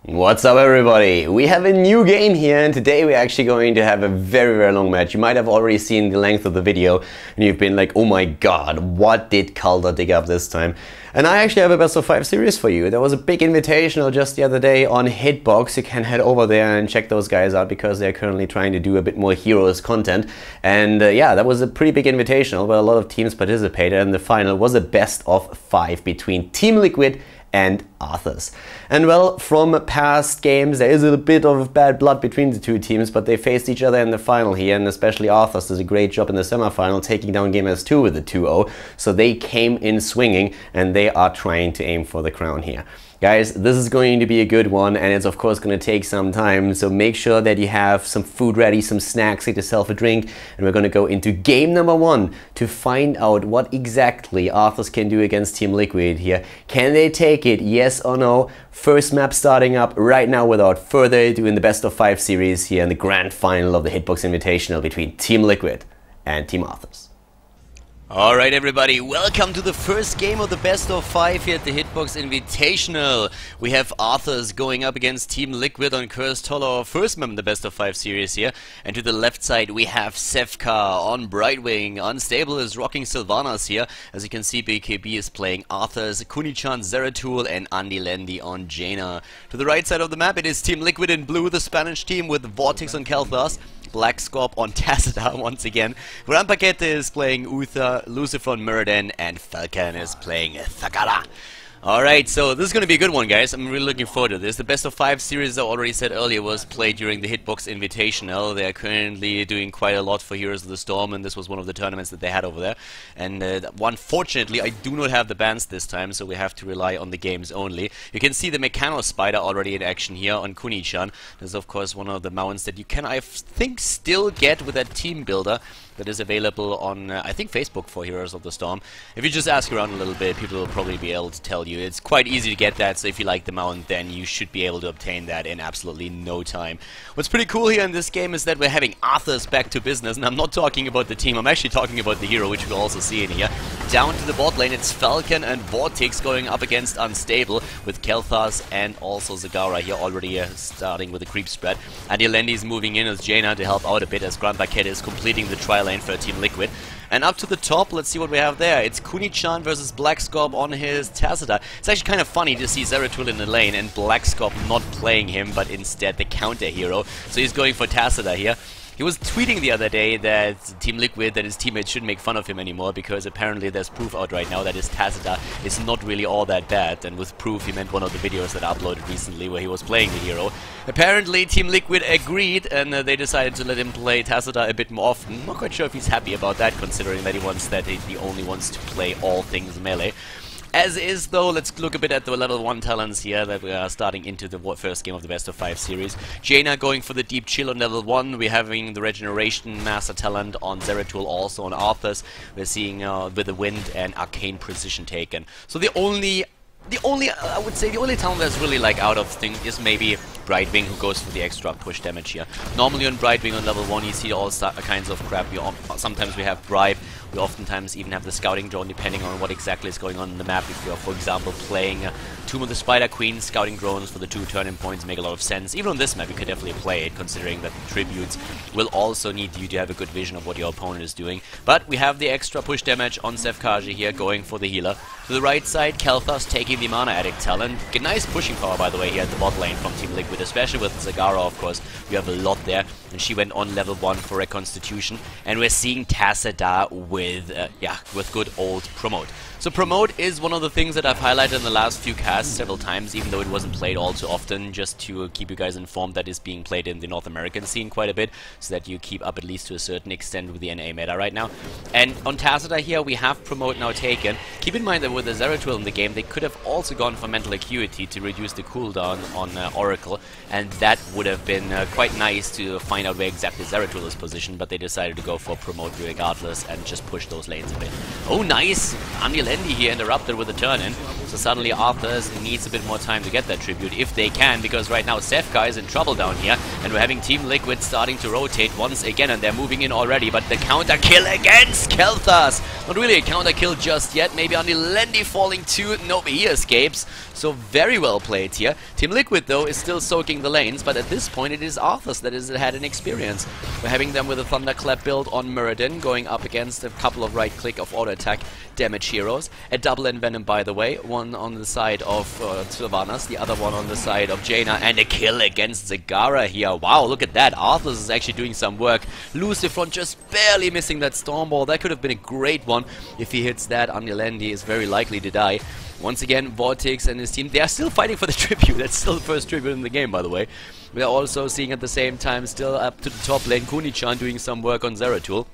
What's up everybody? We have a new game here and today we're actually going to have a very long match. You might have already seen the length of the video and you've been like, oh my god, what did Khaldor dig up this time? And I actually have a best of 5 series for you. There was a big invitational just the other day on Hitbox. You can head over there and check those guys out because they're currently trying to do a bit more heroes content. And yeah, that was a pretty big invitational where a lot of teams participated and the final was a best of 5 between TeamLiquid and Arthas. And well, from past games there is a bit of bad blood between the two teams, but they faced each other in the final here, and especially Arthas does a great job in the semifinal taking down Game S2 with a 2-0, so they came in swinging and they are trying to aim for the crown here. Guys, this is going to be a good one and it's of course going to take some time, so make sure that you have some food ready, some snacks, get yourself a drink, and we're going to go into game number 1 to find out what exactly Arthas can do against TeamLiquid here. Can they take it, yes or no? First map starting up right now without further ado in the best of 5 series here in the grand final of the Hitbox Invitational between TeamLiquid and Team Arthas. Alright everybody, welcome to the first game of the best of 5 here at the Hitbox Invitational. We have Arthas going up against TeamLiquid on Cursed Hollow, our first map in the best of 5 series here. And to the left side we have Sevka on Brightwing, Unstable is rocking Sylvanas here. As you can see, BKB is playing Arthas, Kunichan, Zeratul and Andy Lendy on Jaina. To the right side of the map it is TeamLiquid in blue, the Spanish team, with Vortex on Kalthas, Black Scorp on Tacita once again. Gran Paquete is playing Uther, Lucifer on Murden, and Falcon is playing Thakara. Alright, so this is going to be a good one, guys. I'm really looking forward to this. The best of 5 series, I already said earlier, was played during the Hitbox Invitational. They are currently doing quite a lot for Heroes of the Storm, and this was one of the tournaments that they had over there. And unfortunately, I do not have the bans this time, so we have to rely on the games only. You can see the Mechano Spider already in action here on Kunichan. This is, of course, one of the mounts that you can, I think, still get with that team builder that is available on, I think, Facebook for Heroes of the Storm. If you just ask around a little bit, people will probably be able to tell you. It's quite easy to get that, so if you like the mount, then you should be able to obtain that in absolutely no time. What's pretty cool here in this game is that we're having Arthas back to business, and I'm not talking about the team, I'm actually talking about the hero, which we'll also see in here. Down to the bot lane, it's Falcon and Vortex going up against Unstable, with Kelthas and also Zagara here already starting with a creep spread. And Yelendi is moving in as Jaina to help out a bit, as Gran Paquete is completing the tri lane for TeamLiquid. And up to the top, let's see what we have there. It's Kunichan versus Black Scorp on his Tacita. It's actually kind of funny to see Zeratul in the lane and Black Scorp not playing him, but instead the counter hero. So he's going for Tacita here. He was tweeting the other day that TeamLiquid, that his teammates shouldn't make fun of him anymore, because apparently there's proof out right now that his Tacita is not really all that bad. And with proof, he meant one of the videos that I uploaded recently where he was playing the hero. Apparently TeamLiquid agreed, and they decided to let him play Tacita a bit more often. Not quite sure if he's happy about that, considering that he only wants to play all things melee. As is, though, let's look a bit at the level 1 talents here that we are starting into the first game of the best of 5 series. Jaina going for the deep chill on level 1. We're having the regeneration master talent on Zeratul, also on Arthas. We're seeing with the wind and arcane precision taken. So the only I would say the only talent that's really like out of thing is maybe Brightwing, who goes for the extra push damage here. Normally on Brightwing on level 1 you see all kinds of crap. Sometimes we have Bribe, we oftentimes even have the scouting drone, depending on what exactly is going on in the map. If you are, for example, playing Tomb of the Spider Queen, scouting drones for the 2 turn-in points make a lot of sense. Even on this map you could definitely play it, considering that the tributes will also need you to have a good vision of what your opponent is doing. But we have the extra push damage on Sevkaji here, going for the healer. To the right side, Kelthas taking the Mana Addict talent. Get nice pushing power, by the way, here at the bot lane from TeamLiquid, especially with Zagara, of course. We have a lot there, and she went on level 1 for Reconstitution. And we're seeing Tacita with good old Promote. So Promote is one of the things that I've highlighted in the last few casts several times, even though it wasn't played all too often, just to keep you guys informed that it's being played in the North American scene quite a bit, so that you keep up at least to a certain extent with the NA meta right now. And on Tacita here, we have Promote now taken. Keep in mind that with the Zeratul in the game, they could have also gone for Mental Acuity to reduce the cooldown on Oracle, and that would have been quite nice to find out where exactly Zeratul is positioned, but they decided to go for Promote regardless and just push those lanes a bit. Oh, nice! Andy Lendy here interrupted with a turn-in, so suddenly Arthas needs a bit more time to get that tribute, if they can, because right now Sevka is in trouble down here, and we're having TeamLiquid starting to rotate once again, and they're moving in already, but the counter kill against Kelthas! Not really a counter kill just yet, maybe Andy Lendy falling too, nope, he escapes, So very well played here. TeamLiquid, though, is still soaking the lanes, but at this point it is Arthas that has had an experience. We're having them with a Thunderclap build on Muradin, going up against a couple of right-click of auto-attack damage heroes. A double Envenom, by the way. One on the side of Sylvanas, the other one on the side of Jaina, and a kill against Zagara here. Wow, look at that. Arthas is actually doing some work. Lucifron just barely missing that Stormball. That could have been a great one. If he hits that, Andilendi is very likely to die. Once again, Vortex and his team, they are still fighting for the tribute. That's still the first tribute in the game, by the way. We are also seeing at the same time, still up to the top lane, Kuni-chan doing some work on Zeratul.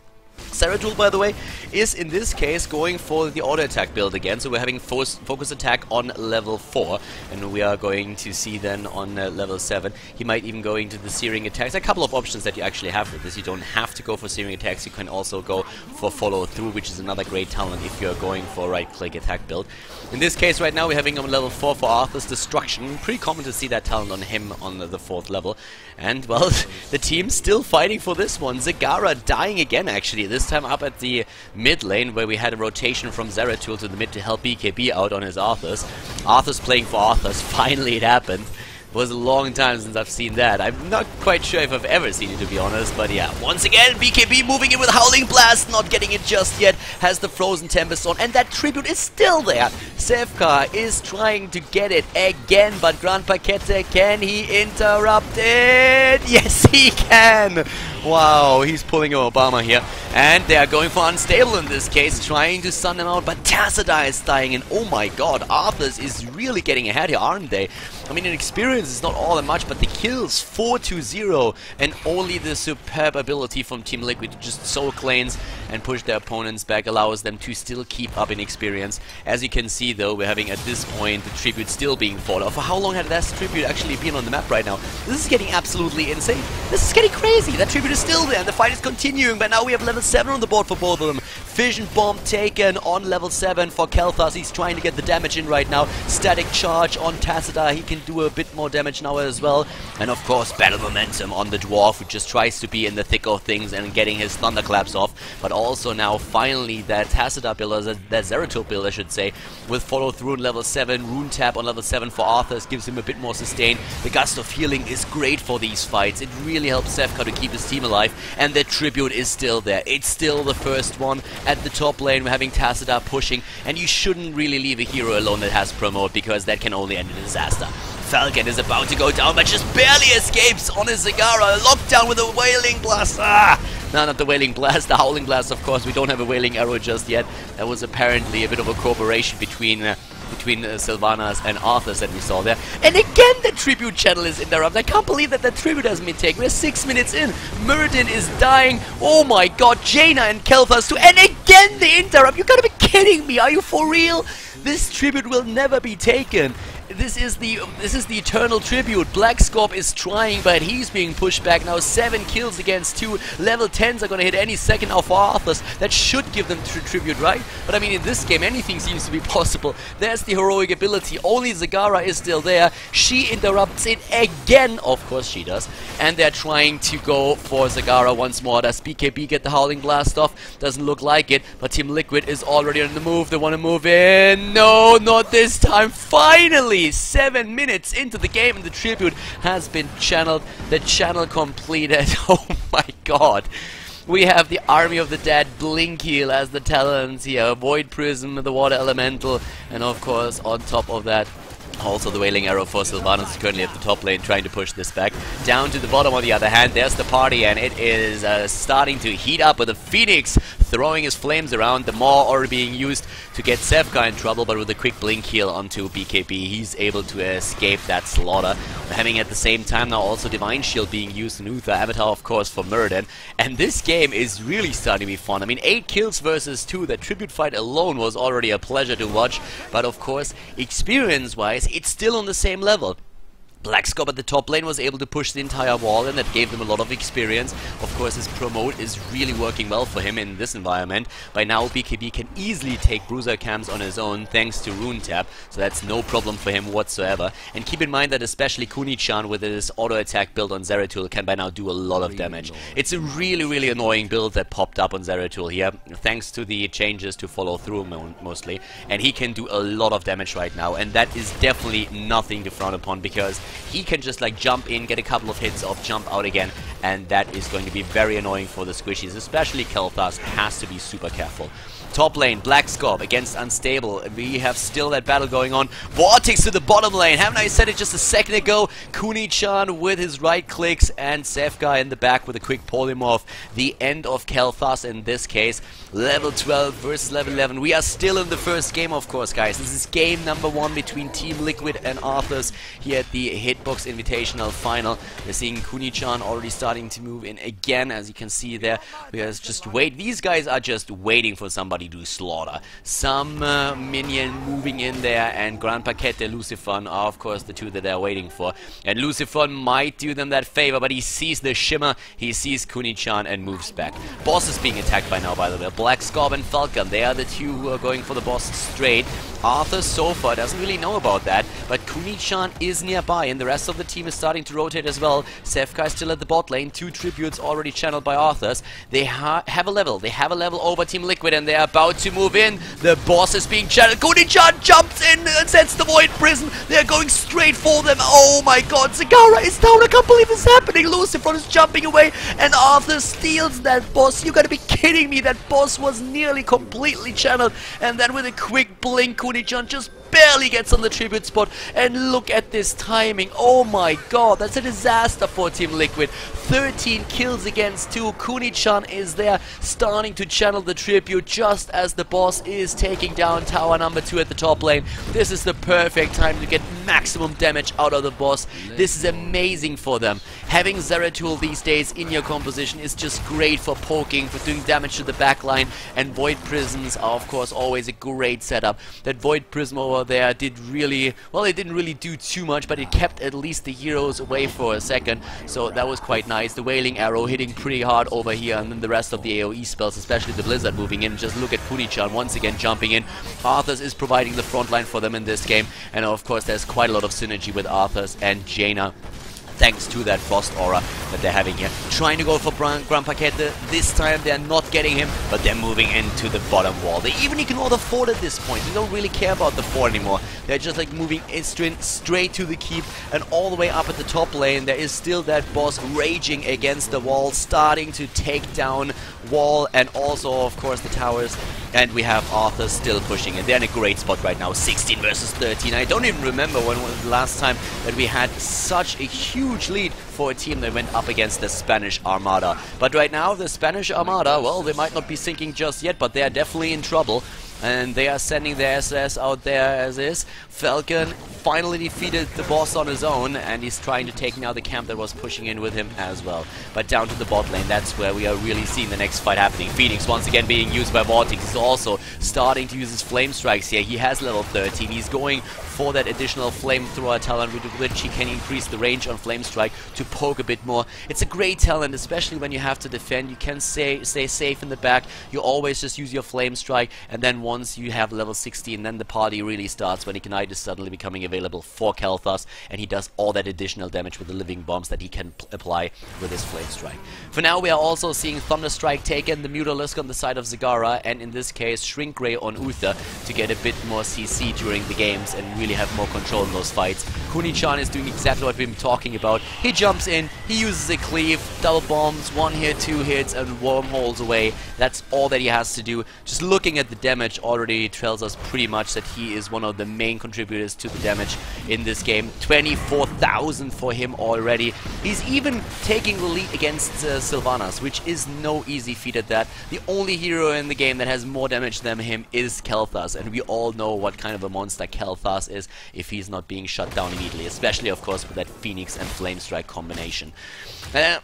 Zeratul, by the way, is in this case going for the auto attack build again, so we're having focus attack on level 4, and we are going to see then on level 7. He might even go into the searing attacks. A couple of options that you actually have with this. You don't have to go for searing attacks, you can also go for follow through, which is another great talent if you're going for right click attack build. In this case right now we're having on level 4 for Arthas Destruction. Pretty common to see that talent on him on the 4th level. And well, the team's still fighting for this one. Zagara dying again actually, this time up at the mid lane where we had a rotation from Zeratul to the mid to help BKB out on his Arthas. Arthas playing for Arthas, finally it happened. It was a long time since I've seen that. I'm not quite sure if I've ever seen it, to be honest, but yeah. Once again, BKB moving in with Howling Blast, not getting it just yet, has the Frozen Tempest on, and that tribute is still there. Sevka is trying to get it again, but Grand Paquete, can he interrupt it? Yes, he can! Wow, he's pulling a Obama here. And they are going for Unstable in this case, trying to stun him out, but Tassadar is dying, and oh my god, Arthas is really getting ahead here, aren't they? I mean, in experience is not all that much, but the kills 4-0, and only the superb ability from TeamLiquid to just soak lanes and push their opponents back allows them to still keep up in experience. As you can see though, we're having at this point the tribute still being fought off. For how long had that tribute actually been on the map right now? This is getting absolutely insane. This is getting crazy. That tribute is still there and the fight is continuing, but now we have level 7 on the board for both of them. Fission Bomb taken on level 7 for Kelthas. He's trying to get the damage in right now. Static Charge on Tassadar. He can do a bit more damage now as well. And of course, Battle Momentum on the Dwarf, who just tries to be in the thick of things and getting his Thunderclaps off. But also now, finally, that Tassadar build, that Zeratul build, I should say, with follow through on level 7. Rune Tap on level 7 for Arthas gives him a bit more sustain. The Gust of Healing is great for these fights. It really helps Sevka to keep his team alive. And the tribute is still there. It's still the first one. At the top lane, we're having Tassadar pushing. And you shouldn't really leave a hero alone that has promote, because that can only end in disaster. Falcon is about to go down, but just barely escapes on his Zagara. Locked down with a Wailing Blast. No, not the Wailing Blast, the Howling Blast, of course. We don't have a Wailing Arrow just yet. That was apparently a bit of a cooperation between Sylvanas and Arthas that we saw there. And again, the tribute channel is interrupted. I can't believe that the tribute hasn't been taken. We're 6 minutes in. Muradin is dying. Oh my god, Jaina and Kelthas too. And again, the interrupt. You gotta be kidding me. Are you for real? This tribute will never be taken. This is the eternal tribute. Black Scorp is trying, but he's being pushed back now. 7 kills against 2. Level 10s are going to hit any second now for Arthas. That should give them tribute, right? But I mean, in this game, anything seems to be possible. There's the heroic ability. Only Zagara is still there. She interrupts it again. Of course she does. And they're trying to go for Zagara once more. Does BKB get the Howling Blast off? Doesn't look like it. But TeamLiquid is already on the move. They want to move in. No, not this time. Finally! 7 minutes into the game and the tribute has been channeled. The channel completed. Oh my god. We have the Army of the Dead, Blinkheel as the talents here, Void Prism, the Water Elemental, and of course on top of that also the Wailing Arrow for Sylvanas is currently at the top lane trying to push this back. Down to the bottom on the other hand, there's the party, and it is starting to heat up with the Phoenix throwing his flames around. The Maw already being used to get Sevka in trouble, but with a quick blink heal onto BKB, he's able to escape that slaughter. We're having at the same time now also Divine Shield being used in Uther, Avatar of course for Muradin, and this game is really starting to be fun. I mean, 8 kills versus 2, that tribute fight alone was already a pleasure to watch, but of course, experience-wise, it's still on the same level. Blackscope at the top lane was able to push the entire wall, and that gave them a lot of experience. Of course, his promote is really working well for him in this environment. By now, BKB can easily take bruiser camps on his own thanks to Rune Tap, so that's no problem for him whatsoever. And keep in mind that especially Kuni-chan with his auto attack build on Zeratul can by now do a lot of damage. It's a really annoying build that popped up on Zeratul here, thanks to the changes to follow through mostly, and he can do a lot of damage right now, and that is definitely nothing to frown upon, because he can just like jump in, get a couple of hits off, jump out again, and that is going to be very annoying for the squishies. Especially Kel'Thas has to be super careful. Top lane, Blackscope against Unstable. We have still that battle going on. Vortex to the bottom lane. Haven't I said it just a second ago? Kuni-chan with his right clicks and Sefka in the back with a quick polymorph. The end of Kel'Thas in this case. Level 12 versus level 11. We are still in the first game, of course, guys. This is game number 1 between TeamLiquid and Arthas here at the Hitbox Invitational final. We're seeing Kuni-chan already starting to move in again, as you can see there. We are just these guys are just waiting for somebody to slaughter. Some minion moving in there, and Grand Paquette and Lucifon are, of course, the two that they're waiting for. And Lucifon might do them that favor, but he sees the shimmer, he sees Kuni-chan, and moves back. Boss is being attacked by now, by the way. Blackscope and Falcon, they are the two who are going for the boss straight. Arthas so far doesn't really know about that, but Kuni-chan is nearby, and the rest of the team is starting to rotate as well. Sefka is still at the bot lane, 2 tributes already channeled by Arthas. They have a level over TeamLiquid, and they are about to move in. The boss is being channeled. Kuni-chan jumps in and sets the Void Prism. They're going straight for them. Oh my god, Zagara is down. I can't believe this is happening. Lucifon is jumping away, and Arthas steals that boss. You gotta be kidding me. That boss was nearly completely channeled, and then with a quick blink, Kuni-chan just barely gets on the tribute spot, and look at this timing. Oh my god, that's a disaster for TeamLiquid. 13 kills against 2. Kuni-chan is there starting to channel the tribute just as the boss is taking down tower number 2 at the top lane. This is the perfect time to get maximum damage out of the boss. This is amazing for them. Having Zeratul these days in your composition is just great for poking, for doing damage to the backline, and Void Prisms are of course always a great setup. That Void Prism over there did really, well, it didn't really do too much, but it kept at least the heroes away for a second, so that was quite nice. The Wailing Arrow hitting pretty hard over here, and then the rest of the AoE spells, especially the Blizzard moving in. Just look at Kuni-chan once again jumping in. Arthas is providing the front line for them in this game, and of course there's quite a lot of synergy with Arthas and Jaina, thanks to that Frost Aura that they're having here. Trying to go for Grand Paquette. This time they're not getting him, but they're moving into the bottom wall. They even ignore the fort at this point. They don't really care about the fort anymore. They're just like moving straight to the keep, and all the way up at the top lane there is still that boss raging against the wall, starting to take down wall and also of course the towers. And we have Arthas still pushing it. They're in a great spot right now, 16 versus 13. I don't even remember when was the last time that we had such a huge lead for a team that went up against the Spanish Armada. But right now the Spanish Armada, well, they might not be sinking just yet, but they are definitely in trouble. And they are sending their SS out there as is. Falcon finally defeated the boss on his own, and he's trying to take now the camp that was pushing in with him as well. But down to the bot lane, that's where we are really seeing the next fight happening. Phoenix once again being used by Vortex. He's also starting to use his flame strikes here. He has level 13. He's going for that additional flamethrower talent with which he can increase the range on flame strike to poke a bit more. It's a great talent, especially when you have to defend. You can stay safe in the back. You always just use your flame strike, and then once you have level 16, then the party really starts when Ignite is suddenly becoming available for Kel'Thas, and he does all that additional damage with the living bombs that he can apply with his flame strike. For now, we are also seeing Thunderstrike taken, the Mutalisk on the side of Zagara, and in this case Shrink Ray on Uther to get a bit more CC during the games and really have more control in those fights. Kuni-chan is doing exactly what we've been talking about. He jumps in, he uses a cleave, double bombs, 1 hit, 2 hits, and wormholes away. That's all that he has to do. Just looking at the damage already tells us pretty much that he is one of the main contributors to the damage in this game. 24,000 for him already. He's even taking the lead against Sylvanas, which is no easy feat at that. The only hero in the game that has more damage than him is Kel'Thas, and we all know what kind of a monster Kel'Thas is if he's not being shut down immediately, especially of course with that Phoenix and Flame Strike combination.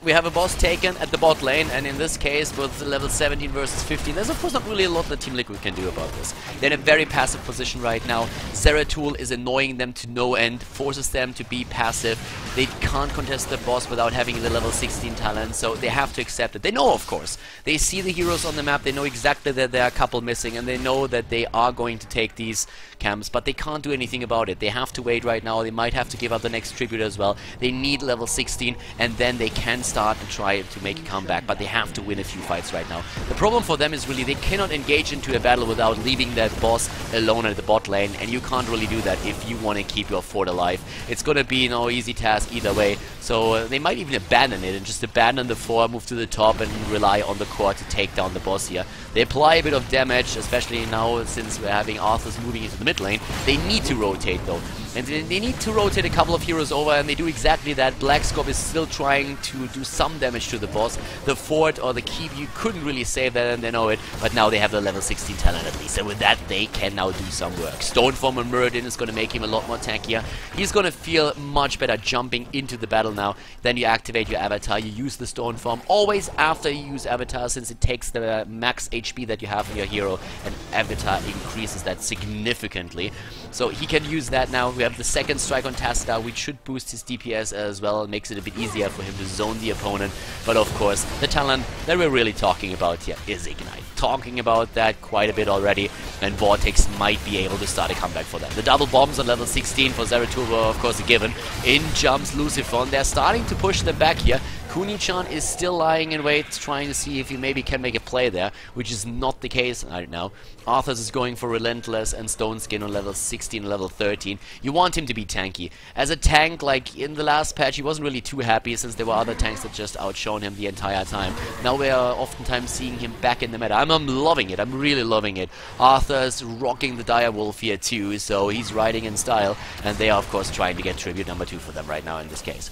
We have a boss taken at the bot lane, and in this case with level 17 versus 15, there's of course not really a lot that TeamLiquid can do about about this. They're in a very passive position right now. Zeratul is annoying them to no end, forces them to be passive. They can't contest the boss without having the level 16 talent, so they have to accept it. They know, of course. They see the heroes on the map, they know exactly that there are a couple missing, and they know that they are going to take these camps, but they can't do anything about it. They have to wait right now. They might have to give up the next tribute as well. They need level 16, and then they can start and try to make a comeback, but they have to win a few fights right now. The problem for them is really they cannot engage into a battle without leaving that boss alone at the bot lane, and you can't really do that if you want to keep your fort alive. It's gonna be no easy task either way, so they might even abandon it and just abandon the fort, move to the top and rely on the core to take down the boss here. They apply a bit of damage, especially now since we're having Arthas moving into the mid lane. They need to rotate though. And they need to rotate a couple of heroes over, and they do exactly that. Blackscorp is still trying to do some damage to the boss. The fort or the keep, you couldn't really save that, and they know it, but now they have the level 16 talent at least, and with that they can now do some work. Stoneform and Muradin is going to make him a lot more tankier. He's going to feel much better jumping into the battle now. Then you activate your avatar, you use the Stoneform, always after you use avatar, since it takes the max HP that you have on your hero, and avatar increases that significantly. So he can use that now. We have the second strike on Tasca, which should boost his DPS as well, and makes it a bit easier for him to zone the opponent. But of course, the talent that we're really talking about here is Ignite. Talking about that quite a bit already, and Vortex might be able to start a comeback for them. The double bombs on level 16 for Zeratul were of course a given. In jumps Lucifer. They're starting to push them back here. Kuni-chan is still lying in wait, trying to see if he maybe can make a play there, which is not the case right now. Arthas is going for Relentless and Stone Skin on level 16 and level 13. You want him to be tanky. As a tank, like in the last patch, he wasn't really too happy since there were other tanks that just outshone him the entire time. Now we are oftentimes seeing him back in the meta. I'm loving it. I'm really loving it. Arthas rocking the Direwolf here too, so he's riding in style, and they are of course trying to get tribute number 2 for them right now in this case.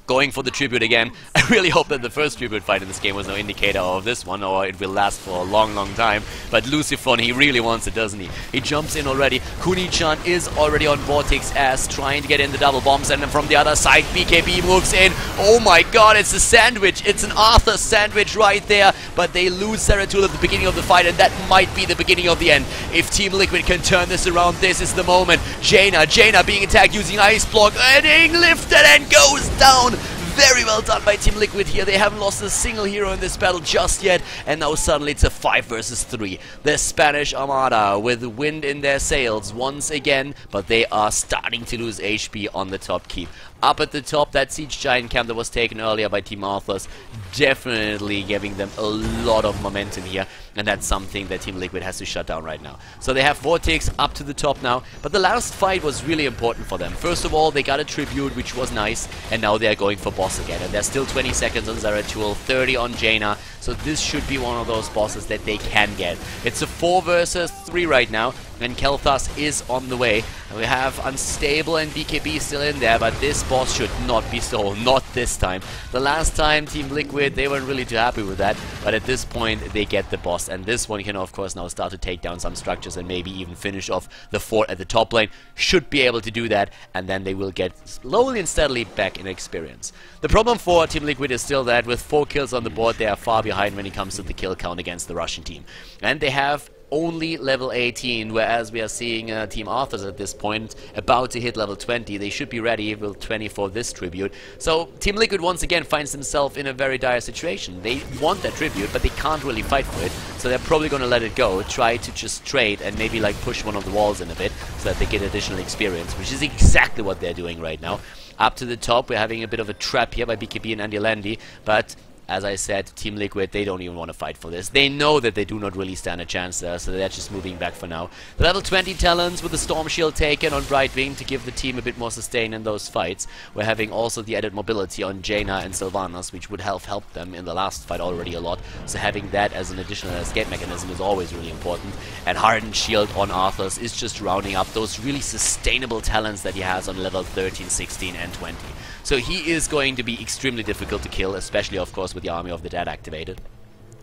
Going for the tribute again. I really hope that the first tribute fight in this game was no indicator of this one, or it will last for a long, long time. But Lucifer, he really wants it, doesn't he? He jumps in already. Kuni-chan is already on Vortex ass, trying to get in the double bombs, and then from the other side, BKB moves in. Oh my god, it's a sandwich. It's an Arthas sandwich right there. But they lose Zeratul at the beginning of the fight, and that might be the beginning of the end. If TeamLiquid can turn this around, this is the moment. Jaina being attacked using Ice Block, and being lifted and goes down. Very well done by TeamLiquid here. They haven't lost a single hero in this battle just yet, and now suddenly it's a 5 versus 3. The Spanish Armada with wind in their sails once again, but they are starting to lose HP on the top keep. Up at the top, that Siege Giant camp that was taken earlier by Team Arthas, definitely giving them a lot of momentum here, and that's something that TeamLiquid has to shut down right now. So they have Vortex up to the top now, but the last fight was really important for them. First of all, they got a tribute, which was nice, and now they're going for boss again, and there's still 20 seconds on Zeratul, 30 on Jaina, so this should be one of those bosses that they can get. It's a 4 versus 3 right now, and Kel'Thas is on the way. And we have Unstable and BKB still in there, but this boss should not be so, not this time. The last time TeamLiquid, they weren't really too happy with that, but at this point they get the boss, and this one can of course now start to take down some structures and maybe even finish off the fort at the top lane. Should be able to do that, and then they will get slowly and steadily back in experience. The problem for TeamLiquid is still that with 4 kills on the board, they are far behind when it comes to the kill count against the Russian team. And they have only level 18, whereas we are seeing Team Arthas at this point about to hit level 20. They should be ready with 20 for this tribute. So TeamLiquid once again finds themselves in a very dire situation. They want that tribute, but they can't really fight for it, so they're probably going to let it go, try to just trade and maybe like push one of the walls in a bit so that they get additional experience, which is exactly what they're doing right now. Up to the top, we're having a bit of a trap here by BKB and Andy Landy, but as I said, TeamLiquid, they don't even want to fight for this. They know that they do not really stand a chance there, so they're just moving back for now. The level 20 talents with the Storm Shield taken on Brightwing to give the team a bit more sustain in those fights. We're having also the added mobility on Jaina and Sylvanas, which would help them in the last fight already a lot. So having that as an additional escape mechanism is always really important. And Hardened Shield on Arthas is just rounding up those really sustainable talents that he has on level 13, 16 and 20. So he is going to be extremely difficult to kill, especially of course with the Army of the Dead activated.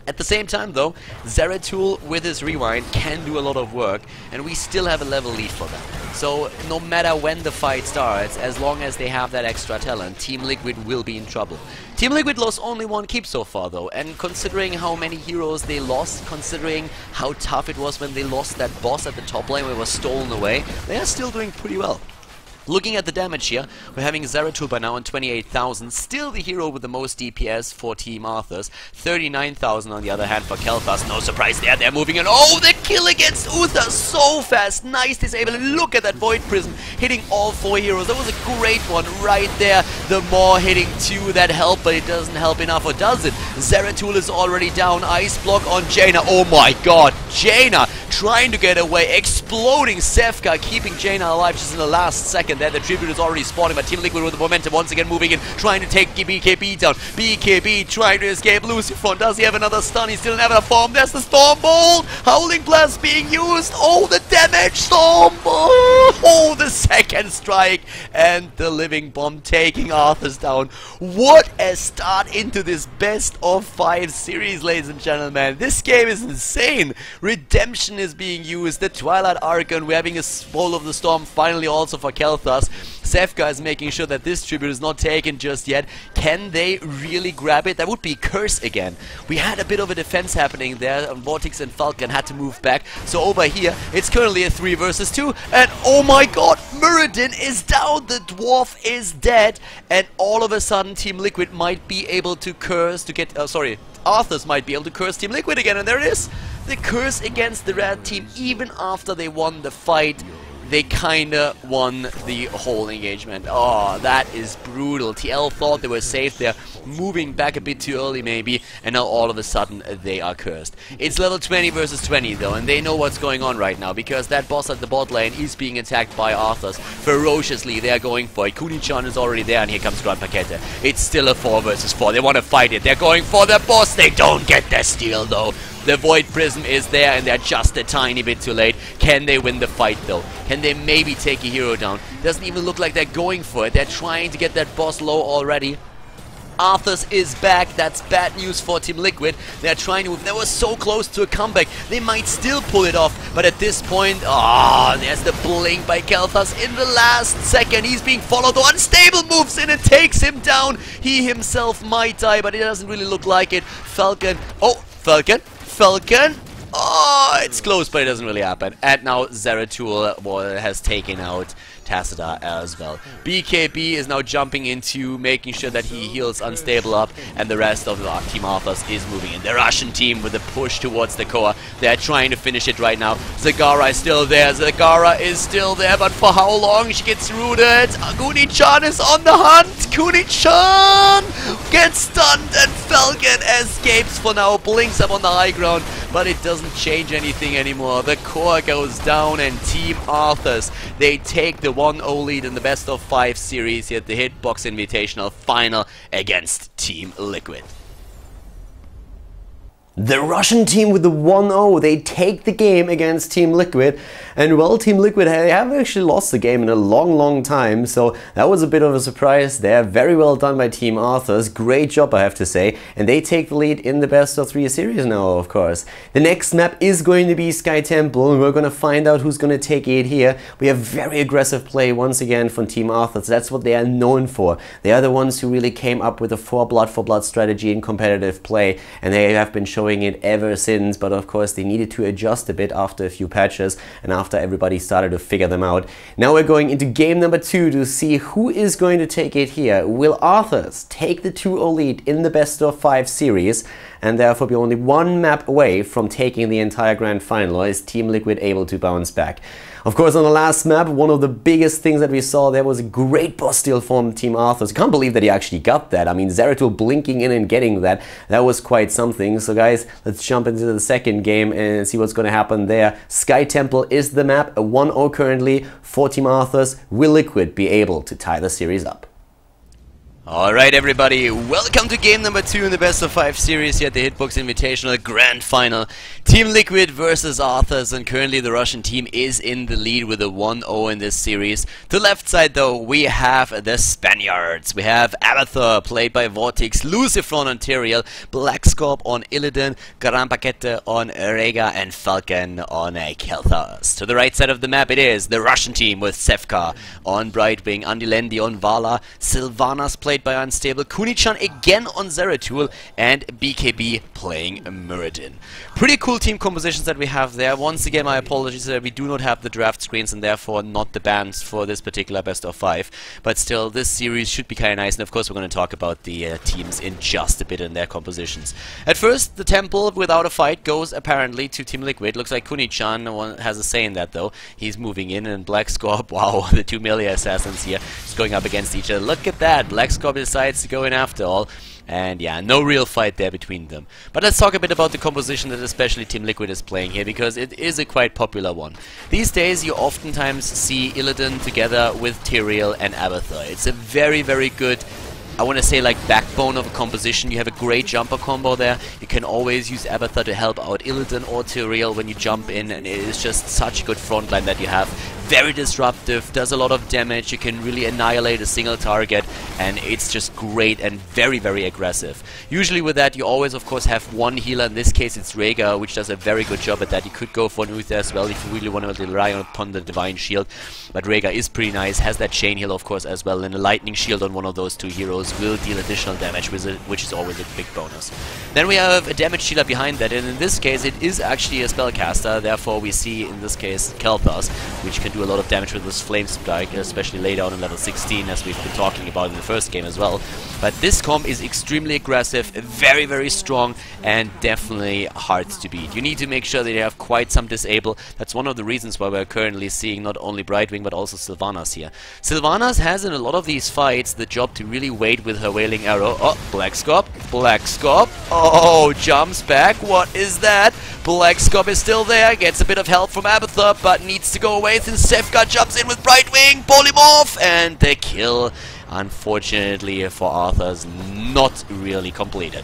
At the same time though, Zeratul with his rewind can do a lot of work, and we still have a level lead for them. So no matter when the fight starts, as long as they have that extra talent, Team Liquid will be in trouble. Team Liquid lost only one keep so far though, and considering how many heroes they lost, considering how tough it was when they lost that boss at the top lane where it was stolen away, they are still doing pretty well. Looking at the damage here, we're having Zeratul by now on 28,000, still the hero with the most DPS for Team Arthas, 39,000 on the other hand for Kel'Thas, no surprise there, they're moving in. Oh, the kill against Uther, so fast, nice disable, and look at that Void Prism hitting all 4 heroes, that was a great one right there. The Maw hitting 2, that helped, but it doesn't help enough, or does it? Zeratul is already down, Ice Block on Jaina, oh my god, Jaina trying to get away, exploding Sevka, keeping Jaina alive just in the last second. There, the tribute is already spawning, but Team Liquid with the momentum once again moving in, trying to take BKB down. BKB trying to escape Lucifer. Does he have another stun? He's still never a form. There's the Storm Bolt. Howling Blast being used. Oh, the damage. Storm Bolt. Oh, the second strike. And the Living Bomb taking Arthas down. What a start into this best of 5 series, ladies and gentlemen. This game is insane. Redemption is being used. The Twilight Archon. We're having a Soul of the Storm finally also for Kel'Thas. Sevka is making sure that this tribute is not taken just yet. Can they really grab it? That would be Curse again. We had a bit of a defense happening there. Vortex and Falcon had to move back. So over here, it's currently a 3 versus 2. And oh my god, Muradin is down. The dwarf is dead. And all of a sudden, Team Liquid might be able to curse to get... Arthas might be able to curse Team Liquid again. And there it is. The curse against the red team, even after they won the fight. They kinda won the whole engagement. Oh, that is brutal. TL thought they were safe there, moving back a bit too early maybe, and now all of a sudden they are cursed. It's level 20 versus 20 though, and they know what's going on right now, because that boss at the bot lane is being attacked by Arthas ferociously. They are going for it. Kunichan is already there, and here comes Grand Paquete. It's still a 4 versus 4. They want to fight it. They're going for the boss. They don't get the steal though. The Void Prism is there, and they're just a tiny bit too late. Can they win the fight though? Can they maybe take a hero down? Doesn't even look like they're going for it. They're trying to get that boss low already. Arthas is back. That's bad news for Team Liquid. They're trying to move. They were so close to a comeback. They might still pull it off, but at this point, there's the blink by Kel'Thas in the last second. He's being followed. Unstable moves in and takes him down. He himself might die, but it doesn't really look like it. Falcon. Oh, Falcon. Oh, it's close, but it doesn't really happen. And now Zeratul has taken out Tassadar as well. BKB is now jumping into making sure that he heals Unstable up, and the rest of the Team Arthas is moving in. The Russian team with a push towards the core. They're trying to finish it right now. Zagara is still there. Zagara is still there, but for how long? She gets rooted. Kunichan is on the hunt. Kunichan gets stunned, and Falcon escapes for now. Blinks up on the high ground, but it doesn't change anything anymore. The core goes down, and Team Arthas, they take the 1-0 lead in the best of 5 series here at the Hitbox Invitational final against Team Liquid. The Russian team with the 1-0, they take the game against Team Liquid, and well, Team Liquid have actually lost the game in a long time, so that was a bit of a surprise there. Very well done by Team Arthas, great job I have to say, and they take the lead in the best of 3 series now, of course. The next map is going to be Sky Temple, and we're going to find out who's going to take it here. We have very aggressive play once again from Team Arthas. That's what they are known for. They are the ones who really came up with a 4 blood for blood strategy in competitive play, and they have been showing it ever since, but of course they needed to adjust a bit after a few patches and after everybody started to figure them out. Now we're going into game number 2 to see who is going to take it here. Will Arthas take the 2-0 lead in the best of 5 series and therefore be only 1 map away from taking the entire grand final, or is Team Liquid able to bounce back? Of course, on the last map, one of the biggest things that we saw there was a great boss steal from Team Arthas. I can't believe that he actually got that. I mean, Zeratul blinking in and getting that. That was quite something. So guys, let's jump into the second game and see what's going to happen there. Sky Temple is the map, a 1-0 currently for Team Arthas. Will Liquid be able to tie the series up? Alright everybody, welcome to game number 2 in the best of 5 series here at the Hitbox Invitational Grand Final. TeamLiquid versus Arthas, and currently the Russian team is in the lead with a 1-0 in this series. To the left side though, we have the Spaniards. We have Abathur, played by Vortex, Lucifron on Tyrael, Blackscorp on Illidan, Garampakete on Rega, and Falcon on Kelthas. To the right side of the map it is the Russian team with Sevka on Brightwing, Andilendi on Vala, Sylvanas played by Unstable, Kunichan again on Zeratul, and BKB playing Muradin. Pretty cool team compositions that we have there. Once again, my apologies that we do not have the draft screens and therefore not the bands for this particular best of 5. But still, this series should be kind of nice, and of course we're going to talk about the teams in just a bit in their compositions. At first, the Temple without a fight goes apparently to TeamLiquid. Looks like Kunichan has a say in that though. He's moving in, and Blackscorp, wow, the two melee assassins here just going up against each other. Look at that, Blackscorp decides to go in after all. And yeah, no real fight there between them. But let's talk a bit about the composition that especially TeamLiquid is playing here, because it is a quite popular one. These days you oftentimes see Illidan together with Tyrael and Abathur. It's a very, very good, I want to say, like, backbone of a composition. You have a great jumper combo there. You can always use Abathur to help out Illidan or Tyrael when you jump in, and it is just such a good frontline that you have. Very disruptive, does a lot of damage, you can really annihilate a single target, and it's just great and very, very aggressive. Usually with that you always of course have one healer. In this case it's Rega, which does a very good job at that. You could go for an Uther as well if you really want to rely upon the Divine Shield, but Rega is pretty nice, has that chain heal of course as well, and a Lightning Shield on one of those two heroes will deal additional damage with it, which is always a big bonus. Then we have a damage dealer behind that, and in this case it is actually a spellcaster, therefore we see in this case Kelthas, which can do a lot of damage with this Flame Strike, especially later on in level 16, as we've been talking about in the first game as well. But this comp is extremely aggressive, very, very strong, and definitely hard to beat. You need to make sure that you have quite some disable. That's one of the reasons why we're currently seeing not only Brightwing but also Sylvanas here. Sylvanas has in a lot of these fights the job to really wait with her Wailing Arrow. Oh, Blackscorp, Blackscorp, oh, jumps back, what is that? Blackscorp is still there, gets a bit of help from Abathur, but needs to go away since Sevka jumps in with Brightwing, Polymorph, and the kill, unfortunately for Arthas, not really completed.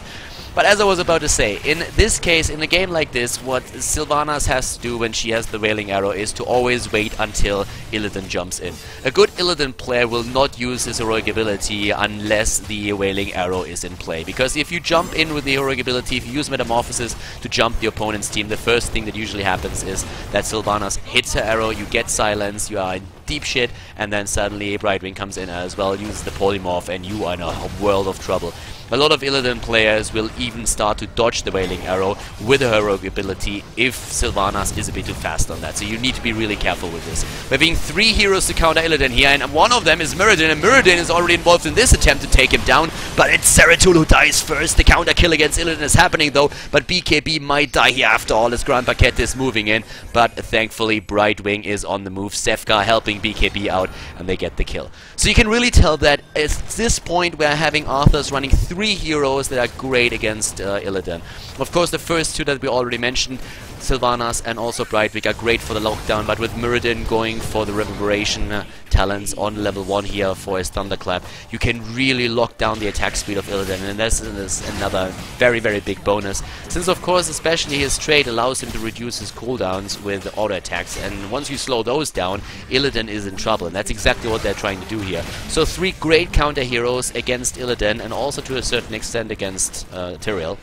But as I was about to say, in this case, in a game like this, what Sylvanas has to do when she has the Wailing Arrow is to always wait until Illidan jumps in. A good Illidan player will not use his heroic ability unless the Wailing Arrow is in play. Because if you jump in with the heroic ability, if you use Metamorphosis to jump the opponent's team, the first thing that usually happens is that Sylvanas hits her arrow, you get silence, you are in deep shit, and then suddenly Brightwing comes in as well, uses the Polymorph, and you are in a world of trouble. A lot of Illidan players will even start to dodge the Wailing Arrow with a heroic ability if Sylvanas is a bit too fast on that. So you need to be really careful with this. We're having 3 heroes to counter Illidan here, and one of them is Muradin, and Muradin is already involved in this attempt to take him down, but it's Zeratul who dies first. The counter kill against Illidan is happening though, but BKB might die here after all as Grand Paquette is moving in, but thankfully Brightwing is on the move. Sevka helping BKB out, and they get the kill. So you can really tell that at this point we're having Arthas running 3 heroes that are great against Illidan. Of course, the first two that we already mentioned, Sylvanas and also Brightwing, are great for the lockdown, but with Muradin going for the Reverberation talents on level 1 here for his Thunderclap, you can really lock down the attack speed of Illidan, and this is another very, very big bonus, since of course especially his trait allows him to reduce his cooldowns with auto attacks, and once you slow those down, Illidan is in trouble, and that's exactly what they're trying to do here. So 3 great counter heroes against Illidan, and also to a certain extent against Tyrael.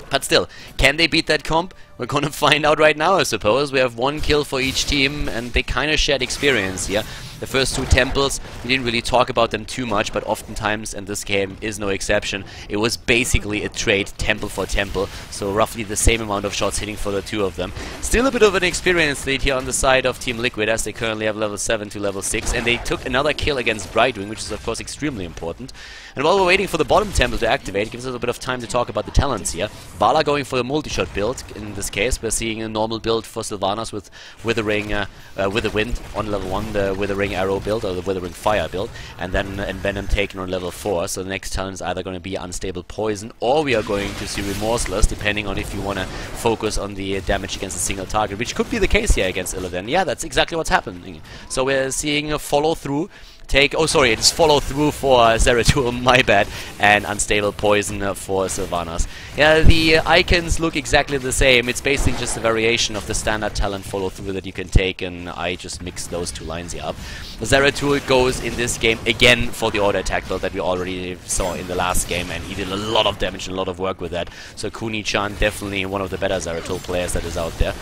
But still, can they beat that comp? We're gonna find out right now, I suppose. We have 1 kill for each team, and they kind of shared experience here. The first 2 temples, we didn't really talk about them too much, but oftentimes, and this game is no exception, it was basically a trade temple for temple, so roughly the same amount of shots hitting for the 2 of them. Still a bit of an experience lead here on the side of TeamLiquid, as they currently have level 7 to level 6, and they took another kill against Brightwing, which is of course extremely important. And while we're waiting for the bottom temple to activate, it gives us a bit of time to talk about the talents here. Vala going for the multi-shot build. In this case, we're seeing a normal build for Sylvanas with Withering, with the Wind on level 1, the Withering Arrow build, or the Withering Fire build, and then Venom taken on level 4. So the next talent is either going to be Unstable Poison, or we are going to see Remorseless, depending on if you want to focus on the damage against a single target, which could be the case here against Illidan. Yeah, that's exactly what's happening. So we're seeing a follow-through take... Oh, sorry, it's follow through for Zeratul, my bad, and unstable poison for Sylvanas. Yeah, the icons look exactly the same. It's basically just a variation of the standard talent follow through that you can take, and I just mixed those two lines here up. Zeratul goes in this game again for the auto attack build that we already saw in the last game, and he did a lot of damage and a lot of work with that. So Kuni-chan definitely one of the better Zeratul players that is out there.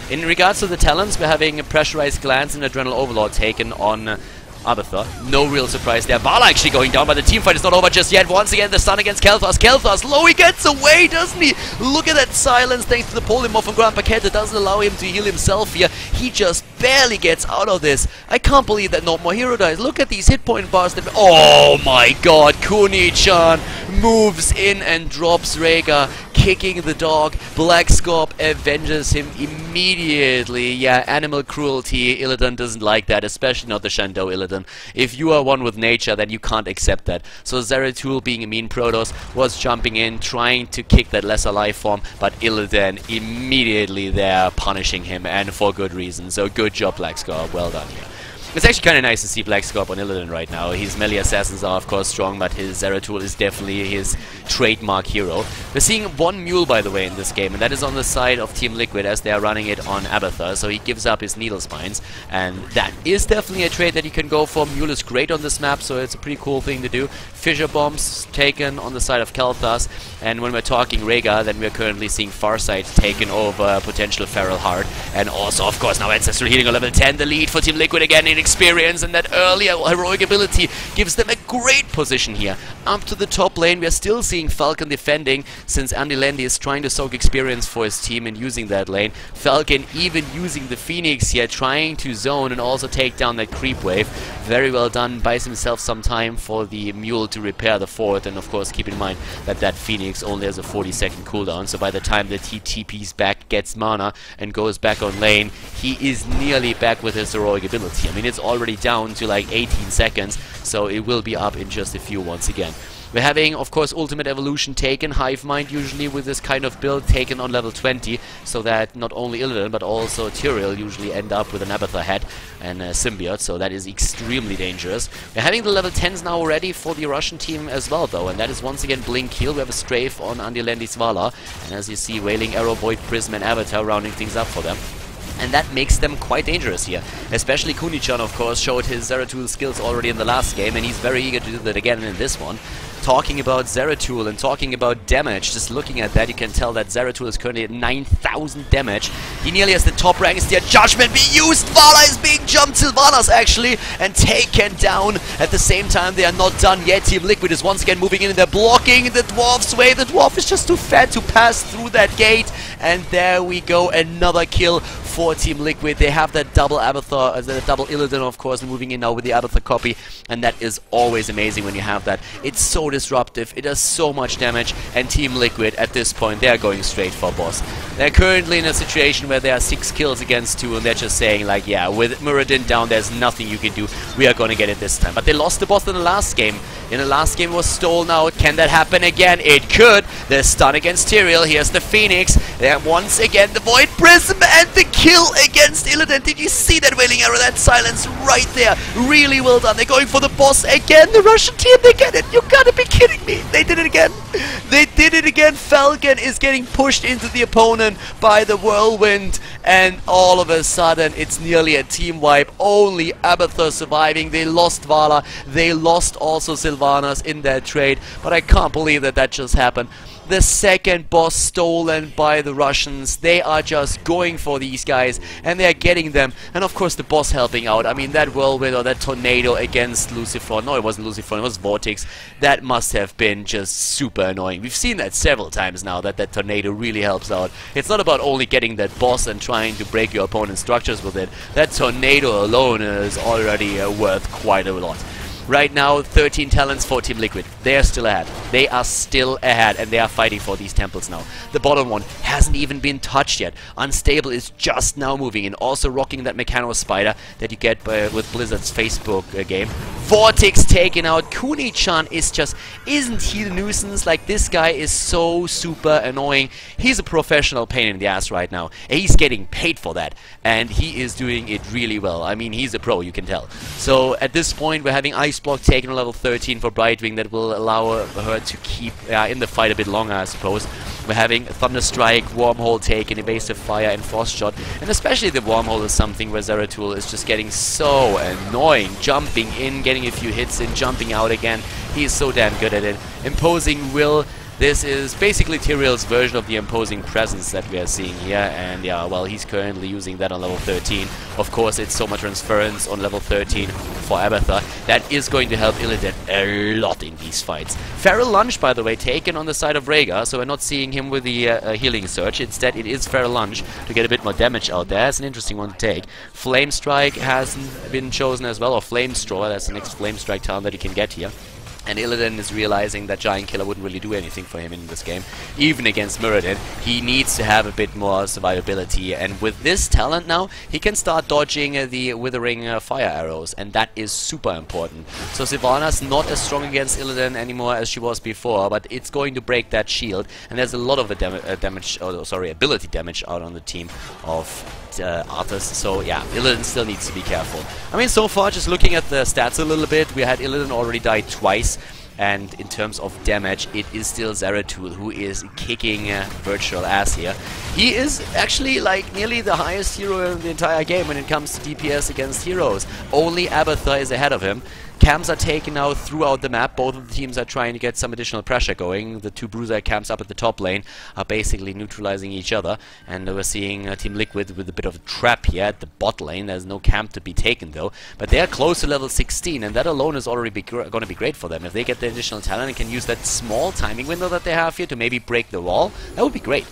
In regards to the talents, we're having a Pressurized Glance and Adrenal Overload taken on Abathur. No real surprise there. Vala actually going down, but the team fight is not over just yet. Once again, the stun against Kel'Thas. Kel'Thas, low, he gets away, doesn't he? Look at that silence thanks to the polymorph from Grand Paquette. It doesn't allow him to heal himself here. He just barely gets out of this. I can't believe that no more hero dies. Look at these hit point bars. Oh my god, Kuni-chan moves in and drops Rhaegar, kicking the dog. Black Scorp avenges him immediately. Yeah, animal cruelty. Illidan doesn't like that, especially not the Shandou Illidan. If you are one with nature, then you can't accept that. So Zeratul, being a mean Protoss, was jumping in, trying to kick that lesser life form, but Illidan immediately there punishing him, and for good reason. So good job, Black Scorp. Well done here. It's actually kind of nice to see Black Scorp on Illidan right now. His melee assassins are of course strong, but his Zeratul is definitely his trademark hero. We're seeing one mule, by the way, in this game, and that is on the side of Team Liquid as they are running it on Abathur, so he gives up his Needle Spines, and that is definitely a trait that you can go for. Mule is great on this map, so it's a pretty cool thing to do. Fissure Bombs taken on the side of Kel'Thas, and when we're talking Rhaegar, then we're currently seeing Farsight taken over potential Feral Heart, and also, of course, now Ancestral Healing on level 10, the lead for Team Liquid again in experience, and that earlier heroic ability gives them a great position here. Up to the top lane, we are still seeing Falcon defending, since Andy Landy is trying to soak experience for his team and using that lane. Falcon even using the Phoenix here, trying to zone and also take down that creep wave. Very well done, buys himself some time for the Mule to repair the fort, and of course keep in mind that that Phoenix only has a 40-second cooldown, so by the time that he TPs back, gets mana, and goes back on lane, he is nearly back with his heroic ability. I mean, it's already down to like 18 seconds, so it will be up in just a few once again. We're having, of course, Ultimate Evolution taken, Hive Mind usually with this kind of build taken on level 20, so that not only Illidan but also Tyrael usually end up with an Abathur head and a Symbiote, so that is extremely dangerous. We're having the level 10s now ready for the Russian team as well, though, and that is once again Blink Heal. We have a Strafe on Andy Landy's Vala, and as you see, Wailing Arrow, Void Prism and Avatar rounding things up for them. And that makes them quite dangerous here. Especially Kuni-chan, of course, showed his Zeratul skills already in the last game, and he's very eager to do that again in this one. Talking about Zeratul and talking about damage, just looking at that, you can tell that Zeratul is currently at 9,000 damage. He nearly has the top ranks there. Judgment be used. Vala is being jumped. Sylvanas actually, and taken down. At the same time, they are not done yet. Team Liquid is once again moving in and they're blocking the Dwarf's way. The Dwarf is just too fat to pass through that gate. And there we go, another kill for Team Liquid. They have that double Abathur, the double Illidan, of course, moving in now with the Abathur copy, and that is always amazing when you have that. It's so disruptive, it does so much damage, and Team Liquid at this point, they are going straight for boss. They're currently in a situation where there are 6 kills against 2, and they're just saying like, yeah, with Muradin down, there's nothing you can do. We are gonna get it this time. But they lost the boss in the last game. In the last game it was stolen out. Can that happen again? It could. The stun against Tyrael. Here's the Phoenix. Then once again the Void Prism and the kill against Illidan. Did you see that Wailing Arrow? That silence right there. Really well done. They're going for the boss again. The Russian team, they get it. You gotta be kidding me. They did it again. They did it again. Falcon is getting pushed into the opponent by the Whirlwind, and all of a sudden it's nearly a team wipe. Only Abathur surviving. They lost Vala. They lost also Sylvanas in that trade, but I can't believe that that just happened. The second boss stolen by the Russians. They are just going for these guys, and they are getting them. And of course the boss helping out. I mean, that whirlwind or that tornado against Lucifer. No, it wasn't Lucifer, it was Vortex. That must have been just super annoying. We've seen that several times now, that that tornado really helps out. It's not about only getting that boss and trying to break your opponent's structures with it. That tornado alone is already worth quite a lot. Right now, 13 talents for Team Liquid. They are still ahead. They are still ahead, and they are fighting for these temples now. The bottom one hasn't even been touched yet. Unstable is just now moving in, also rocking that Mechano Spider that you get with Blizzard's Facebook game. Vortex taken out. Kuni-chan is just... Isn't he the nuisance? Like, this guy is so super annoying. He's a professional pain in the ass right now. And he's getting paid for that. And he is doing it really well. I mean, he's a pro, you can tell. So, at this point, we're having Ice Block taken on level 13 for Brightwing. That will allow her to keep in the fight a bit longer, I suppose. We're having Thunderstrike, Wormhole taken, Evasive Fire, and Frost Shot. And especially the Wormhole is something where Zeratul is just getting so annoying. Jumping in, getting a few hits in, jumping out again. He's so damn good at it. Imposing Will. This is basically Tyrael's version of the imposing presence that we are seeing here, and yeah, well, he's currently using that on level 13. Of course, it's Soma Transference on level 13 for Abathur. That is going to help Illidan a lot in these fights. Feral Lunge, by the way, taken on the side of Rhaegar, so we're not seeing him with the healing surge. Instead, it is Feral Lunge to get a bit more damage out there. That's an interesting one to take. Flame Strike hasn't been chosen as well, or Flame Straw, that's the next Flame Strike talent that you can get here. And Illidan is realizing that Giant Killer wouldn't really do anything for him in this game. Even against Muradin, he needs to have a bit more survivability. And with this talent now, he can start dodging the Withering Fire Arrows. And that is super important. So Sylvanas not as strong against Illidan anymore as she was before. But it's going to break that shield. And there's a lot of ability damage out on the team of Arthas. So yeah, Illidan still needs to be careful. I mean, so far, just looking at the stats a little bit, we had Illidan already die twice, and in terms of damage, it is still Zeratul who is kicking virtual ass here. He is actually like nearly the highest hero in the entire game when it comes to DPS against heroes. Only Abathur is ahead of him. Camps are taken out throughout the map. Both of the teams are trying to get some additional pressure going. The two Bruiser camps up at the top lane are basically neutralizing each other. And we're seeing Team Liquid with a bit of a trap here at the bot lane. There's no camp to be taken though. But they're close to level 16, and that alone is already going to be great for them. If they get the additional talent and can use that small timing window that they have here to maybe break the wall, that would be great.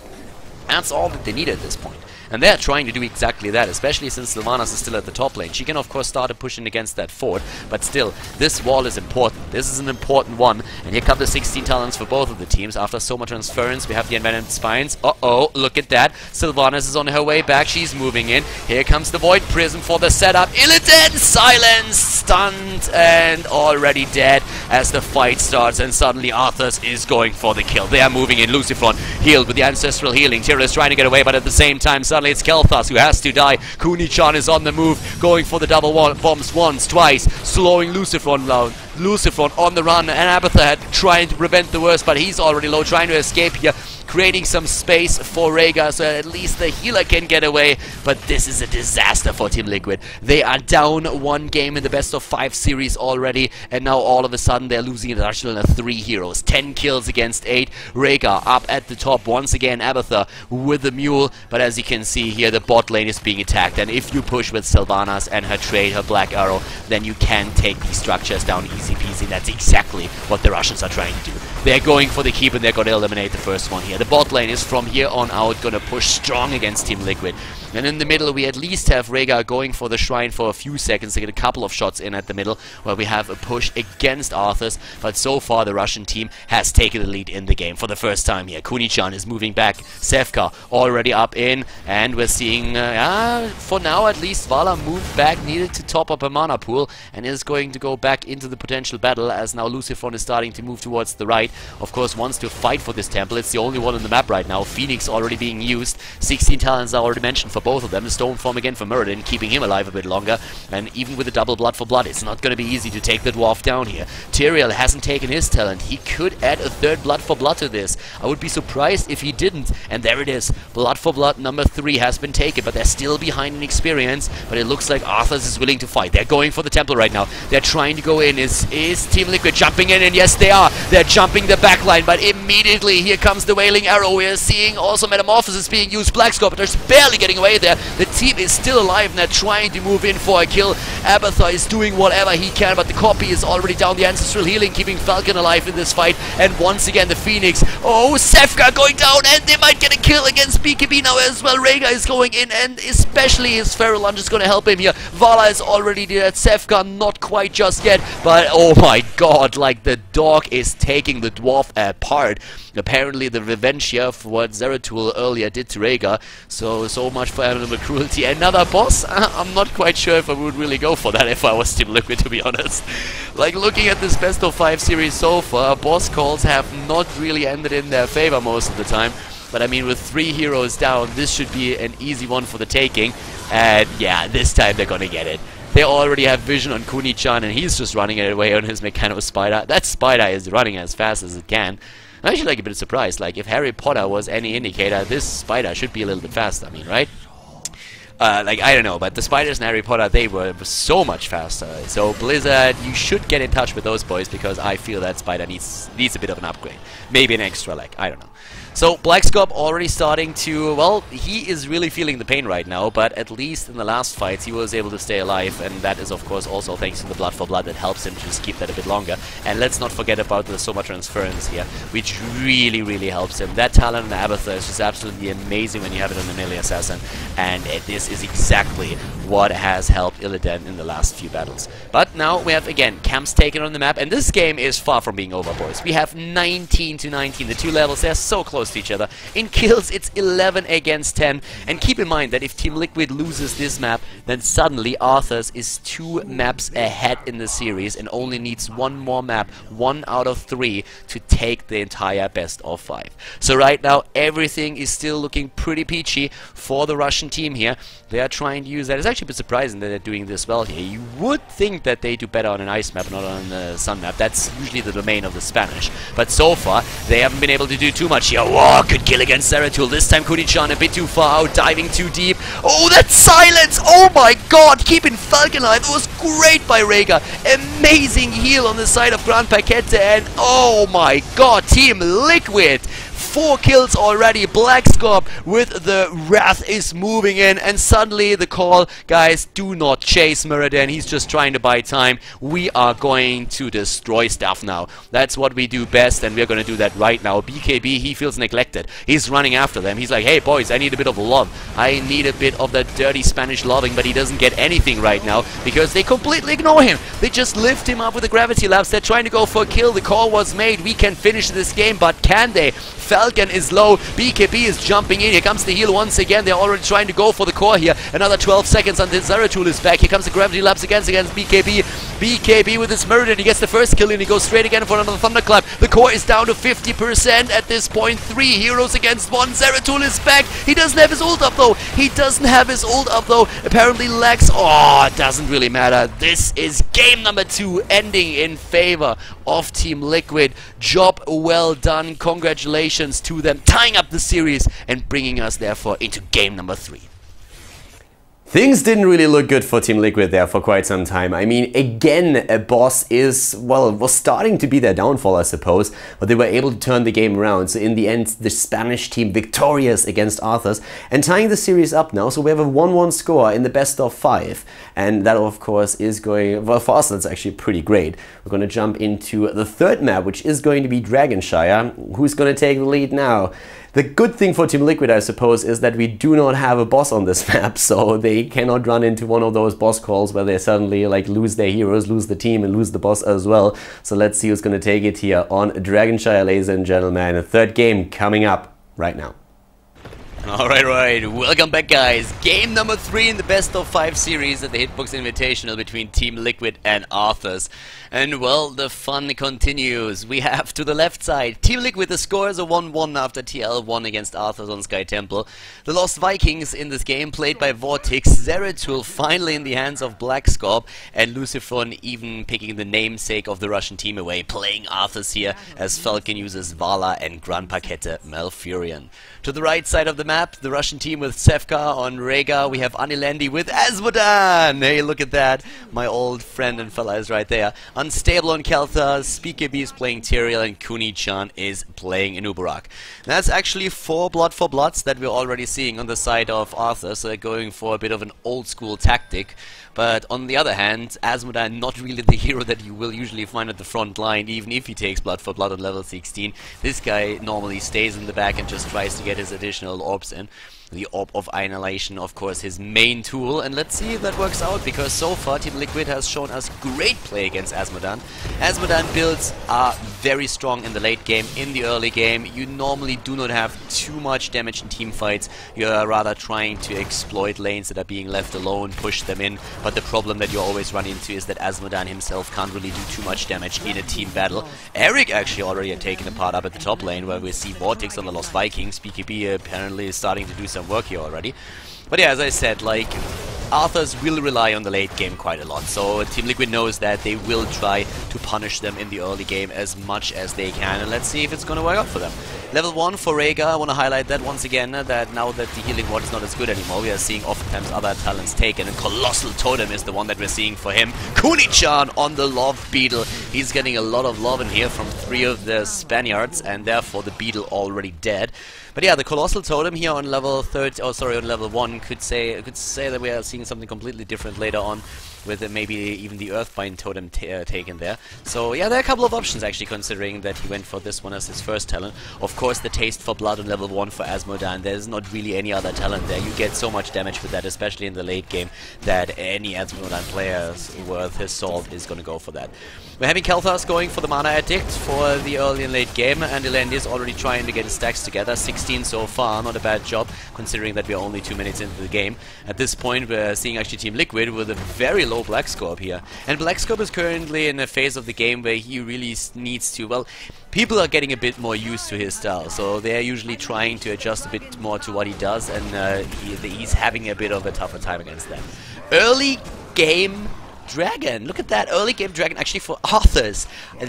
That's all that they need at this point. And they're trying to do exactly that, especially since Sylvanas is still at the top lane. She can, of course, start pushing against that fort, but still, this wall is important. This is an important one. And here come the 16 talents for both of the teams. After Soma Transference, we have the Envenomed Spines. Uh-oh, look at that. Sylvanas is on her way back. She's moving in. Here comes the Void Prism for the setup. Illidan silenced, stunned, and already dead as the fight starts. And suddenly, Arthas is going for the kill. They are moving in. Lucifron healed with the Ancestral Healing. Tyrael is trying to get away, but at the same time, suddenly it's Kel'Thas who has to die. Kuni-chan is on the move, going for the double bombs once, twice, slowing Lucifron down. Lucifron on the run, and Abathur trying to prevent the worst, but he's already low, trying to escape here, creating some space for Rhaegar so at least the healer can get away. But this is a disaster for Team Liquid. They are down one game in the best of 5 series already, and now all of a sudden they're losing an arsenal of 3 heroes. 10 kills against 8. Rhaegar up at the top once again. Abathur with the mule, but as you can see here, the bot lane is being attacked, and if you push with Sylvanas and her trade, her Black Arrow, then you can take these structures down easy peasy. That's exactly what the Russians are trying to do. They're going for the keep, and they're going to eliminate the first one here. The bot lane is from here on out going to push strong against Team Liquid. And in the middle, we at least have Rhaegar going for the shrine for a few seconds to get a couple of shots in at the middle, where we have a push against Arthas. But so far, the Russian team has taken the lead in the game for the first time here. Kuni-chan is moving back. Sevka already up in, and we're seeing, for now at least, Vala moved back, needed to top up a mana pool, and is going to go back into the potential battle, as now Lucifron is starting to move towards the right. Of course, wants to fight for this temple. It's the only one on the map right now. Phoenix already being used. 16 talents are already mentioned for both of them. The Stone Form again for Muradin, keeping him alive a bit longer. And even with a double blood for blood, it's not going to be easy to take the dwarf down here. Tyrael hasn't taken his talent. He could add a third blood for blood to this. I would be surprised if he didn't. And there it is. Blood for blood number 3 has been taken, but they're still behind in experience. But it looks like Arthas is willing to fight. They're going for the temple right now. They're trying to go in. Is Team Liquid jumping in? And yes, they are. They're jumping grabbing the backline, but immediately here comes the Wailing Arrow. We are seeing also Metamorphosis being used. Blackscorp, but they're barely getting away there. The team is still alive and they're trying to move in for a kill. Abathar is doing whatever he can, but the copy is already down. The Ancestral Healing keeping Falcon alive in this fight. And once again, the Phoenix. Oh, Sefka going down, and they might get a kill against BKB now as well. Rhaegar is going in, and especially his Feral Lunge is going to help him here. Vala is already there. Sefka not quite just yet, but oh my god, like the dog is taking the dwarf apart. Apparently the revenge here for what Zeratul earlier did to Rhaegar. So much for animal cruelty. Another boss? I'm not quite sure if I would really go for that if I was Team Liquid, to be honest. Like, looking at this best of 5 series so far, boss calls have not really ended in their favor most of the time. But I mean, with 3 heroes down, this should be an easy one for the taking. And yeah, this time they're gonna get it. They already have vision on Kuni-chan, and he's just running it away on his Mechano Spider. That Spider is running as fast as it can. I'm actually like a bit surprised. Like, if Harry Potter was any indicator, this Spider should be a little bit faster, I mean, right? Like, I don't know, but the Spiders in Harry Potter, they were so much faster. So Blizzard, you should get in touch with those boys, because I feel that Spider needs a bit of an upgrade. Maybe an extra leg, I don't know. So Blackscorp already starting to, well, he is really feeling the pain right now, but at least in the last fights he was able to stay alive, and that is of course also thanks to the Blood for Blood that helps him to just keep that a bit longer. And let's not forget about the Soma Transference here, which really helps him. That talent on Abathar is just absolutely amazing when you have it on the melee assassin, and this is exactly what has helped Illidan in the last few battles. But now we have again camps taken on the map, and this game is far from being over, boys. We have 19 to 19, the 2 levels, they're so close to each other. In kills, it's 11 against 10. And keep in mind that if Team Liquid loses this map, then suddenly Arthas is 2 maps ahead in the series and only needs 1 more map, 1 out of 3, to take the entire best of 5. So right now, everything is still looking pretty peachy for the Russian team here. They are trying to use that. It's actually a bit surprising that they're doing this well here. You would think that they do better on an ice map, not on the sun map. That's usually the domain of the Spanish. But so far, they haven't been able to do too much here. Whoa, good kill against Zeratul. This time Kuni-chan a bit too far out, diving too deep. Oh, that silence! Oh my god, keeping Falcon alive. It was great by Rhaegar. Amazing heal on the side of Grand Paquette, and oh my god, Team Liquid! 4 kills already. Blackscorp with the Wrath is moving in, and suddenly the call, guys, do not chase Muradin. He's just trying to buy time. We are going to destroy stuff now. That's what we do best, and we're going to do that right now. BKB, he feels neglected. He's running after them. He's like, hey boys, I need a bit of love. I need a bit of that dirty Spanish loving, but he doesn't get anything right now because they completely ignore him. They just lift him up with the gravity labs. They're trying to go for a kill. The call was made. We can finish this game, but can they? Falcon is low. BKB is jumping in. Here comes the heal once again. They're already trying to go for the core here. Another 12 seconds until Zeratul is back. Here comes the gravity labs against BKB. BKB with his murder. He gets the first kill and he goes straight again for another thunderclap. The core is down to 50% at this point. 3 heroes against 1. Zeratul is back. He doesn't have his ult up though. He doesn't have his ult up though. Apparently Lex. Oh, it doesn't really matter. This is game number 2 ending in favor of Team Liquid. Job well done. Congratulations to them, tying up the series and bringing us therefore into game number 3. Things didn't really look good for Team Liquid there for quite some time. I mean, again, a boss is, well, was starting to be their downfall, I suppose, but they were able to turn the game around. So in the end, the Spanish team victorious against Arthas and tying the series up now. So we have a 1-1 score in the best of 5. And that, of course, is going, well, for us, that's actually pretty great. We're going to jump into the 3rd map, which is going to be Dragonshire. Who's going to take the lead now? The good thing for Team Liquid, I suppose, is that we do not have a boss on this map, so they cannot run into one of those boss calls where they suddenly like lose their heroes, lose the team, and lose the boss as well. So let's see who's going to take it here on Dragonshire, ladies and gentlemen. A 3rd game coming up right now. Alright, welcome back guys. Game number 3 in the best of 5 series at the Hitbox Invitational between Team Liquid and Arthas. And well, the fun continues. We have to the left side Team Liquid. The score is a 1-1 after TL won against Arthas on Sky Temple. The Lost Vikings in this game played by Vortex. Zeratul finally in the hands of Blackscorp, and Lucifron even picking the namesake of the Russian team away, playing Arthas here as Falcon uses Vala and Gran Paquette Malfurion. To the right side of the map, the Russian team with Sevka on Rega. We have Anilendi with Asmodan. Hey, look at that. My old friend and fella is right there. Unstable on Kelthas, SpeakerB is playing Tyrael, and Kuni-chan is playing Inubarak. That's actually 4 Blood for Bloods that we're already seeing on the side of Arthas, so they're going for a bit of an old school tactic. But on the other hand, Asmodan not really the hero that you will usually find at the front line, even if he takes Blood for Blood on level 16. This guy normally stays in the back and just tries to get his additional orbs in. The Orb of Annihilation, of course, his main tool, and let's see if that works out, because so far TeamLiquid has shown us great play against Asmodan. Asmodan builds are very strong in the late game. In the early game, you normally do not have too much damage in team fights. You're rather trying to exploit lanes that are being left alone, push them in, but the problem that you always run into is that Asmodan himself can't really do too much damage in a team battle. Eric actually already had taken a part up at the top lane, where we see Vortex on the Lost Vikings. BKB apparently is starting to do some work here already. But yeah, as I said, like, Arthas will rely on the late game quite a lot, so TeamLiquid knows that they will try to punish them in the early game as much as they can, and let's see if it's gonna work out for them. Level 1 for Rega, I want to highlight that once again, that now that the healing ward is not as good anymore, we are seeing oftentimes other talents taken, and Colossal Totem is the one that we're seeing for him. Kuni-chan on the Love Beetle. He's getting a lot of love in here from 3 of the Spaniards, and therefore the Beetle already dead. But yeah, the Colossal Totem here on level 30, oh sorry, on level 1 could say that we are seeing something completely different later on, with maybe even the Earthbind Totem taken there. So yeah, there are a couple of options actually, considering that he went for this one as his first talent. Of course, the Taste for Blood on level 1 for Asmodan. There's not really any other talent there. You get so much damage with that, especially in the late game, that any Asmodan player worth his salt is going to go for that. We're having Kelthas going for the Mana Addict for the early and late game, and Anilendi is already trying to get his stacks together. 16 so far, not a bad job, considering that we're only 2 minutes into the game. At this point, we're seeing actually TeamLiquid with a very low Black Scope here. And Black Scope is currently in a phase of the game where he really needs to, well, people are getting a bit more used to his style, so they're usually trying to adjust a bit more to what he does, and he's having a bit of a tougher time against that. Early game Dragon. Look at that, early game Dragon actually for Arthas.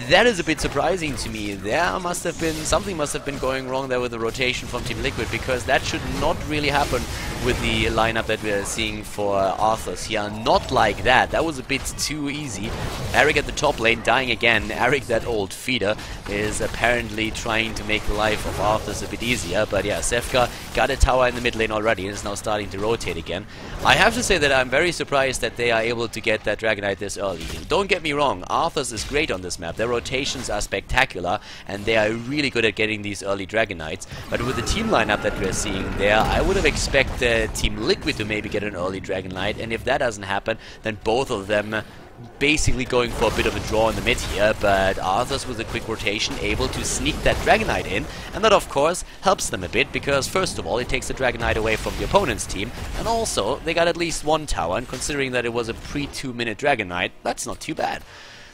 That is a bit surprising to me. There must have been, something must have been going wrong there with the rotation from TeamLiquid, because that should not really happen with the lineup that we are seeing for Arthas here. Not like that. That was a bit too easy. Eric at the top lane dying again. Eric, that old feeder, is apparently trying to make the life of Arthas a bit easier. But yeah, Sevka got a tower in the mid lane already and is now starting to rotate again. I have to say that I'm very surprised that they are able to get that Dragonite this early. Don't get me wrong, Arthas is great on this map. Their rotations are spectacular, and they are really good at getting these early Dragonites. But with the team lineup that we're seeing there, I would have expected TeamLiquid to maybe get an early Dragonite, and if that doesn't happen, then both of them basically going for a bit of a draw in the mid here, but Arthas with a quick rotation able to sneak that Dragonite in, and that of course helps them a bit, because first of all it takes the Dragonite away from the opponent's team, and also they got at least one tower, and considering that it was a pre-2 minute Dragonite, that's not too bad.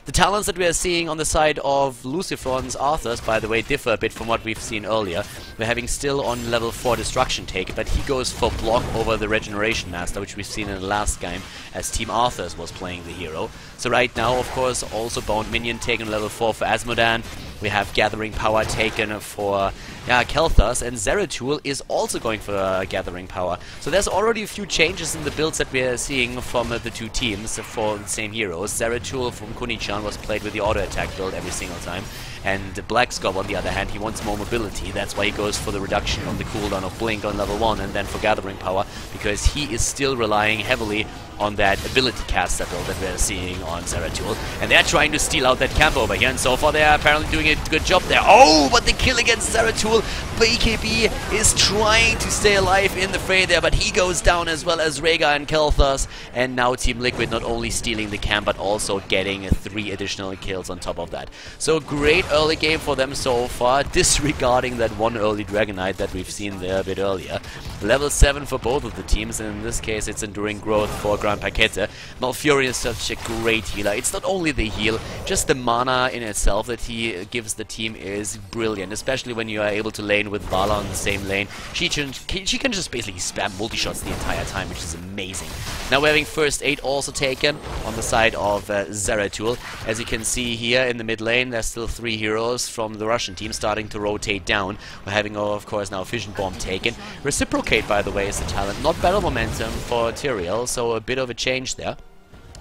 The talents that we are seeing on the side of Lucifron's Arthas, by the way, differ a bit from what we've seen earlier. We're having still on level 4 Destruction Take, but he goes for block over the Regeneration Master, which we've seen in the last game as Team Arthas was playing the hero. So right now, of course, also Bound Minion taken level 4 for Asmodan. We have Gathering Power taken for Kelthas, and Zeratul is also going for Gathering Power. So there's already a few changes in the builds that we are seeing from the two teams for the same heroes. Zeratul from Kuni-chan was played with the auto attack build every single time, and Black Scope on the other hand, he wants more mobility. That's why he goes for the reduction on the cooldown of Blink on level 1 and then for Gathering Power, because he is still relying heavily on that ability caster build that we're seeing on Zeratul. And they're trying to steal out that camp over here, and so far they are apparently doing a good job there. Oh, but the kill against Zeratul. BKB is trying to stay alive in the fray there, but he goes down as well as Rega and Kelthas. And now TeamLiquid not only stealing the camp, but also getting 3 additional kills on top of that. So great early game for them so far, disregarding that one early Dragonite that we've seen there a bit earlier. Level 7 for both of the teams, and in this case it's Enduring Growth for Grand Paquete. Malfurion is such a great healer. It's not only the heal, just the mana in itself that he gives the team is brilliant, especially when you are able to lane with Vala on the same lane. She can just basically spam multi-shots the entire time, which is amazing. Now we're having First Aid also taken on the side of Zeratul. As you can see here in the mid lane, there's still 3 heroes from the Russian team starting to rotate down. We're having, of course, now Fission Bomb taken. Reciprocate, by the way, is the talent. Not battle momentum for Tyrael, so a bit of a change there.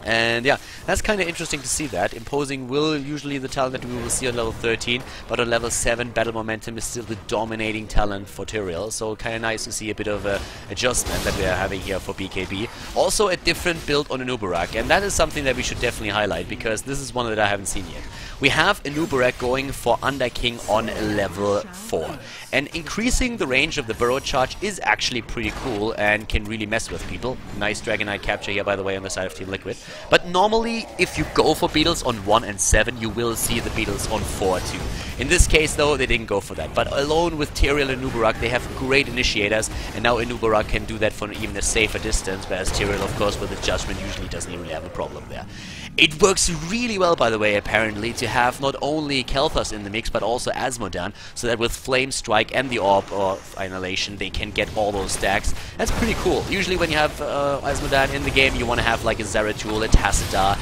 And yeah, that's kind of interesting to see that. Imposing will usually the talent that we will see on level 13, but on level 7, Battle Momentum is still the dominating talent for Tyrael, so kind of nice to see a bit of a adjustment that we are having here for BKB. Also a different build on Anubarak, and that is something that we should definitely highlight, because this is one that I haven't seen yet. We have Anubarak going for Under King on level 4, and increasing the range of the burrow charge is actually pretty cool and can really mess with people. Nice Dragonite capture here, by the way, on the side of TeamLiquid. But normally, if you go for beetles on 1 and 7, you will see the beetles on 4 too. In this case, though, they didn't go for that. But alone with Tyrael and Anubarak, they have great initiators, and now Anubarak can do that from even a safer distance, whereas Tyrael, of course, with his judgment, usually doesn't really have a problem there. It works really well, by the way, apparently, to have not only Kel'Thas in the mix, but also Azmodan, so that with Flame Strike and the Orb of Annihilation, they can get all those stacks. That's pretty cool. Usually when you have Azmodan in the game, you want to have like a Zeratul, a Tassadar.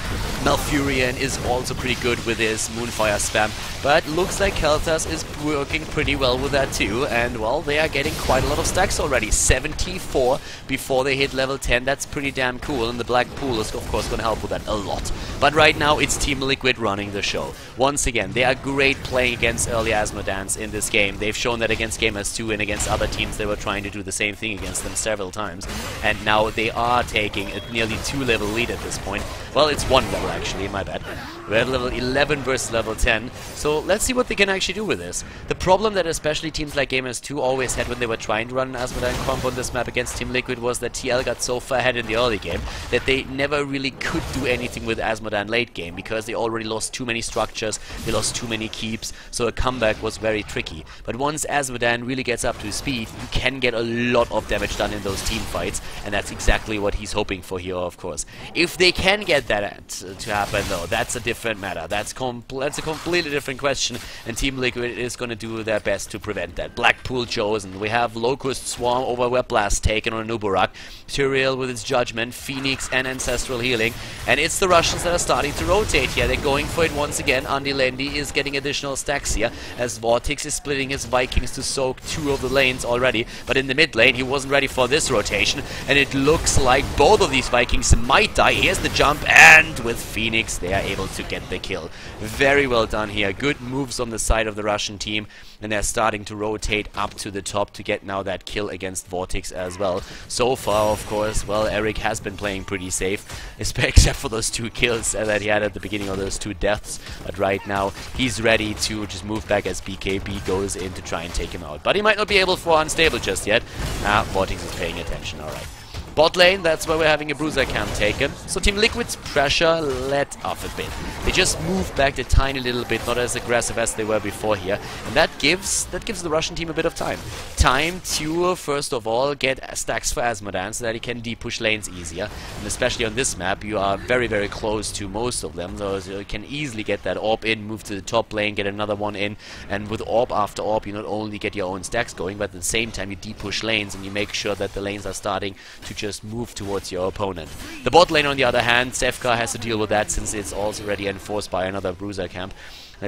Malfurion is also pretty good with his Moonfire spam, but looks like Kel'Thas is working pretty well with that too, and well, they are getting quite a lot of stacks already. 74 before they hit level 10, that's pretty damn cool, and the Black Pool is of course going to help with that a lot. But right now it's TeamLiquid running the show. Once again, they are great playing against early Azmodans in this game. They've shown that against Gamers 2 and against other teams they were trying to do the same thing against them several times, and now they are taking a nearly 2-level lead at this point. Well, it's 1 level actually, my bad. We're at level 11 versus level 10, so let's see what they can actually do with this. The problem that especially teams like Gamers 2 always had when they were trying to run an Azmodan combo on this map against TeamLiquid was that TL got so far ahead in the early game that they never really could do anything with Azmodan late game, because they already lost too many structures, they lost too many keeps, so a comeback was very tricky. But once Azmodan really gets up to speed, you can get a lot of damage done in those team fights, and that's exactly what he's hoping for here, of course. If they can get that to happen, though, that's a different matter. That's a completely different question, and TeamLiquid is going to do their best to prevent that. Blackpool chosen. We have Locust Swarm over Web Blast taken on Anubarak. Tyrael with its Judgment, Phoenix and Ancestral Healing, and it's the Russians that are starting to rotate here. They're going for it once again. Andy Lendi is getting additional stacks here, as Vortex is splitting his Vikings to soak 2 of the lanes already, but in the mid lane he wasn't ready for this rotation, and it looks like both of these Vikings might die. Here's the jump, and with Phoenix they are able to get the kill. Very well done here. Good moves on the side of the Russian team, and they're starting to rotate up to the top to get now that kill against Vortex as well. So far, of course, well, Eric has been playing pretty safe, except for those 2 kills that he had at the beginning of those 2 deaths, but right now he's ready to just move back as BKB goes in to try and take him out. But he might not be able for Unstable just yet. Vortex is paying attention, alright. Bot lane, that's where we're having a Bruiser camp taken. So TeamLiquid's pressure let off a bit. They just moved back a tiny little bit, not as aggressive as they were before here. And that gives the Russian team a bit of time. Time to, first of all, get stacks for Azmodan so that he can de-push lanes easier. And especially on this map, you are very, very close to most of them. So you can easily get that orb in, move to the top lane, get another one in. And with orb after orb, you not only get your own stacks going, but at the same time you de-push lanes and you make sure that the lanes are starting to just move towards your opponent. The bot lane, on the other hand, Sefka has to deal with that since it's already enforced by another Bruiser camp.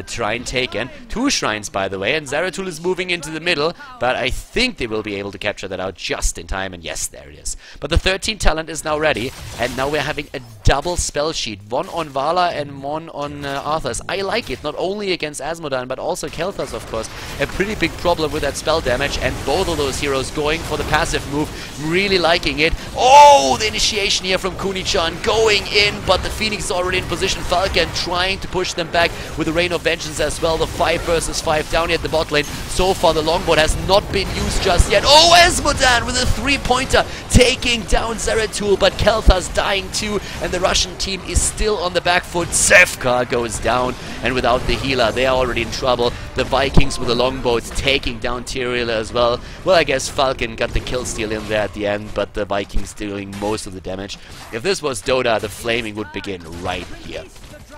Shrine taken. 2 shrines, by the way, and Zeratul is moving into the middle, but I think they will be able to capture that out just in time, and yes, there it is. But the 13 talent is now ready, and now we're having a double spell sheet. 1 on Vala and 1 on Arthas. I like it, not only against Azmodan, but also Kel'Thas, of course. A pretty big problem with that spell damage, and both of those heroes going for the passive move, really liking it. Oh, the initiation here from Kuni-chan going in, but the Phoenix is already in position. Falcon trying to push them back with the Rain of Vengeance as well. The 5 versus 5 down here at the bot lane. So far the longboard has not been used just yet. Oh, Azmodan with a 3-pointer taking down Zeratul, but Kel'Thas dying too, and the Russian team is still on the back foot. Sefka goes down, and without the healer they are already in trouble. The Vikings with the longboat taking down Tyrael as well. Well, I guess Falcon got the kill steal in there at the end, but the Vikings doing most of the damage. If this was Dota, the flaming would begin right here.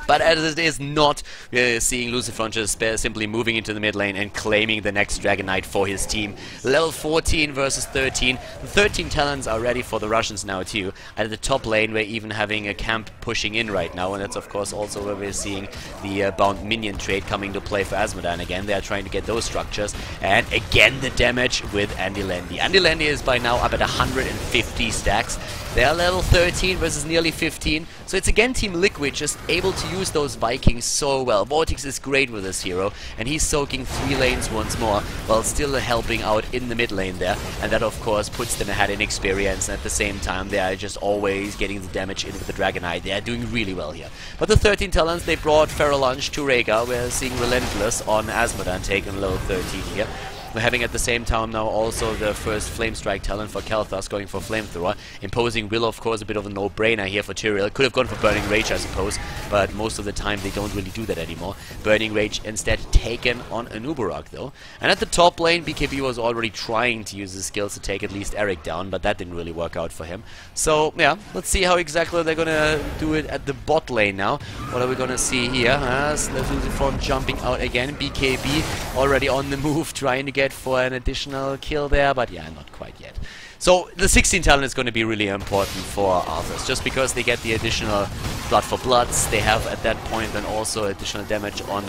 But as it is not, seeing Lucifron just simply moving into the mid lane and claiming the next Dragon Knight for his team. Level 14 versus 13. The 13 talents are ready for the Russians now too. At the top lane we're even having a camp pushing in right now, and that's of course also where we're seeing the bound minion trade coming to play for Azmodan again. They are trying to get those structures, and again the damage with Andy Landy. Andy Landy is by now up at 150 stacks. They are level 13 versus nearly 15, so it's again Team Liquid just able to use those Vikings so well. Vortex is great with this hero, and he's soaking 3 lanes once more, while still helping out in the mid lane there, and that of course puts them ahead in experience, and at the same time they are just always getting the damage in with the Dragon Knight. They are doing really well here. But the 13 talents, they brought Feral Lunge to Rhaegar. We're seeing Relentless on Azmodan taking level 13 here. We're having at the same time now also the first Flame Strike talent for Kalthas going for Flamethrower. Imposing Will, of course, a bit of a no-brainer here for Tyrael. Could have gone for Burning Rage, I suppose, but most of the time they don't really do that anymore. Burning Rage instead taken on Anubarak, though. And at the top lane, BKB was already trying to use his skills to take at least Eric down, but that didn't really work out for him. So, yeah, let's see how exactly they're gonna do it at the bot lane now. What are we gonna see here? Lucifron jumping out again. BKB already on the move, trying to get for an additional kill there, but yeah, not quite yet. So the 16 talent is going to be really important for Arthas, just because they get the additional Blood for Bloods. They have at that point then also additional damage on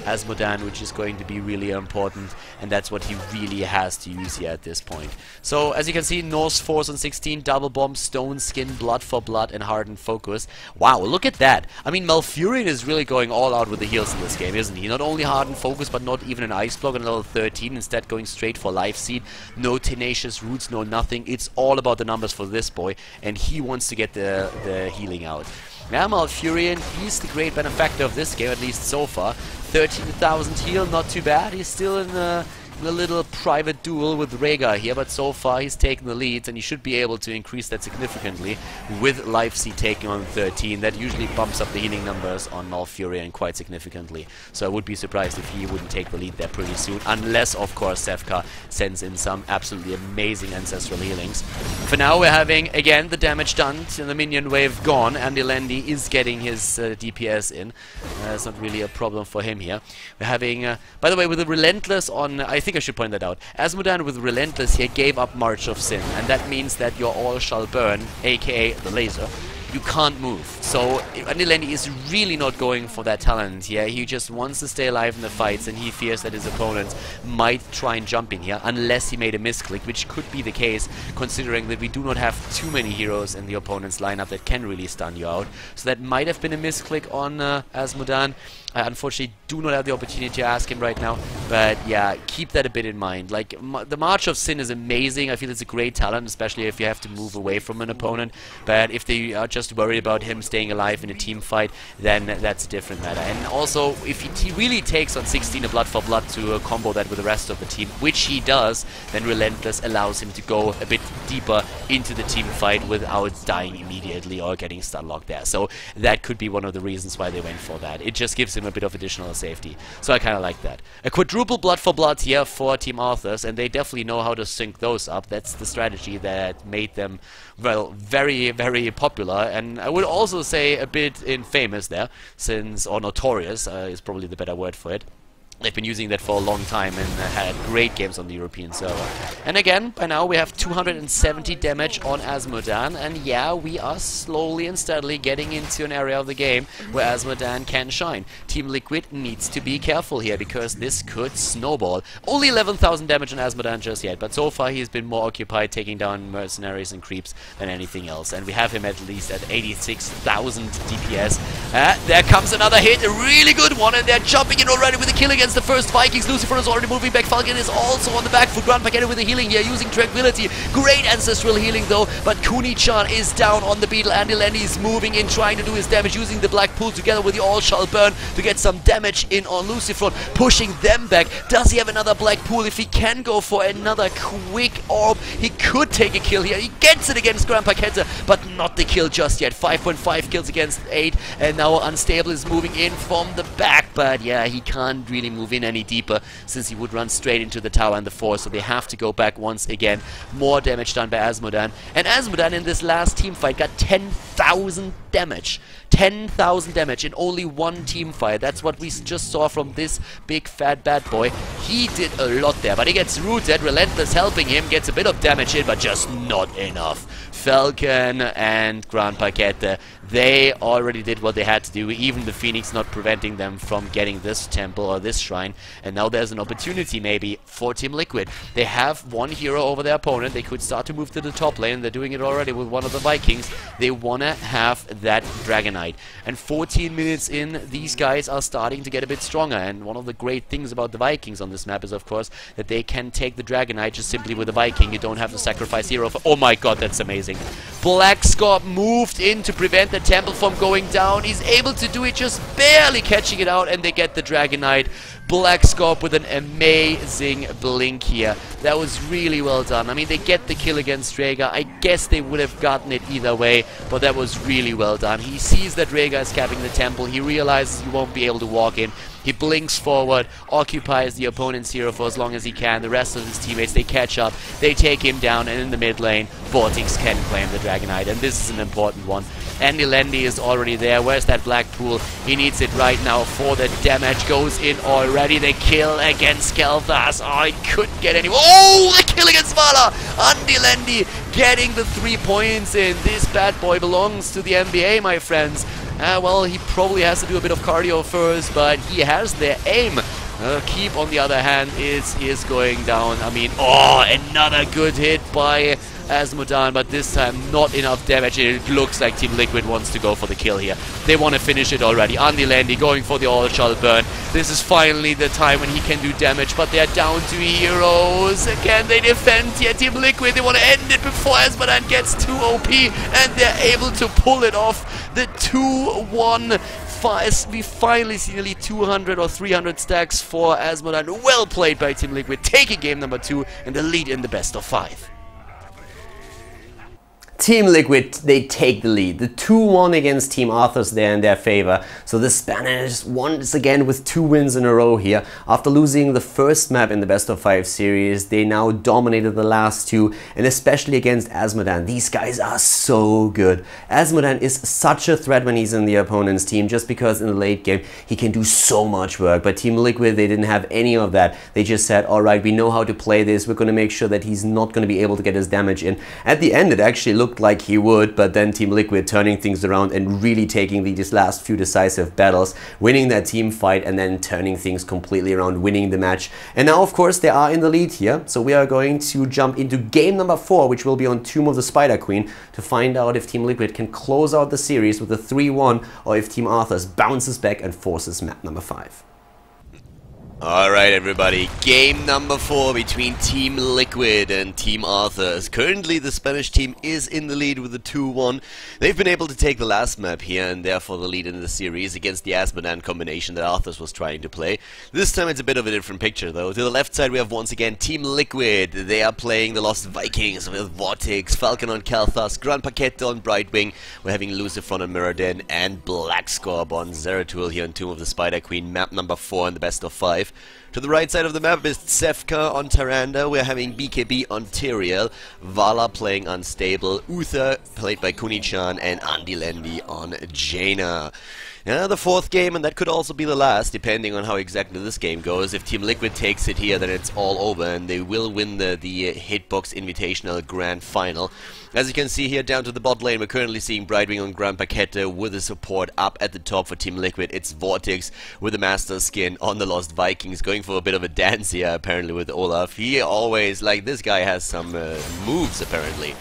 Azmodan, which is going to be really important, and that's what he really has to use here at this point. So as you can see, Norse Force on 16, Double Bomb, Stone Skin, Blood for Blood, and Hardened Focus. Wow, look at that! I mean, Malfurion is really going all out with the heals in this game, isn't he? Not only Hardened Focus, but not even an Ice Block on level 13, instead going straight for Life Seed. No Tenacious Roots, no nothing. It's all about the numbers for this boy, and he wants to get the healing out. Now Malfurion, he's the great benefactor of this game, at least so far. 13,000 heal, not too bad. He's still in a little private duel with Rhaegar here, but so far he's taken the lead, and he should be able to increase that significantly with Life Seed taking on 13. That usually bumps up the healing numbers on Malfurion quite significantly. So I would be surprised if he wouldn't take the lead there pretty soon, unless of course Sefka sends in some absolutely amazing ancestral healings. For now we're having again the damage done to the minion wave gone. Andy Landy is getting his DPS in. It's not really a problem for him here. We're having, by the way, with the Relentless on, I think I should point that out. Azmodan with Relentless here gave up March of Sin, and that means that your all shall burn, aka the laser. You can't move. So Andy Landy is really not going for that talent here. He just wants to stay alive in the fights, and he fears that his opponents might try and jump in here, unless he made a misclick, which could be the case, considering that we do not have too many heroes in the opponent's lineup that can really stun you out. So that might have been a misclick on Azmodan. I unfortunately do not have the opportunity to ask him right now, but yeah, keep that a bit in mind. Like, the March of Sin is amazing. I feel it's a great talent, especially if you have to move away from an opponent, but if they are just worried about him staying alive in a team fight, then that's a different matter. And also, if he really takes on 16 a Blood for Blood to combo that with the rest of the team, which he does, then Relentless allows him to go a bit deeper into the team fight without dying immediately or getting stun locked there. So that could be one of the reasons why they went for that. It just gives him a bit of additional safety. So I kind of like that. A quadruple Blood for Blood here for Team Arthas, and they definitely know how to sync those up. That's the strategy that made them, well, very, very popular, and I would also say a bit infamous there, since, or notorious is probably the better word for it. They've been using that for a long time and had great games on the European server. And again, by now we have 270 damage on Azmodan, and yeah, we are slowly and steadily getting into an area of the game where Azmodan can shine. Team Liquid needs to be careful here, because this could snowball. Only 11,000 damage on Azmodan just yet, but so far he's been more occupied taking down mercenaries and creeps than anything else, and we have him at least at 86,000 DPS. There comes another hit, a really good one, and they're jumping in already with a kill against the first Vikings. Lucifron is already moving back. Falcon is also on the back foot. Grandpa with the healing here, using Tranquility. Great ancestral healing though, but Kuni-chan is down on the beetle. Andy Landy is moving in, trying to do his damage, using the Black Pool together with the All Shall Burn to get some damage in on Lucifron, pushing them back. Does he have another Black Pool? If he can go for another quick orb, he could take a kill here. He gets it against Grandpa, but not the kill just yet. 5.5 kills against 8, and now Unstable is moving in from the back, but yeah, he can't really move in any deeper, since he would run straight into the tower and the force, so they have to go back once again. More damage done by Azmodan, and Azmodan in this last team fight got 10,000 damage. 10,000 damage in only one team fight. That's what we just saw from this big fat bad boy. He did a lot there, but he gets rooted. Relentless helping him, gets a bit of damage in, but just not enough. Falcon and Grand Paquette, they already did what they had to do, even the Phoenix not preventing them from getting this temple or this shrine. And now there's an opportunity maybe for Team Liquid. They have one hero over their opponent. They could start to move to the top lane. They're doing it already with one of the Vikings. They want to have that Dragonite. And 14 minutes in, these guys are starting to get a bit stronger. And one of the great things about the Vikings on this map is, of course, that they can take the Dragonite just simply with a Viking. You don't have to sacrifice hero for... Oh my god, that's amazing. Black Scorp moved in to prevent the temple from going down. He's able to do it, just barely catching it out, and they get the Dragonite. Black Scorp with an amazing blink here. That was really well done. I mean, they get the kill against Rhaegar. I guess they would have gotten it either way, but that was really well done. He sees that Rhaegar is capping the temple. He realizes he won't be able to walk in. He blinks forward, occupies the opponent's hero for as long as he can. The rest of his teammates, they catch up, they take him down, and in the mid lane, Vortex can claim the Dragonite, and this is an important one. Andy Landy is already there. Where's that black pool? He needs it right now for the damage. Goes in already. The kill against Kel'Thas. Oh, he couldn't get any. Oh, the kill against Vala! Andy Landy getting the 3 points in. This bad boy belongs to the NBA, my friends. Well, he probably has to do a bit of cardio first, but he has their aim. Keep, on the other hand, is going down. I mean, oh, another good hit by Azmodan, but this time not enough damage. It looks like Team Liquid wants to go for the kill here. They want to finish it already. Andy Landy going for the all-shell burn. This is finally the time when he can do damage, but they're down to heroes. Can they defend here? Team Liquid, they want to end it before Azmodan gets too OP, and they're able to pull it off. The 2-1. We finally see nearly 200 or 300 stacks for Azmodan. Well played by Team Liquid, taking game number 2 and the lead in the best of 5. Team Liquid, they take the lead. The 2-1 against Team Arthas there in their favor. So the Spanish once again with 2 wins in a row here. After losing the first map in the best of 5 series, they now dominated the last 2, and especially against Azmodan. These guys are so good. Azmodan is such a threat when he's in the opponent's team, just because in the late game he can do so much work. But Team Liquid, they didn't have any of that. They just said, alright, we know how to play this. We're going to make sure that he's not going to be able to get his damage in. At the end, it actually looked like he would, but then Team Liquid turning things around and really taking these last few decisive battles, winning that team fight, and then turning things completely around, winning the match. And now, of course, they are in the lead here, so we are going to jump into game number 4, which will be on Tomb of the Spider Queen, to find out if Team Liquid can close out the series with a 3-1, or if Team Arthas bounces back and forces map number 5. Alright everybody, game number 4 between Team Liquid and Team Arthas. Currently the Spanish team is in the lead with a 2-1. They've been able to take the last map here and therefore the lead in the series against the Azmodan combination that Arthas was trying to play. This time it's a bit of a different picture though. To the left side we have once again Team Liquid. They are playing the Lost Vikings with Vortex, Falcon on Kel'Thas, Grand Paquette on Brightwing. We're having Lucifer on Mirrodin and Black Scorp on Zeratul here on Tomb of the Spider Queen, map number 4 in the best of 5. To the right side of the map is Tsefka on Tyrande. We're having BKB on Tyrael, Vala playing Unstable, Uther played by Kunichan, and Andy Landy on Jaina. The 4th game, and that could also be the last, depending on how exactly this game goes. If Team Liquid takes it here, then it's all over, and they will win the Hitbox Invitational Grand Final. As you can see here, down to the bot lane, we're currently seeing Brightwing on Grand Paquette with the support up at the top for Team Liquid. It's Vortex with the Master Skin on the Lost Vikings, going for a bit of a dance here, apparently, with Olaf. He always, like, this guy has some moves, apparently.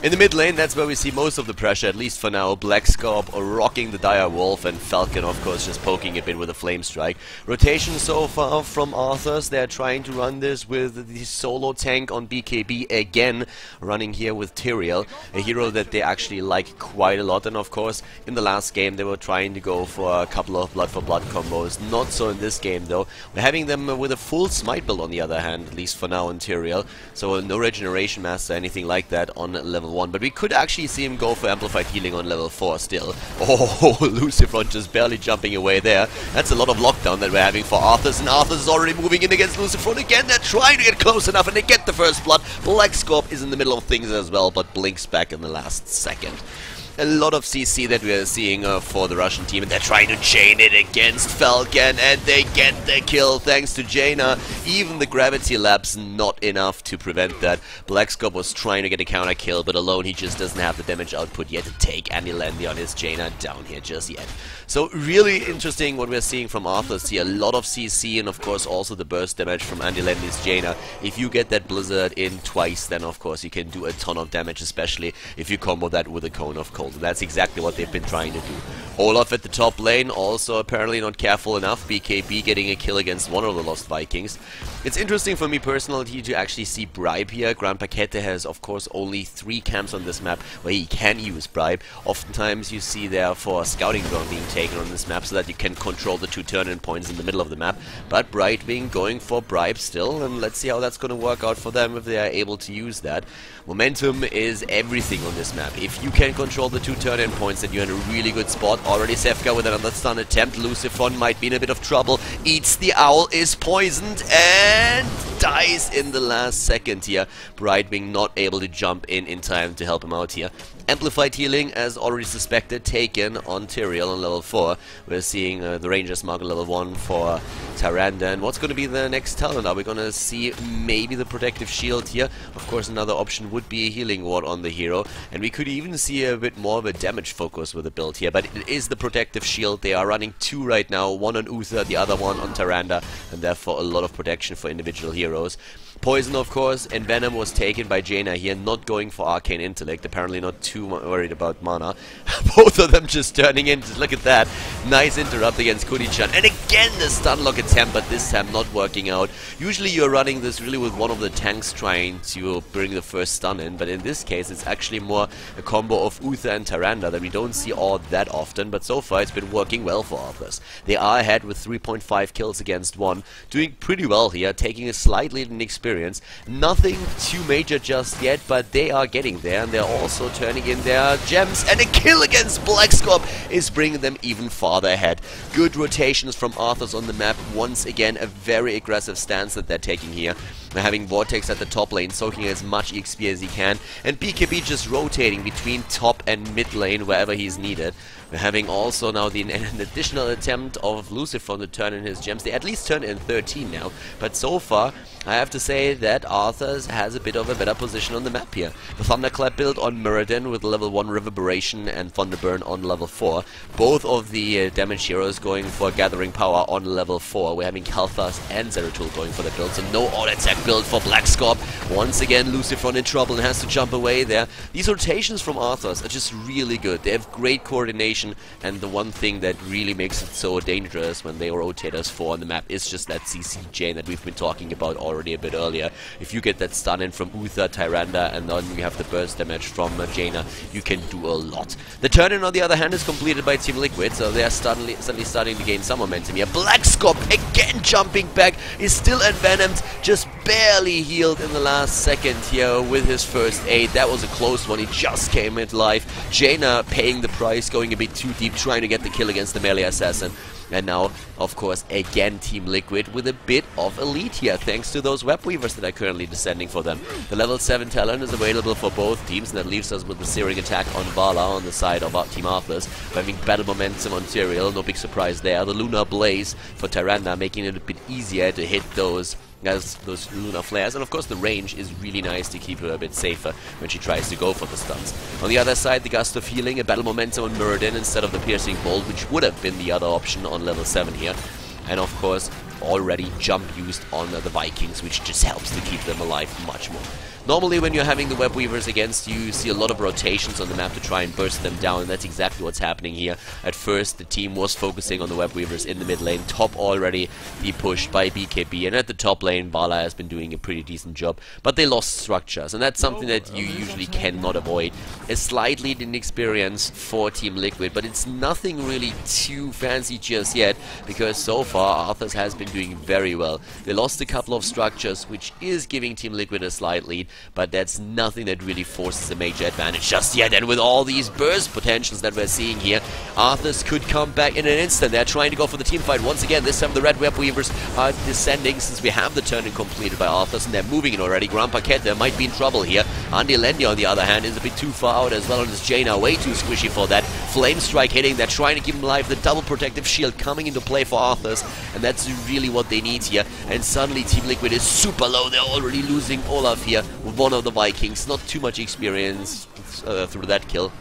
In the mid lane, that's where we see most of the pressure, at least for now. Black Scorp rocking the Dire Wolf, and Falcon, of course, just poking a bit with a Flame Strike. Rotation so far from Arthas. They're trying to run this with the solo tank on BKB again, running here with Tyrael, a hero that they actually like quite a lot. And of course, in the last game, they were trying to go for a couple of blood for blood combos. Not so in this game, though. We're having them with a full smite build, on the other hand, at least for now, on Tyrael. So no Regeneration Master, anything like that on level level 1, but we could actually see him go for amplified healing on level 4 still. Oh, Lucifron just barely jumping away there. That's a lot of lockdown that we're having for Arthas, and Arthas is already moving in against Lucifron again. They're trying to get close enough, and they get the first blood. Black Scorp is in the middle of things as well, but blinks back in the last second. A lot of CC that we are seeing for the Russian team, and they're trying to chain it against Falcon, and they get the kill thanks to Jaina. Even the gravity lapse not enough to prevent that. Black Scorp was trying to get a counter kill, but alone he just doesn't have the damage output yet to take Andy Landy on his Jaina down here just yet. So really interesting what we're seeing from Arthas here. A lot of CC, and of course also the burst damage from Andy Landy's Jaina. If you get that Blizzard in twice, then of course you can do a ton of damage, especially if you combo that with a Cone of Cold. And that's exactly what they've been trying to do. Olaf at the top lane, also apparently not careful enough. BKB getting a kill against one of the Lost Vikings. It's interesting for me personally to actually see Bribe here. Grand Paquete has of course only 3 camps on this map where he can use Bribe. Oftentimes you see therefore Scouting Drone being taken on this map so that you can control the 2 turn-in points in the middle of the map. But Brightwing going for Bribe still, and let's see how that's going to work out for them if they are able to use that. Momentum is everything on this map. If you can control the 2 turn-in points, then you're in a really good spot. Already Sefka with another stun attempt. Lucifron might be in a bit of trouble. Eats the owl, is poisoned, and dies in the last second here. Brightwing not able to jump in time to help him out here. Amplified healing, as already suspected, taken on Tyrael on level 4. We're seeing the Rangers mark on level 1 for Tyrande. And what's going to be the next talent? Are we going to see maybe the protective shield here? Of course, another option would be a healing ward on the hero. And we could even see a bit more of a damage focus with the build here. But it is the protective shield. They are running 2 right now. One on Uther, the other one on Tyrande. And therefore a lot of protection for individual heroes. Poison, of course, and Venom was taken by Jaina here, not going for Arcane Intellect, apparently not too worried about mana. Both of them just turning in, just look at that. Nice interrupt against Kuni-chan, and again the stunlock attempt, but this time not working out. Usually you're running this really with one of the tanks trying to bring the first stun in, but in this case it's actually more a combo of Uther and Tyrande that we don't see all that often, but so far it's been working well for Arthas. They are ahead with 3.5 kills against 1, doing pretty well here, taking a slight lead in experience. Nothing too major just yet, but they are getting there, and they're also turning in their gems, and a kill against Black Scorp is bringing them even farther ahead. Good rotations from Arthas on the map. Once again, a very aggressive stance that they're taking here. They're having Vortex at the top lane, soaking as much XP as he can, and BKB just rotating between top and mid lane wherever he's needed. We're having also now an additional attempt of Lucifron to turn in his gems. They at least turn in 13 now, but so far I have to say that Arthas has a bit of a better position on the map here. The Thunderclap build on Muradin with level 1 Reverberation and Thunderburn on level 4. Both of the damage heroes going for Gathering Power on level 4. We're having Kalthas and Zeratul going for the build, so no auto-attack build for Black Scorp. Once again, Lucifron in trouble and has to jump away there. These rotations from Arthas are just really good. They have great coordination, and the one thing that really makes it so dangerous when they rotate us 4 on the map is just that CC chain that we've been talking about already a bit earlier. If you get that stun in from Uther, Tyrande, and then you have the burst damage from Jaina, you can do a lot. The turn-in, on the other hand, is completed by TeamLiquid, so they are suddenly starting to gain some momentum here. Black Scorp, again jumping back, is still envenomed, just barely healed in the last second here with his first aid. That was a close one, he just came in life. Jaina paying the price, going a bit too deep, trying to get the kill against the melee assassin. And now, of course, again TeamLiquid with a bit of a lead here, thanks to those web weavers that are currently descending for them. The level 7 talent is available for both teams, and that leaves us with the searing attack on Vala on the side of our Team Arthas. We're having battle momentum on Tyrael, no big surprise there. The Lunar Blaze for Tyrande, making it a bit easier to hit those lunar flares, and of course the range is really nice to keep her a bit safer when she tries to go for the stuns. On the other side, the Gust of Healing, a battle momentum on Muradin instead of the Piercing Bolt, which would have been the other option on level 7 here. And of course, already jump used on the Vikings, which just helps to keep them alive much more. Normally when you're having the web weavers against you, you see a lot of rotations on the map to try and burst them down, and that's exactly what's happening here. At first the team was focusing on the web weavers in the mid lane, top already be pushed by BKB, and at the top lane Vala has been doing a pretty decent job, but they lost structures, and that's something that you usually cannot avoid. A slightly inexperience for TeamLiquid, but it's nothing really too fancy just yet, because so far Arthas has been doing very well. They lost a couple of structures, which is giving Team Liquid a slight lead, but that's nothing that really forces a major advantage just yet. And with all these burst potentials that we're seeing here, Arthas could come back in an instant. They're trying to go for the team fight once again. This time the Red Web Weavers are descending since we have the turn completed by Arthas, and they're moving in already. Grand Paquette might be in trouble here. Andy Lendi, on the other hand, is a bit too far out as well on his Jaina. Way too squishy for that. Flame Strike hitting. They're trying to keep him alive. The double protective shield coming into play for Arthas, and that's really what they need here. And suddenly Team Liquid is super low. They're already losing Olaf here with one of the Vikings. Not too much experience through that kill,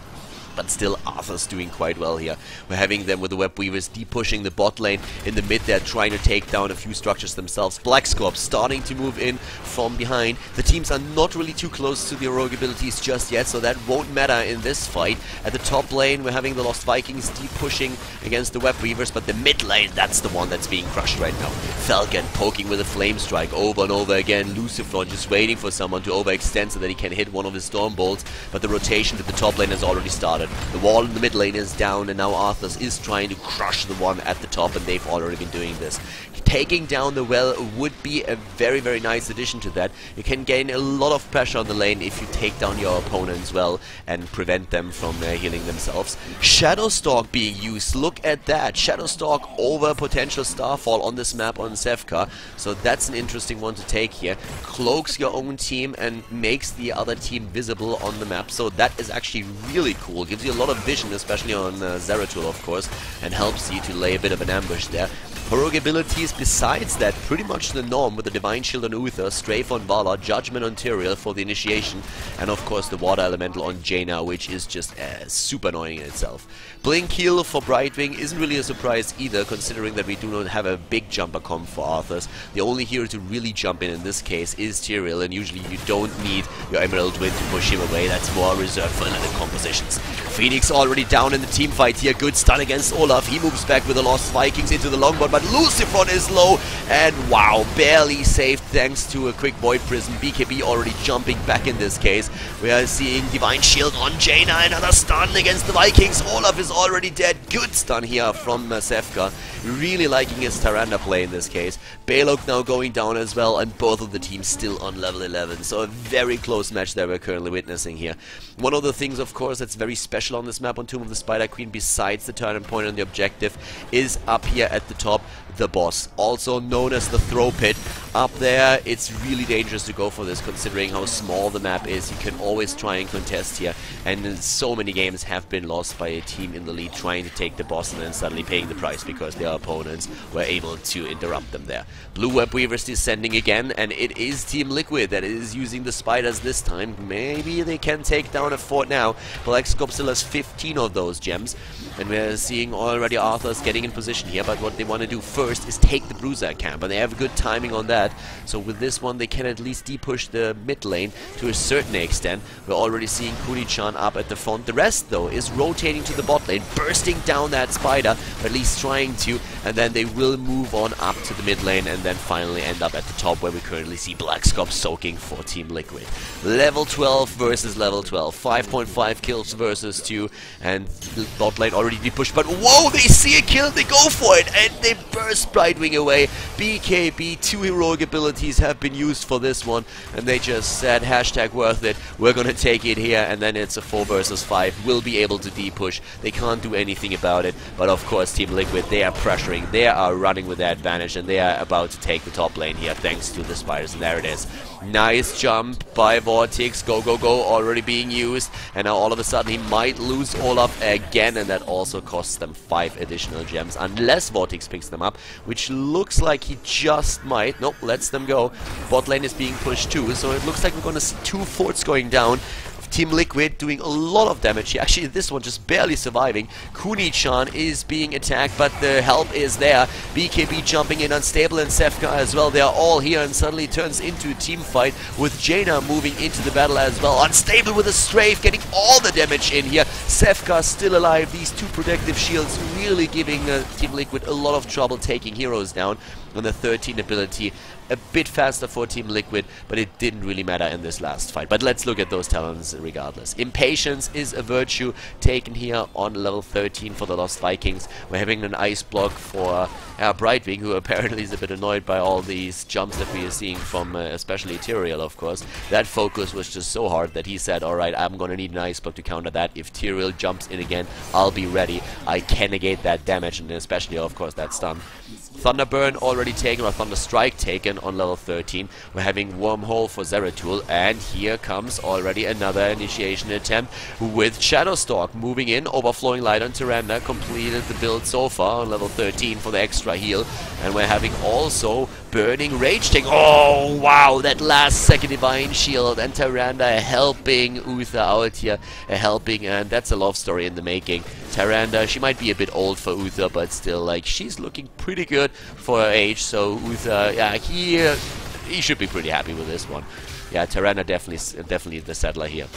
but still Arthas doing quite well here. We're having them with the Web Weavers de-pushing the bot lane. In the mid, they're trying to take down a few structures themselves. Black Scorp starting to move in from behind. The teams are not really too close to the heroic abilities just yet, so that won't matter in this fight. At the top lane, we're having the Lost Vikings de-pushing against the Web Weavers, but the mid lane, that's the one that's being crushed right now. Falcon poking with a Flame Strike over and over again. Lucifron just waiting for someone to overextend so that he can hit one of his Storm Bolts, but the rotation to the top lane has already started. The wall in the mid lane is down, and now Arthas is trying to crush the one at the top, and they've already been doing this. Taking down the well would be a very, very nice addition to that. You can gain a lot of pressure on the lane if you take down your opponents well and prevent them from healing themselves. Shadowstalk being used, look at that. Shadowstalk over potential Starfall on this map on Sevka, so that's an interesting one to take here. Cloaks your own team and makes the other team visible on the map, so that is actually really cool. Gives you a lot of vision, especially on Zeratul, of course, and helps you to lay a bit of an ambush there. Heroic abilities besides that, pretty much the norm with the Divine Shield on Uther, Strafe on Vala, Judgment on Tyrael for the initiation, and of course the Water Elemental on Jaina, which is just super annoying in itself. Blink Heal for Brightwing isn't really a surprise either, considering that we do not have a big jumper comp for Arthas. The only hero to really jump in this case is Tyrael, and usually you don't need your Emerald Wind to push him away. That's more reserved for limited compositions. Phoenix already down in the team fight here. Good stun against Olaf. He moves back with the Lost Vikings into the Longbot, but Lucifron is low, and wow, barely saved thanks to a quick Void Prism. BKB already jumping back in this case. We are seeing Divine Shield on Jaina, another stun against the Vikings. Olaf is already dead. Good stun here from Sevka. Really liking his Tyrande play in this case. Balog now going down as well, and both of the teams still on level 11. So a very close match that we're currently witnessing here. One of the things, of course, that's very special on this map on Tomb of the Spider Queen, besides the turning point on the objective, is up here at the top, the boss, also known as the Throw Pit. Up there, it's really dangerous to go for this, considering how small the map is. You can always try and contest here, and so many games have been lost by a team in the lead trying to take the boss and then suddenly paying the price because their opponents were able to interrupt them there. Blue Web Weavers descending again, and it is Team Liquid that is using the spiders this time. Maybe they can take down a fort now. Black Scorp still has 15 of those gems, and we're seeing already Arthas getting in position here, but what they want to do first is take the Bruiser camp, and they have good timing on that. So with this one, they can at least de-push the mid lane to a certain extent. We're already seeing Kuni-chan up at the front. The rest, though, is rotating to the bot lane, bursting down that spider, or at least trying to, and then they will move on up to the mid lane and then finally end up at the top, where we currently see Black Scorp soaking for Team Liquid. Level 12 versus level 12. 5.5 kills versus 2, and the bot lane already de-pushed, but whoa, they see a kill, they go for it, and they burst Brightwing away. BKB, 2 heroic abilities have been used for this one, and they just said hashtag worth it, we're gonna take it here, and then it's a 4 versus 5. We'll be able to de-push. They can't do anything about it, but of course Team Liquid, they are pressuring, they are running with their advantage, and they are about to take the top lane here thanks to the spiders, and there it is. Nice jump by Vortex, go go go, already being used, and now all of a sudden he might lose Olaf again, and that also costs them 5 additional gems, unless Vortex picks them up, which looks like he just might. Nope, lets them go. Bot lane is being pushed too, so it looks like we're going to see 2 forts going down. Team Liquid doing a lot of damage here. Actually, this one just barely surviving. Kuni-chan is being attacked, but the help is there. BKB jumping in, Unstable and Sevka as well. They are all here, and suddenly turns into a team fight with Jaina moving into the battle as well. Unstable with a strafe, getting all the damage in here. Sevka still alive. These 2 protective shields really giving Team Liquid a lot of trouble taking heroes down. on the 13 ability. A bit faster for Team Liquid, but it didn't really matter in this last fight. But let's look at those talents regardless. Impatience is a virtue taken here on level 13 for the Lost Vikings. We're having an ice block for Brightwing, who apparently is a bit annoyed by all these jumps that we are seeing from especially Tyrael, of course. That focus was just so hard that he said, alright, I'm gonna need an ice block to counter that. If Tyrael jumps in again, I'll be ready. I can negate that damage, and especially, of course, that stun. Thunderburn already taken, or Thunder Strike taken on level 13. We're having Wormhole for Zeratul, and here comes already another initiation attempt with Shadowstalk moving in, Overflowing Light on Tyrande, completed the build so far on level 13 for the extra heal, and we're having also Burning Rage take. Oh wow, that last second Divine Shield, and Tyrande helping Uther out here, helping, and that's a love story in the making. Tyrande, she might be a bit old for Uther, but still, like, she's looking pretty good for her age, so Uther, yeah, he should be pretty happy with this one. Yeah, Tyrande definitely the settler here,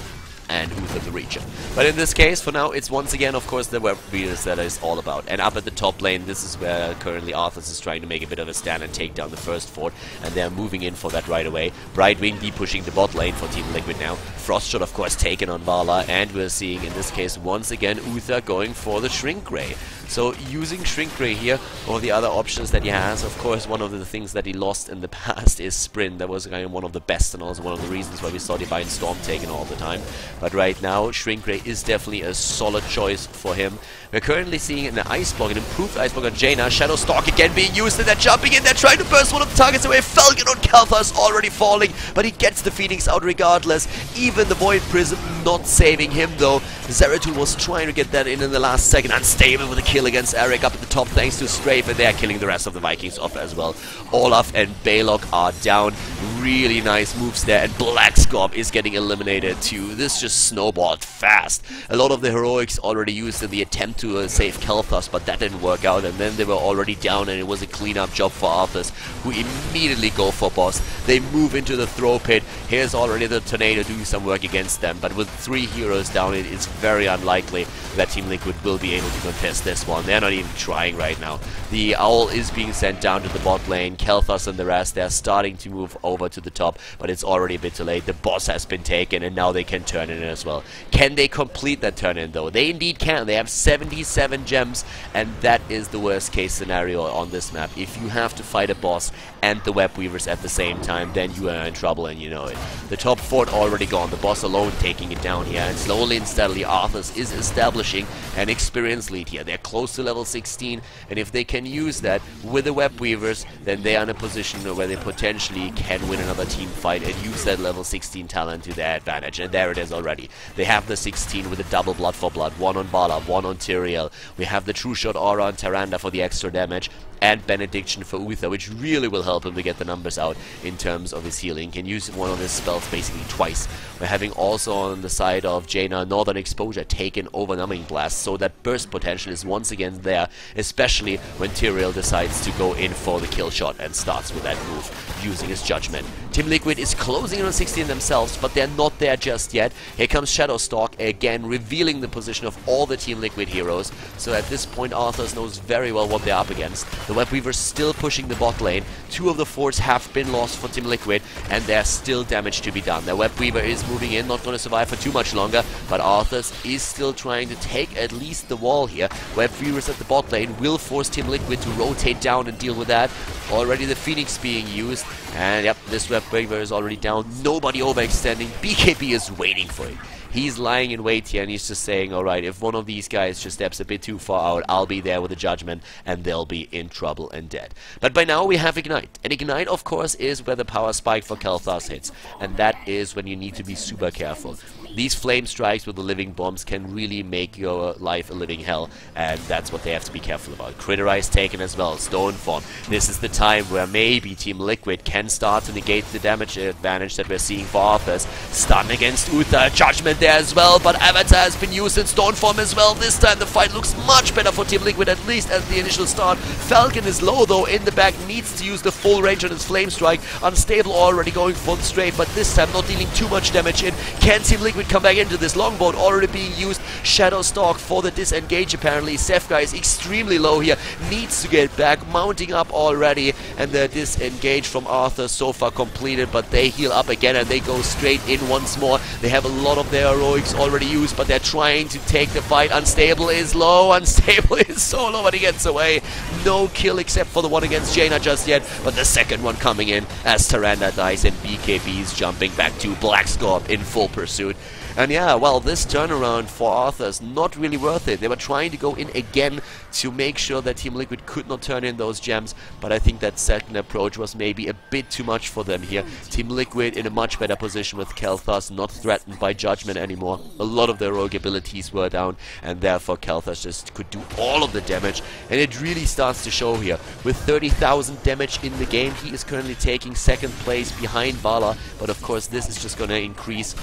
and Uther the Reacher. But in this case, for now, it's once again, of course, the web readers that is all about. And up at the top lane, this is where currently Arthas is trying to make a bit of a stand and take down the first fort, and they're moving in for that right away. Brightwing pushing the bot lane for Team Liquid now. Frostshot, of course, taken on Vala, and we're seeing, in this case, once again, Uther going for the Shrink Ray. So using Shrink Ray here, or the other options that he has, of course, one of the things that he lost in the past is Sprint. That was kind of one of the best, and also one of the reasons why we saw Divine Storm taken all the time. But right now, Shrink Ray is definitely a solid choice for him. We're currently seeing an Ice Block, an improved Ice Block on Jaina. Shadowstalk again being used, and they're jumping in, they're trying to burst one of the targets away. Falcon on Kalthas already falling, but he gets the Phoenix out regardless. Even the Void Prism not saving him though. Zeratul was trying to get that in the last second. Unstable with a kill against Eric up at the top thanks to Strafe, and they're killing the rest of the Vikings off as well. Olaf and Balog are down. Really nice moves there, and Black Scorp is getting eliminated too. This just snowballed fast. A lot of the heroics already used in the attempt to save Kalthas, but that didn't work out, and then they were already down, and it was a cleanup job for Arthas, who immediately go for boss. They move into the throw pit. Here's already the Tornado doing some work against them, but with 3 heroes down, it is very unlikely that Team Liquid will be able to contest this one. They're not even trying right now. The Owl is being sent down to the bot lane. Kalthas and the rest, they're starting to move over to the top, but it's already a bit too late. The boss has been taken, and now they can turn in as well. Can they complete that turn in though? They indeed can. They have 77 gems, and that is the worst case scenario on this map. If you have to fight a boss and the web weavers at the same time, then you are in trouble, and you know it. The top fort already gone, the boss alone taking it down here, and slowly and steadily Arthas is establishing an experience lead here. They're close to level 16, and if they can use that with the web weavers, then they are in a position where they potentially can win another team fight and use that level 16 talent to their advantage. And there it is already. They have the 16 with a double blood for blood, one on Vala, one on Tyrael. We have the True Shot Aura on Tyrande for the extra damage, and Benediction for Uther, which really will help him to get the numbers out in terms of his healing. Can use one of his spells basically twice. We're having also on the side of Jaina Northern Exposure taken over Numbing Blast, so that burst potential is once again there, especially when Tyrael decides to go in for the kill shot and starts with that move using his Judgment. Team Liquid is closing in on 16 themselves, but they're not there just yet. Here comes Shadowstalk again, revealing the position of all the Team Liquid heroes. So at this point, Arthas knows very well what they're up against. The Web Weaver's still pushing the bot lane. 2 of the forts have been lost for Team Liquid, and there's still damage to be done. The Web Weaver is moving in, not going to survive for too much longer, but Arthas is still trying to take at least the wall here. Web Weavers at the bot lane will force Team Liquid to rotate down and deal with that. Already the Phoenix being used, and yep, this Web Weaver is already down. Nobody overextending. BKB is waiting for it. He's lying in wait here, and he's just saying, alright, if one of these guys just steps a bit too far out, I'll be there with a Judgment, and they'll be in trouble and dead. But by now we have Ignite. And Ignite, of course, is where the power spike for Kalthas hits. And that is when you need to be super careful. These flame strikes with the living bombs can really make your life a living hell, and that's what they have to be careful about. Critterize taken as well, Stoneform. This is the time where maybe Team Liquid can start to negate the damage advantage that we're seeing for Arthas. Stun against Uther, Judgment there as well, but Avatar has been used in Stone form as well. This time the fight looks much better for Team Liquid, at least at the initial start. Falcon is low though in the back, needs to use the full range on his Flame Strike. Unstable already going full straight, but this time not dealing too much damage in. Can Team Liquid come back into this? Longbow already being used. Shadow Stalk for the disengage apparently. Sefka is extremely low here, needs to get back, mounting up already, and the disengage from Arthas so far completed, but they heal up again and they go straight in once more. They have a lot of their heroics already used, but they're trying to take the fight. Unstable is low, Unstable is so low, but he gets away. No kill except for the one against Jaina just yet, but the second one coming in as Tyrande dies and BKB is jumping back to Black Scorp in full pursuit. And yeah, well, this turnaround for Arthas, not really worth it. They were trying to go in again to make sure that Team Liquid could not turn in those gems, but I think that second approach was maybe a bit too much for them here. Team Liquid in a much better position with Kel'Thas, not threatened by Judgment anymore. A lot of their rogue abilities were down, and therefore Kel'Thas just could do all of the damage, and it really starts to show here. With 30,000 damage in the game, he is currently taking second place behind Vala, but of course this is just going to increase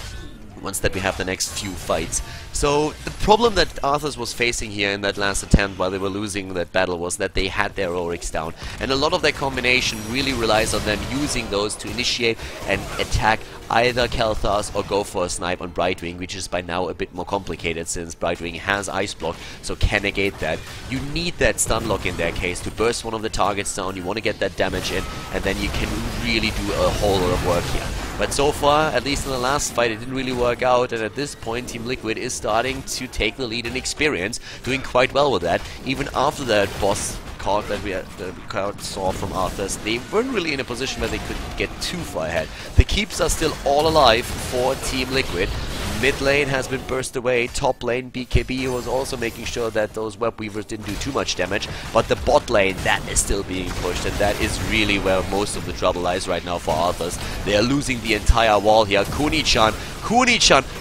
once that we have the next few fights. So the problem that Arthas was facing here in that last attempt while they were losing that battle was that they had their Oryx down, and a lot of their combination really relies on them using those to initiate and attack either Kel'Thas or go for a snipe on Brightwing, which is by now a bit more complicated since Brightwing has Ice Block, so can negate that. You need that stun lock in their case to burst one of the targets down. You want to get that damage in, and then you can really do a whole lot of work here. But so far, at least in the last fight, it didn't really work out, and at this point Team Liquid is starting to take the lead in experience, doing quite well with that. Even after that boss card that we saw from Arthas, they weren't really in a position where they could get too far ahead. The keeps are still all alive for Team Liquid. Mid lane has been burst away, top lane BKB was also making sure that those web weavers didn't do too much damage, but the bot lane, that is still being pushed, and that is really where most of the trouble lies right now for Arthas. They are losing the entire wall here. Kuni-chan,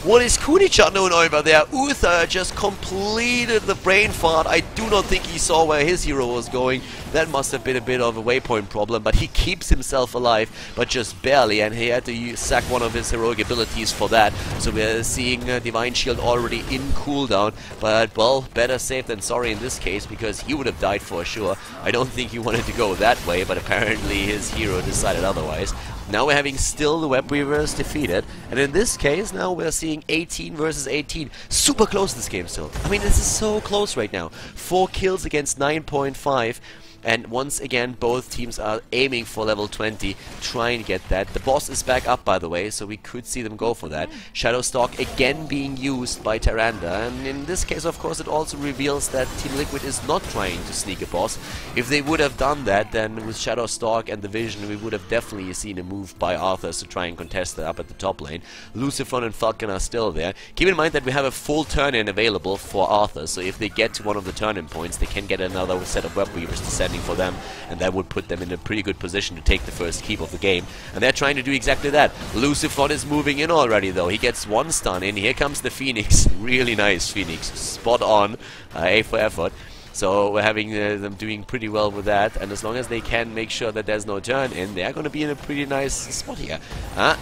what is Kuni-chan doing over there? Uther just completed the brain fart. I do not think he saw where his hero was going. That must have been a bit of a waypoint problem, but he keeps himself alive, but just barely, and he had to sack one of his heroic abilities for that. So we're seeing Divine Shield already in cooldown, but well, better safe than sorry in this case, because he would have died for sure. I don't think he wanted to go that way, but apparently his hero decided otherwise. Now we're having still the Web Weavers defeated, and in this case now we're seeing 18 versus 18. Super close this game still. I mean, this is so close right now. 4 kills against 9.5. And once again, both teams are aiming for level 20, trying to get that. The boss is back up, by the way, so we could see them go for that. Shadow Stalk again being used by Tyrande, and in this case, of course, it also reveals that Team Liquid is not trying to sneak a boss. If they would have done that, then with Shadow Stalk and the Vision, we would have definitely seen a move by Arthas to try and contest it up at the top lane. Lucifron and Falcon are still there. Keep in mind that we have a full turn-in available for Arthas, so if they get to one of the turn-in points, they can get another set of Web Weavers to send for them, and that would put them in a pretty good position to take the first keep of the game, and they're trying to do exactly that. Lucifron is moving in already though. He gets one stun in. Here comes the Phoenix. Really nice Phoenix. Spot on. A for effort. So we're having them doing pretty well with that, and as long as they can make sure that there's no turn in, they're going to be in a pretty nice spot here.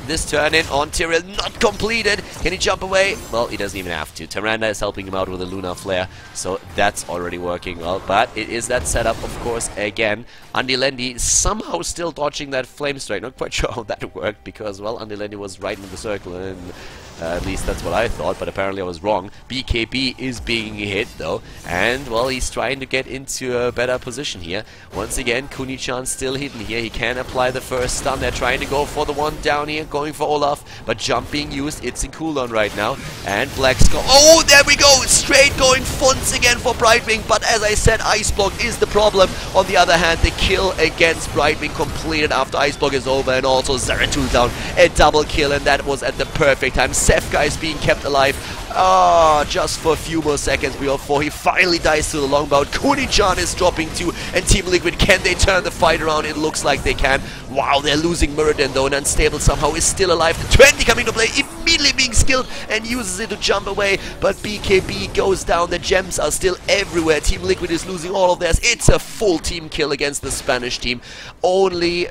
This turn in on Tyrael not completed. Can he jump away? Well, he doesn't even have to. Tyrande is helping him out with a Lunar Flare, so that's already working well. But it is that setup, of course, again. Andilendi somehow still dodging that Flame Strike. Not quite sure how that worked, because, well, Andilendi was right in the circle, and at least that's what I thought, but apparently I was wrong. BKB is being hit though, and well, he's trying to get into a better position here. Once again, Kuni-chan still hidden here. He can apply the first stun. They're trying to go for the one down here, going for Olaf, but jump being used. It's in cooldown right now, and Black Skull. Oh, there we go! Straight going once again for Brightwing, but as I said, Ice Block is the problem. On the other hand, the kill against Brightwing completed after Ice Block is over, and also Zeratul down. A double kill, and that was at the perfect time. Sefka is being kept alive. Oh, just for a few more seconds before he finally dies to the longbow. Kuni-chan is dropping too, and Team Liquid, can they turn the fight around? It looks like they can. Wow, they're losing Muradin though, and Unstable somehow is still alive. 20 coming to play, immediately being skilled and uses it to jump away, but BKB goes down. The gems are still everywhere. Team Liquid is losing all of theirs. It's a full team kill against the Spanish team. Only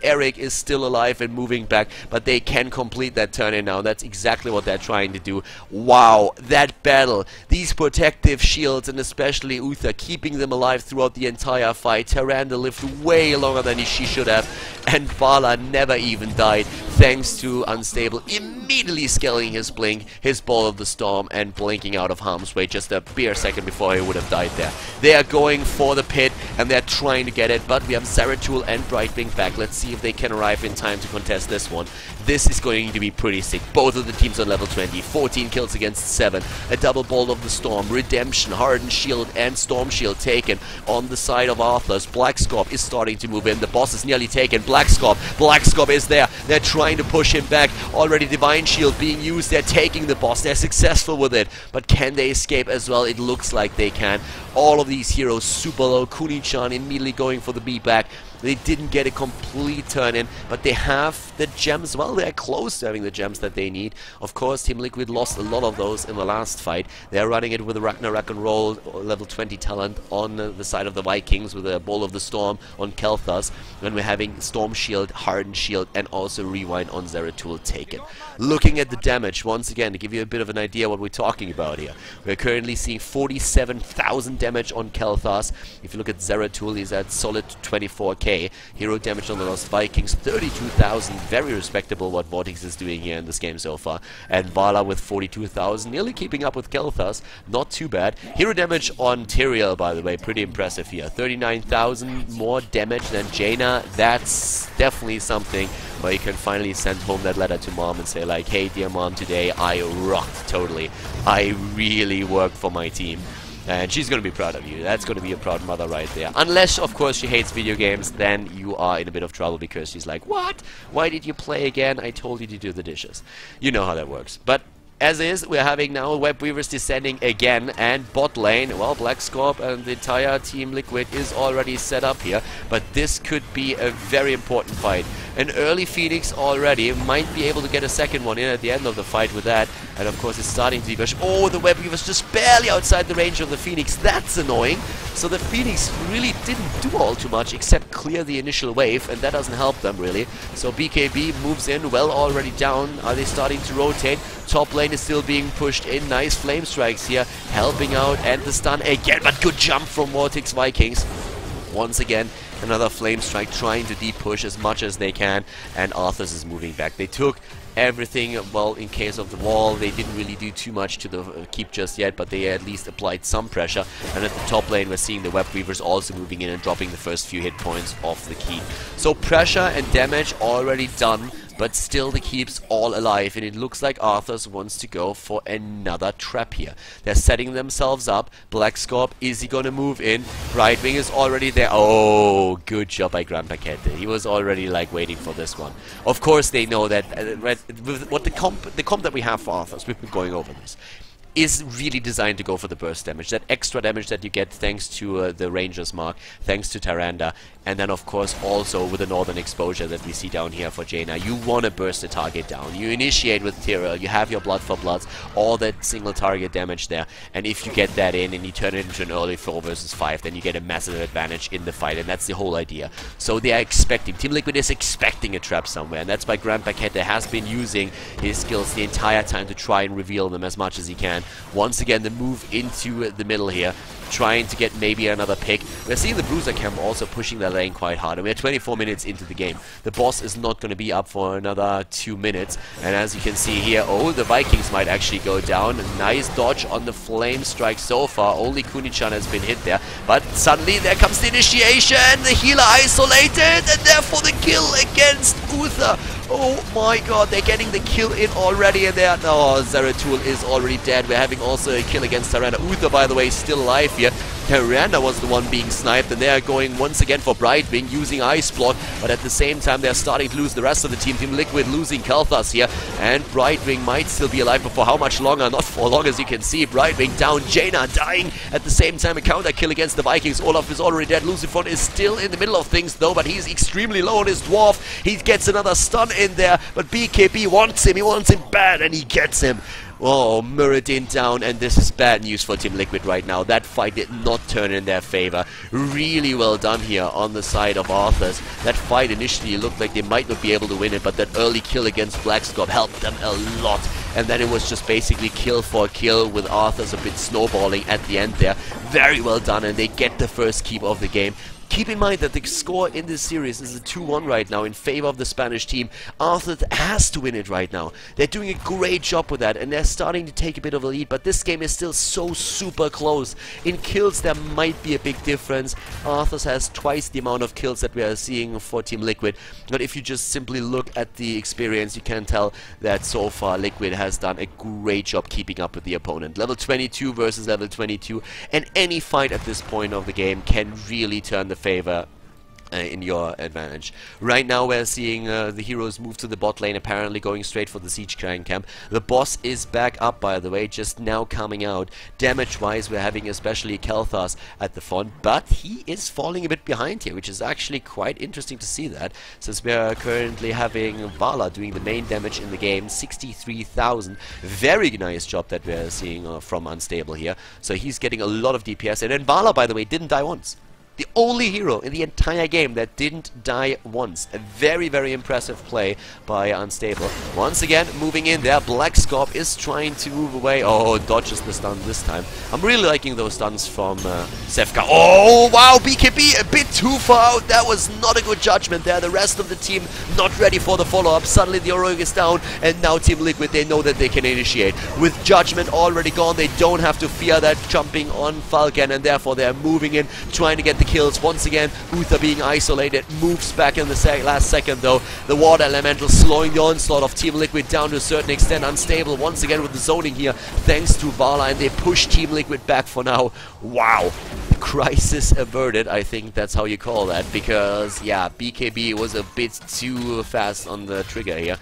Eric is still alive and moving back, but they can complete that turn-in now. That's exactly what they're trying to do. Wow, that battle. These protective shields, and especially Uther, keeping them alive throughout the entire fight. Tyrande lived way longer than she should have, and Vala never even died, thanks to Unstable immediately scaling his blink, his Ball of the Storm, and blinking out of harm's way just a bare second before he would have died there. They are going for the pit, and they're trying to get it, but we have Zeratul and Brightwing back. Let's see if they can arrive in time to contest this one. This is going to be pretty sick. Both of the teams on level 20, 14 kills against 7, a double Ball of the Storm, Redemption, Hardened Shield, and Storm Shield taken on the side of Arthas. Blackscorp is starting to move in. The boss is nearly taken. Blackscorp is there. They're trying to push him back. Already Divine Shield being used. They're taking the boss. They're successful with it. But can they escape as well? It looks like they can. All of these heroes super low. Kuni-chan immediately going for the beatback. They didn't get a complete turn-in, but they have the gems. Well, they're close to having the gems that they need. Of course, Team Liquid lost a lot of those in the last fight. They're running it with a Ragnarok and Roll level 20 talent on the side of the Vikings with a Ball of the Storm on Kel'Thas. When we're having Storm Shield, Hardened Shield, and also Rewind on Zeratul taken. Looking at the damage, once again, to give you a bit of an idea what we're talking about here. We're currently seeing 47,000 damage on Kel'Thas. If you look at Zeratul, he's at solid 24k. Hero damage on the Lost Vikings, 32,000. Very respectable what Vortex is doing here in this game so far. And Vala with 42,000, nearly keeping up with Kel'Thas. Not too bad. Hero damage on Tyrael, by the way, pretty impressive here. 39,000 more damage than Jaina. That's definitely something where you can finally send home that letter to mom and say like, hey dear mom, today I rocked totally. I really worked for my team. And she's going to be proud of you. That's going to be a proud mother right there. Unless, of course, she hates video games, then you are in a bit of trouble because she's like, what? Why did you play again? I told you to do the dishes. You know how that works. But as is, we're having now Web Weavers descending again, and bot lane, well, Blackscorp and the entire Team Liquid is already set up here, but this could be a very important fight. An early Phoenix already, might be able to get a second one in at the end of the fight with that, and of course it's starting to be pushed. Oh, the Web Weaver's just barely outside the range of the Phoenix, that's annoying. So the Phoenix really didn't do all too much except clear the initial wave, and that doesn't help them really. So BKB moves in, well already down. Are they starting to rotate? Top lane is still being pushed in. Nice flame strikes here, helping out, and the stun again, but good jump from Vortex Vikings. Once again, another flame strike trying to deep push as much as they can, and Arthas is moving back. They took everything, well, in case of the wall, they didn't really do too much to the keep just yet, but they at least applied some pressure. And at the top lane, we're seeing the Web Weavers also moving in and dropping the first few hit points off the keep. So pressure and damage already done, but still the keep's all alive, and it looks like Arthas wants to go for another trap here. They're setting themselves up. Blackscorp, is he gonna move in? Brightwing is already there. Oh, good job by Grand Paquette. He was already like waiting for this one. Of course they know that with what the comp that we have for Arthas, we've been going over this, is really designed to go for the burst damage, that extra damage that you get thanks to the Ranger's Mark, thanks to Tyrande, and then of course also with the Northern Exposure that we see down here for Jaina. You want to burst the target down. You initiate with Tyrael, you have your Blood for Bloods, all that single target damage there, and if you get that in and you turn it into an early 4 versus 5, then you get a massive advantage in the fight, and that's the whole idea. So they are expecting, Team Liquid is expecting a trap somewhere, and that's why Grand Paquette has been using his skills the entire time to try and reveal them as much as he can. Once again, the move into the middle here, trying to get maybe another pick. We're seeing the Bruiser camp also pushing their lane quite hard, and we're 24 minutes into the game. The boss is not going to be up for another 2 minutes, and as you can see here, oh, the Vikings might actually go down. A nice dodge on the flame strike so far. Only Kuni-chan has been hit there, but suddenly there comes the initiation, the healer isolated, and therefore the kill against Uther. Oh my god, they're getting the kill in already, and there. No, Zeratul is already dead. We're having also a kill against Tyrande. Uther, by the way, is still alive here. Tyrande was the one being sniped, and they are going once again for Brightwing, using Ice Block. but at the same time they're starting to lose the rest of the team. TeamLiquid losing Arthas here, and Brightwing might still be alive, but for how much longer? Not for long, as you can see. Brightwing down, Jaina dying. At the same time, a counter kill against the Vikings. Olaf is already dead. Lucifon is still in the middle of things though, but he's extremely low on his dwarf. He gets another stun in there, but BKB wants him. He wants him bad, and he gets him. Oh, Muradin down, and this is bad news for TeamLiquid right now. That fight did not turn in their favor. Really well done here on the side of Arthas. That fight initially looked like they might not be able to win it, but that early kill against Blackscorp helped them a lot. And then it was just basically kill for kill, with Arthas a bit snowballing at the end there. Very well done, and they get the first keep of the game. Keep in mind that the score in this series is a 2-1 right now in favor of the Spanish team. Arthas has to win it right now. They're doing a great job with that, and they're starting to take a bit of a lead, but this game is still so super close. In kills, there might be a big difference. Arthas has twice the amount of kills that we are seeing for TeamLiquid, but if you just simply look at the experience, you can tell that so far Liquid has done a great job keeping up with the opponent. Level 22 versus level 22, and any fight at this point of the game can really turn the favor in your advantage. Right now we're seeing the heroes move to the bot lane, apparently going straight for the Siege Clan camp. The boss is back up, by the way, just now coming out. Damage wise, we're having especially Kel'Thas at the front, but he is falling a bit behind here, which is actually quite interesting to see that, since we're currently having Vala doing the main damage in the game, 63,000. Very nice job that we're seeing from Unstable here. So he's getting a lot of DPS, and then Vala, by the way, didn't die once. The only hero in the entire game that didn't die once. A very, very impressive play by Unstable. Once again, moving in there. Blackscorp is trying to move away. Oh, dodges the stun this time. I'm really liking those stuns from Sefka. Oh, wow, BKB a bit too far out. That was not a good judgment there. The rest of the team not ready for the follow-up. Suddenly the Orog is down, and now TeamLiquid, they know that they can initiate. With judgment already gone, they don't have to fear that jumping on Falcon, and therefore they're moving in, trying to get the kills. Once again, Uther being isolated, moves back in the last second though. The Water Elemental slowing the onslaught of TeamLiquid down to a certain extent. Unstable once again with the zoning here, thanks to Vala, and they push TeamLiquid back for now. Wow. Crisis averted, I think that's how you call that, because yeah, BKB was a bit too fast on the trigger here.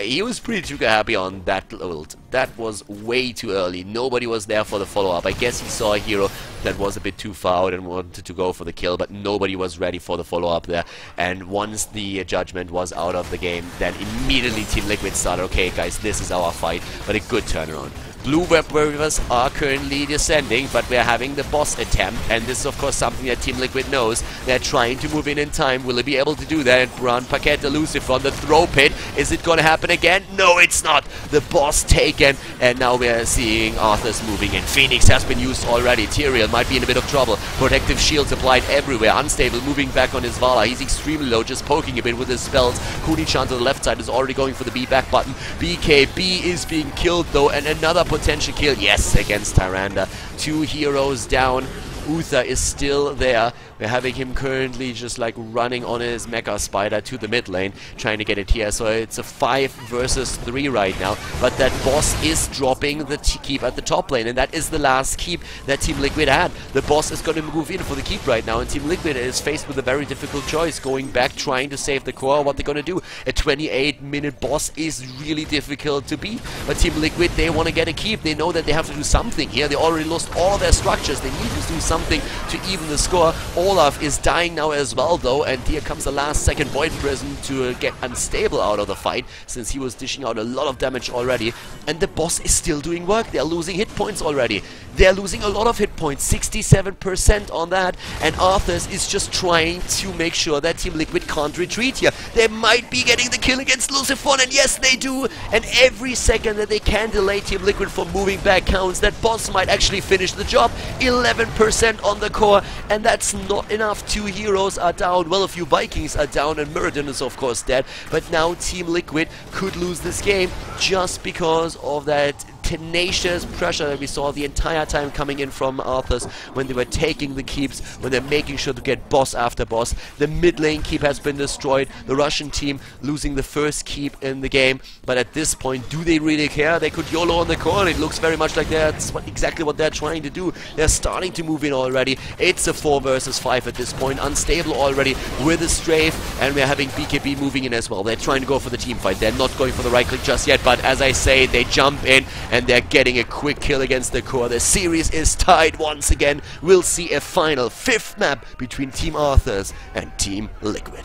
He was pretty trigger happy on that ult. That was way too early. Nobody was there for the follow-up. I guess he saw a hero that was a bit too far out and wanted to go for the kill, but nobody was ready for the follow-up there. And once the judgment was out of the game, then immediately TeamLiquid started, okay guys, this is our fight, but a good turnaround. Blue Web Warriors are currently descending, but we're having the boss attempt, and this is of course something that TeamLiquid knows. They're trying to move in time. Will they be able to do that? And Bran Paquette elusive on the throw pit. Is it going to happen again? No, it's not. The boss taken, and now we're seeing Arthas moving in. Phoenix has been used already. Tyrael might be in a bit of trouble. Protective shields applied everywhere. Unstable moving back on his Vala. He's extremely low, just poking a bit with his spells. Kunichan to the left side is already going for the B back button. BKB is being killed though, and another potential kill, yes, against Tyrande. 2 heroes down. Uther is still there. We're having him currently just like running on his Mecha Spider to the mid lane, trying to get it here. So it's a 5 versus 3 right now. But that boss is dropping the keep at the top lane, and that is the last keep that TeamLiquid had. The boss is going to move in for the keep right now, and TeamLiquid is faced with a very difficult choice, going back, trying to save the core. What they're going to do? A 28-minute boss is really difficult to beat. But TeamLiquid, they want to get a keep. They know that they have to do something here. They already lost all of their structures. They need to do something to even the score. Olaf is dying now as well though, and here comes the last second Void Prism to get Unstable out of the fight, since he was dishing out a lot of damage already. And the boss is still doing work. They're losing hit points already. They're losing a lot of hit points, 67% on that, and Arthas is just trying to make sure that TeamLiquid can't retreat here. They might be getting the kill against Lucifon, and yes they do, and every second that they can delay TeamLiquid from moving back counts. That boss might actually finish the job. 11% on the core, and that's not enough. 2 heroes are down, well, a few Vikings are down, and Muradin is of course dead, but now TeamLiquid could lose this game just because of that tenacious pressure that we saw the entire time coming in from Arthas when they were taking the keeps, when they're making sure to get boss after boss. The mid lane keep has been destroyed, the Russian team losing the first keep in the game, but at this point, do they really care? They could YOLO on the corner. It looks very much like that's exactly what they're trying to do. They're starting to move in already. It's a 4 versus 5 at this point, unstable already with a strafe, and we're having BKB moving in as well. They're trying to go for the team fight. They're not going for the right click just yet, but as I say, they jump in and they're getting a quick kill against the core. The series is tied once again. We'll see a final 5th map between Team Arthas and Team Liquid.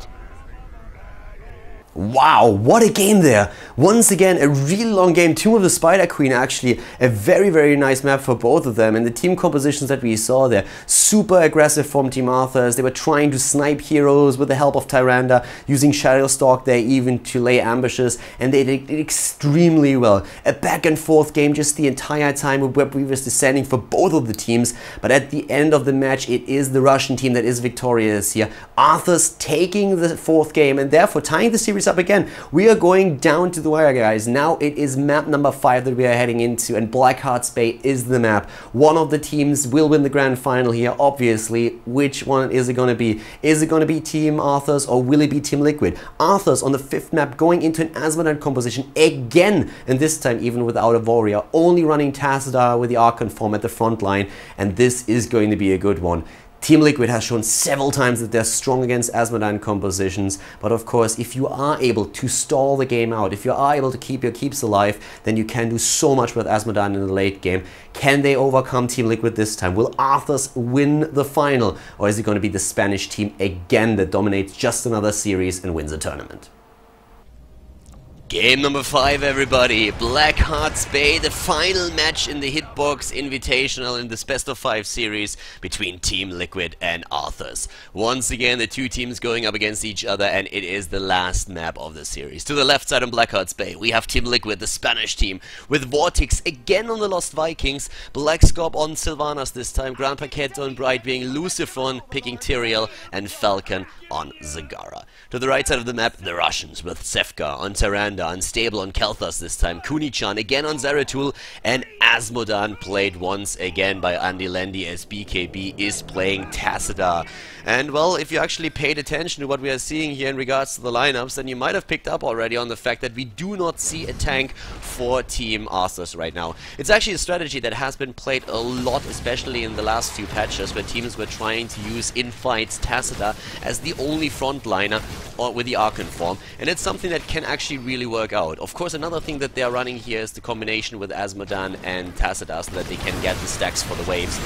Wow, what a game there. Once again, a really long game. Tomb of the Spider Queen, actually a very, very nice map for both of them. And the team compositions that we saw there, super aggressive from Team Arthas. They were trying to snipe heroes with the help of Tyrande, using Shadowstalk there even to lay ambushes, and they did extremely well. A back and forth game just the entire time with Web Weavers descending for both of the teams. But at the end of the match, it is the Russian team that is victorious here. Arthas taking the 4th game and therefore tying the series up again. We are going down to the wire, guys. Now it is map number 5 that we are heading into, and Blackheart's Bay is the map. One of the teams will win the grand final here, obviously. Which one is it going to be? Is it going to be Team Arthas or will it be Team Liquid? Arthas on the 5th map going into an Asmodee composition again, and this time even without a warrior, only running Tassadar with the Archon form at the front line, and this is going to be a good one. Team Liquid has shown several times that they're strong against Asmodee compositions, but of course, if you are able to stall the game out, if you are able to keep your keeps alive, then you can do so much with Asmodee in the late game. Can they overcome Team Liquid this time? Will Arthas win the final? Or is it going to be the Spanish team again that dominates just another series and wins a tournament? Game number 5, everybody. Blackheart's Bay, the final match in the Hitbox Invitational in this best of 5 series between Team Liquid and Arthas. Once again, the two teams going up against each other, and it is the last map of the series. To the left side on Blackheart's Bay, we have Team Liquid, the Spanish team, with Vortex again on the Lost Vikings, Black Scorp on Sylvanas this time, Grand Paquette on Bright being Lucifer picking Tyrael, and Falcon on Zagara. To the right side of the map, the Russians with Sefka on Tyrande, Unstable on Kel'Thas this time, Kunichan again on Zeratul, and Asmodee played once again by Andy Lendy as BKB is playing Tassadar. And well, if you actually paid attention to what we are seeing here in regards to the lineups, then you might have picked up already on the fact that we do not see a tank for Team Arthas right now. It's actually a strategy that has been played a lot, especially in the last few patches, where teams were trying to use in fights Tassadar as the only frontliner or with the Archon form, and it's something that can actually really work out. Of course, another thing that they are running here is the combination with Asmodee and Tassadar so that they can get the stacks for the waves.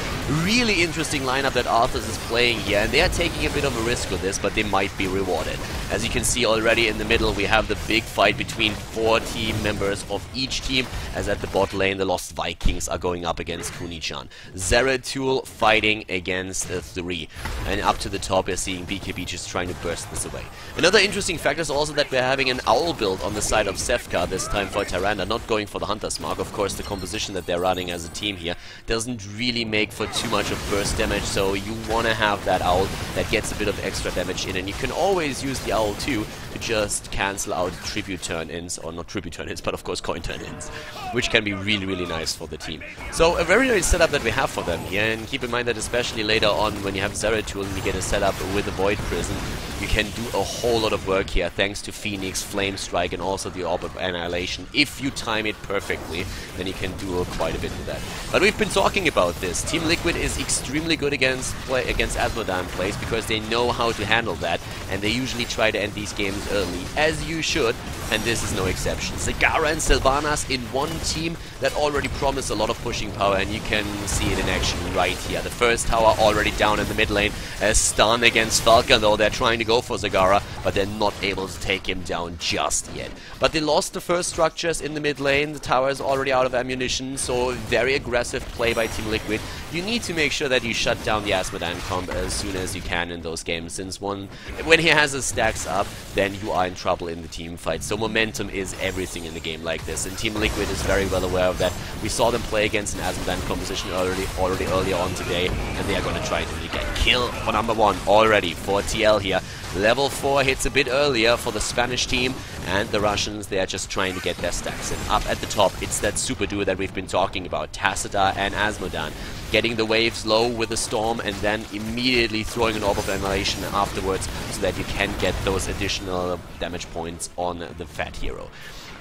Really interesting lineup that Arthas is playing here, and they are taking a bit of a risk with this, but they might be rewarded. As you can see already in the middle, we have the big fight between 4 team members of each team, as at the bot lane the Lost Vikings are going up against Kunichan. Zeratul fighting against 3, and up to the top we're seeing BKB just trying to burst this away. Another interesting fact is also that we're having an Owl build on the side of Sefka this time for Tyrande, not going for the Hunter's Mark. Of course, the composition that they're running as a team here doesn't really make for too much of burst damage, so you want to have that Owl that gets a bit of extra damage in, and you can always use the Owl too to just cancel out tribute turn-ins, or not tribute turn-ins, but of course coin turn-ins, which can be really, really nice for the team. So a very nice setup that we have for them here, and keep in mind that especially later on when you have Zeratul and you get a setup with the Void Prison, you can do a whole lot of work here thanks to Phoenix, Flame Strike, and also the Orb of Annihilation. If you time it perfectly, then you can do quite a bit with that. But we've been talking about this. Team Liquid is extremely good against Asmodee plays because they know how to handle that, and they usually try to end these games early, as you should, and this is no exception. Zagara and Sylvanas in one team that already promise a lot of pushing power, and you can see it in action right here. The first tower already down in the mid lane, a stun against Falcon, though they're trying to go for Zagara, but they're not able to take him down just yet. But they lost the first structures in the mid lane, the tower is already out of ammunition, so very aggressive play by Team Liquid. You need to make sure that you shut down the Asmodee comp as soon as you can in those games, since when he has his stacks up, then you are in trouble in the team fight. So momentum is everything in a game like this, and Team Liquid is very well aware of that. We saw them play against an Asmodee composition already earlier on today, and they are going to try to really get kill for number 1 already for TL here. Level 4 hits a bit earlier for the Spanish team, and the Russians, they are just trying to get their stacks in. Up at the top, it's that super duo that we've been talking about, Tacita and Asmodan. Getting the waves low with the Storm and then immediately throwing an Orb of Annihilation afterwards so that you can get those additional damage points on the fat hero.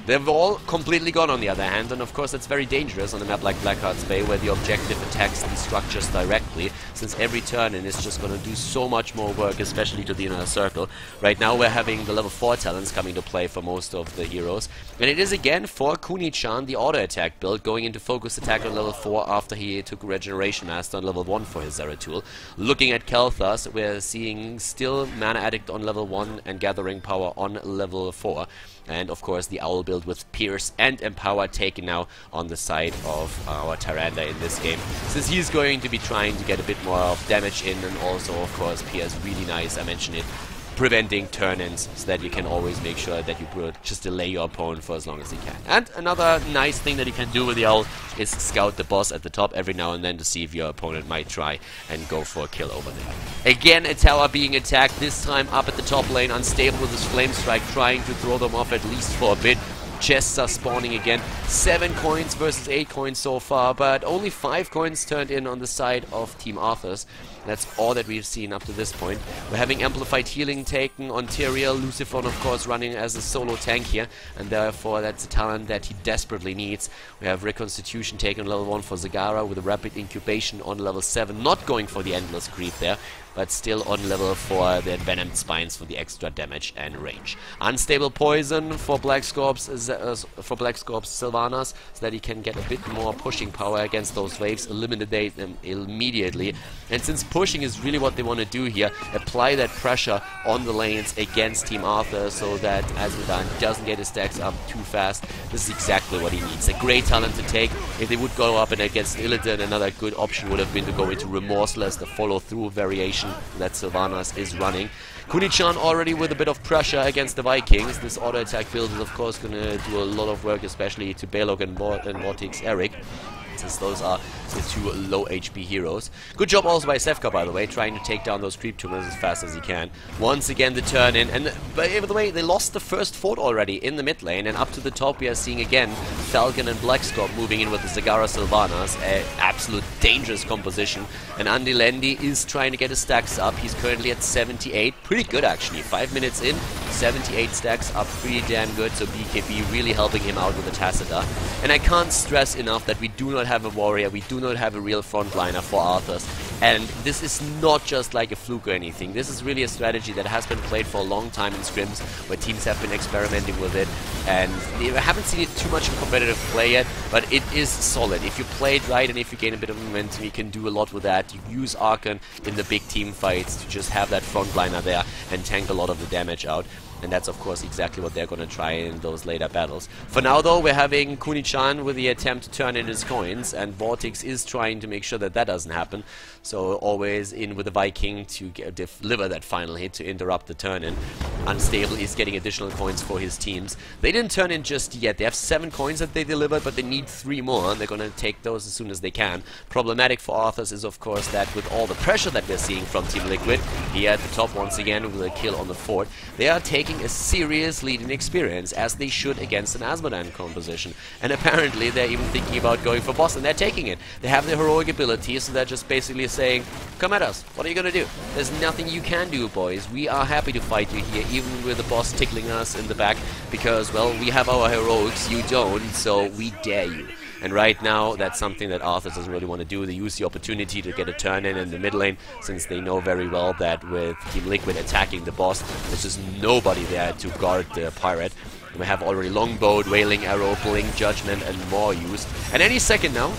They've all completely gone on the other hand, and of course that's very dangerous on a map like Blackheart's Bay, where the objective attacks these structures directly, since every turn-in is just going to do so much more work, especially to the inner circle. Right now we're having the level 4 talents coming to play for most of the heroes, and it is again for Kuni-chan, the auto-attack build, going into focus attack on level 4 after he took Regeneration Master on level 1 for his Zeratul. Looking at Kel'Thas, we're seeing still Mana Addict on level 1 and Gathering Power on level 4. And of course the Owl build with Pierce and Empower taken now on the side of our Tyrande in this game, since he's going to be trying to get a bit more of damage in, and also of course Pierce really nice, I mentioned it, preventing turn-ins so that you can always make sure that you just delay your opponent for as long as you can. And another nice thing that you can do with the Owl is scout the boss at the top every now and then to see if your opponent might try and go for a kill over there. Again, a tower being attacked, this time up at the top lane, Unstable with his Flame Strike, trying to throw them off at least for a bit. Chests are spawning again. 7 coins versus 8 coins so far, but only 5 coins turned in on the side of Team Arthas. That's all that we've seen up to this point. We're having Amplified Healing taken on Tyrael. Lucifer, of course, running as a solo tank here, and therefore that's a talent that he desperately needs. We have Reconstitution taken on level 1 for Zagara with a Rapid Incubation on level 7, not going for the Endless Creep there, but still on level 4 the Envenomed Spines for the extra damage and range. Unstable Poison for Black Scorp's Sylvanas, so that he can get a bit more pushing power against those waves, eliminate them immediately. And since pushing is really what they want to do here, apply that pressure on the lanes against Team Arthas so that Asmodan doesn't get his stacks up too fast. This is exactly what he needs. A great talent to take. If they would go up and against Illidan, another good option would have been to go into Remorseless, the follow-through variation that Sylvanas is running. Kuni-chan already with a bit of pressure against the Vikings. This auto-attack build is of course going to do a lot of work, especially to Balog and Vortex Eric, since those are the 2 low HP heroes. Good job also by Sefka, by the way, trying to take down those creep tumors as fast as he can. Once again the turn in, and by the way, they lost the first fort already in the mid lane, and up to the top we are seeing again Falcon and Blackscorp moving in with the Zagara Sylvanas, an absolute dangerous composition. And Andy Lendi is trying to get his stacks up. He's currently at 78, pretty good actually, 5 minutes in, 78 stacks up, pretty damn good, so BKB really helping him out with the Tacita. And I can't stress enough that we do not have a warrior, we do not have a real frontliner for Arthas, and this is not just like a fluke or anything. This is really a strategy that has been played for a long time in scrims, where teams have been experimenting with it, and they haven't seen it too much in competitive play yet, but it is solid. If you play it right and if you gain a bit of momentum, you can do a lot with that. You use Archon in the big team fights to just have that frontliner there and tank a lot of the damage out. And that's of course exactly what they're going to try in those later battles. For now though, we're having Kuni-chan with the attempt to turn in his coins, and Vortex is trying to make sure that that doesn't happen. So always in with the Viking to deliver that final hit to interrupt the turn in. Unstable is getting additional coins for his teams. They didn't turn in just yet. They have 7 coins that they delivered, but they need 3 more, and they're going to take those as soon as they can. Problematic for Arthas is of course that with all the pressure that we're seeing from TeamLiquid, here at the top once again with a kill on the fort, they are taking a serious lead in experience, as they should against an Asmodan composition. And apparently they're even thinking about going for boss, and they're taking it. They have the heroic ability, so they're just basically saying, come at us, what are you gonna do? There's nothing you can do, boys. We are happy to fight you here, even with the boss tickling us in the back, because, well, we have our heroics, you don't, so we dare you. And right now, that's something that Arthas doesn't really want to do. They use the opportunity to get a turn in the mid lane, since they know very well that with TeamLiquid attacking the boss, there's just nobody there to guard the pirate. And we have already Longbow, Wailing Arrow, Blink, Judgment, and more used. And any second now,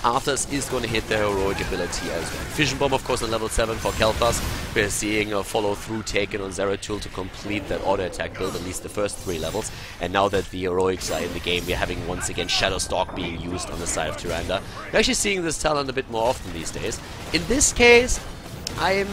Arthas is going to hit the heroic ability as well. Fission Bomb, of course, on level 7 for Kel'Thas. We're seeing a follow-through taken on Zeratul to complete that auto-attack build, at least the first 3 levels. And now that the heroics are in the game, we're having once again Shadowstalk being used on the side of Tyrande. We're actually seeing this talent a bit more often these days. In this case, well,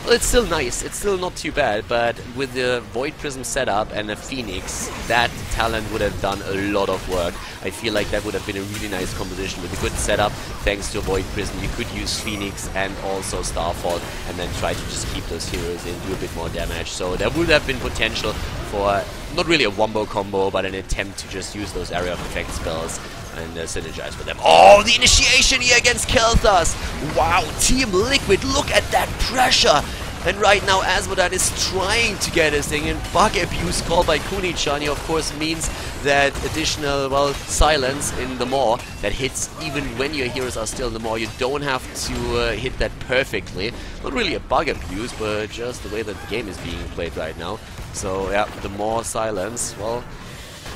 it's still nice, it's still not too bad, but with the Void Prism setup and a Phoenix, that Talent would have done a lot of work. I feel like that would have been a really nice composition with a good setup. Thanks to Void Prison, you could use Phoenix and also Starfall and then try to just keep those heroes in, do a bit more damage. So there would have been potential for not really a wombo combo, but an attempt to just use those area of effect spells and synergize with them. Oh, the initiation here against Kelthas! Wow, Team Liquid, look at that pressure! And right now Asmodan is trying to get his thing in. Bug abuse called by Kuni-chan here, of course, means that additional, well, silence in the maw that hits even when your heroes are still in the maw. You don't have to hit that perfectly. Not really a bug abuse, but just the way that the game is being played right now. So yeah, the maw silence, well,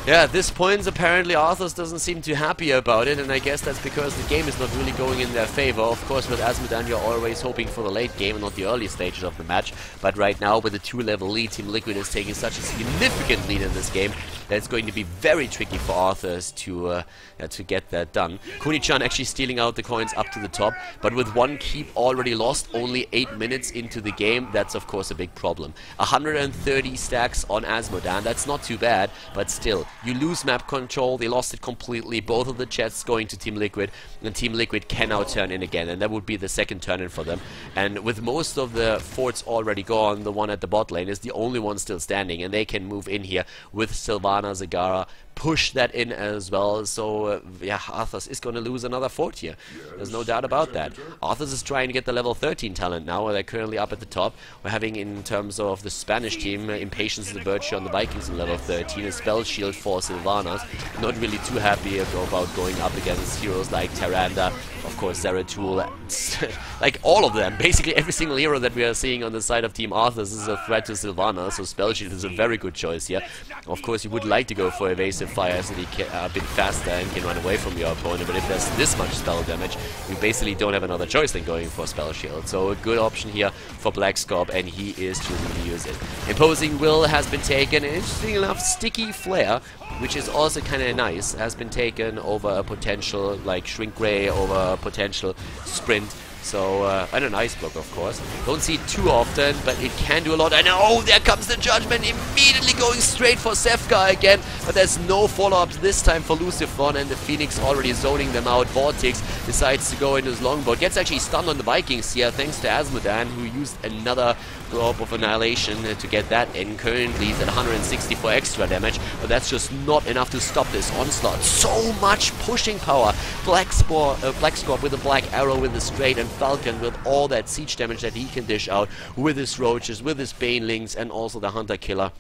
yeah, at this point, apparently Arthas doesn't seem too happy about it, and I guess that's because the game is not really going in their favor. Of course, with Asmodan, you're always hoping for the late game and not the early stages of the match. But right now, with a 2-level lead, Team Liquid is taking such a significant lead in this game that it's going to be very tricky for Arthas to get that done. Kuni-chan actually stealing out the coins up to the top, but with one keep already lost, only 8 minutes into the game, that's of course a big problem. 130 stacks on Asmodan, that's not too bad, but still. You lose map control, they lost it completely, both of the chests going to Team Liquid, and Team Liquid can now turn in again, and that would be the second turn in for them. And with most of the forts already gone, the one at the bot lane is the only one still standing, and they can move in here with Sylvana, Zagara, push that in as well. So yeah, Arthas is going to lose another fort here. There's no doubt about that. Arthas is trying to get the level 13 talent now. They're currently up at the top. We're having, in terms of the Spanish team, Impatience the Virtue on the Vikings in level 13, a Spell Shield for Sylvanas. Not really too happy about going up against heroes like Tyrande, of course Zeratul, like all of them. Basically every single hero that we are seeing on the side of Team Arthas is a threat to Sylvana, so Spell Shield is a very good choice here. Of course you would like to go for Evasive Fire so that you can a bit faster and can run away from your opponent, but if there's this much spell damage, you basically don't have another choice than going for Spell Shield. So a good option here for Black Scorp, and he is choosing to use it. Imposing Will has been taken, and interesting enough, Sticky Flare, which is also kind of nice, has been taken over a potential like Shrink Ray, over a potential Sprint. So, and an Ice Block, of course. Don't see it too often, but it can do a lot. And oh, there comes the Judgment, immediately going straight for Sefka again. But there's no follow-ups this time for Lucifron, and the Phoenix already zoning them out. Vortex decides to go into his longbow. Gets actually stunned on the Vikings here, thanks to Asmodan, who used another Globe of Annihilation to get that in. Currently he's at 164 extra damage, but that's just not enough to stop this onslaught. So much pushing power. Black Scorp with a Black Arrow, with the Straight, and Falcon with all that siege damage that he can dish out with his Roaches, with his Banelings, and also the Hunter Killer.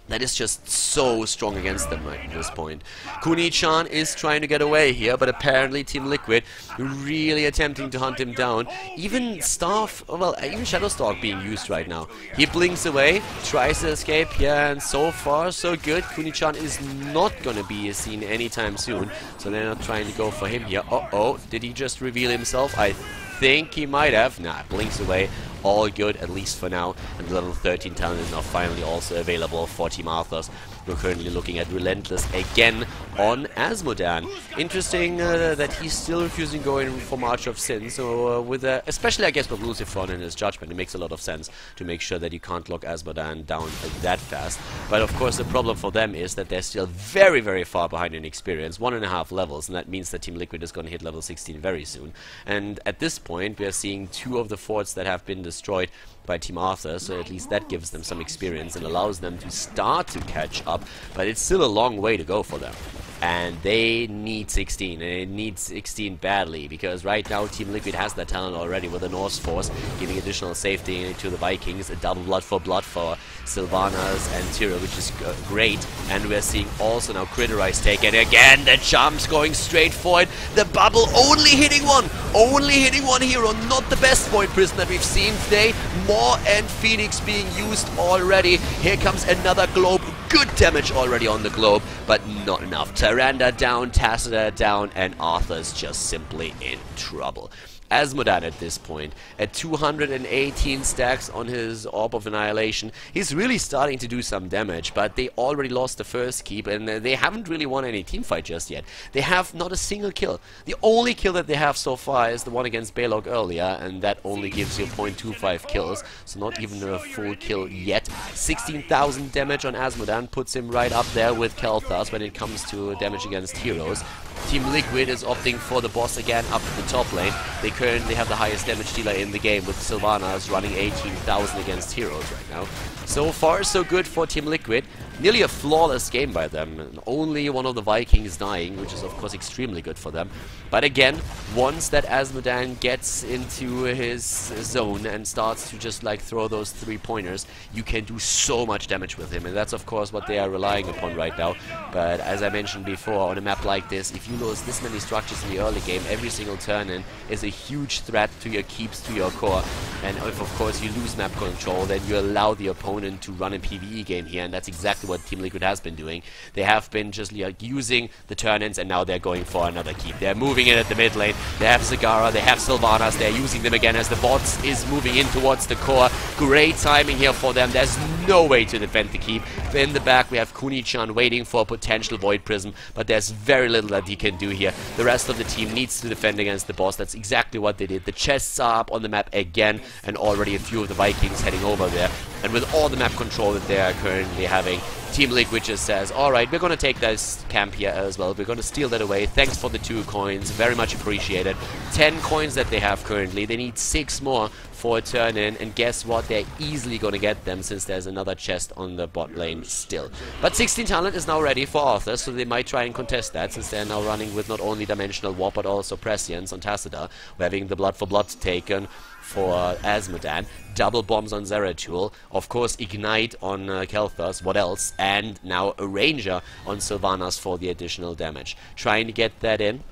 That is just so strong against them right at this point. Kuni-chan is trying to get away here, but apparently Team Liquid really attempting to hunt him down. Even even Shadowstalk being used right now. He blinks away, tries to escape, yeah, and so far so good. Kuni-chan is not going to be seen anytime soon, so they're not trying to go for him here. Uh-oh, did he just reveal himself? I think he might have. Nah, blinks away. All good, at least for now. And the level 13 talent is now finally also available for Team Arthas. We're currently looking at Relentless again on Asmodan. Interesting that he's still refusing going for March of Sin. So with especially I guess with Lucifron and his Judgment, it makes a lot of sense to make sure that you can't lock Asmodan down that fast. But of course the problem for them is that they're still very, very far behind in experience, 1.5 levels, and that means that Team Liquid is going to hit level 16 very soon. And at this point we are seeing 2 of the forts that have been destroyed by Team Arthas, so at least that gives them some experience and allows them to start to catch up, but it's still a long way to go for them. And they need 16, and it needs 16 badly, because right now Team Liquid has that talent already with the Norse Force, giving additional safety to the Vikings, a double blood for Sylvanas and Tyrael, which is great. And we're seeing also now Criterize taken again, the jumps going straight for it, the bubble only hitting one hero, not the best Void Prison that we've seen today. Maw and Phoenix being used already. Here comes another Globe. Good damage already on the Globe, but not enough. Tyrande down, Tacita down, and Arthas just simply in trouble. Asmodan at this point, at 218 stacks on his Orb of Annihilation. He's really starting to do some damage, but they already lost the first keep, and they haven't really won any teamfight just yet. They have not a single kill. The only kill that they have so far is the one against Balog earlier, and that only gives you 0.25 kills, so not even a full kill yet. 16,000 damage on Asmodan puts him right up there with Arthas when it comes to damage against heroes. TeamLiquid is opting for the boss again up the top lane. They currently have the highest damage dealer in the game, with Sylvanas running 18,000 against heroes right now. So far so good for TeamLiquid. Nearly a flawless game by them. Only one of the Vikings dying, which is of course extremely good for them. But again, once that Asmodan gets into his zone and starts to just like throw those 3-pointers, you can do so much damage with him, and that's of course what they are relying upon right now. But as I mentioned before, on a map like this, if you lose this many structures in the early game, every single turn-in is a huge threat to your keeps, to your core. And if of course you lose map control, then you allow the opponent to run a PvE game here, and that's exactly what TeamLiquid has been doing. They have been just like using the turn-ins, and now they're going for another keep. They're moving in at the mid lane. They have Zagara, they have Sylvanas, they're using them again as the bots is moving in towards the core. Great timing here for them. There's no way to defend the keep. In the back we have Kuni-chan waiting for a potential Void Prism, but there's very little that he can do here. The rest of the team needs to defend against the boss. That's exactly what they did. The chests are up on the map again, and already a few of the Vikings heading over there. And with all the map control that they are currently having, TeamLiquid just says, alright, we're going to take this camp here as well. We're going to steal that away. Thanks for the 2 coins. Very much appreciated. 10 coins that they have currently. They need 6 more for a turn-in. And guess what? They're easily going to get them, since there's another chest on the bot lane still. But 16 talent is now ready for Arthas, so they might try and contest that, since they're now running with not only Dimensional Warp but also Prescience on Tassadar. We're having the Blood for Blood taken for Asmodan, double bombs on Zeratul, of course Ignite on Kel'Thas, what else, and now a Ranger on Sylvanas for the additional damage. Trying to get that in.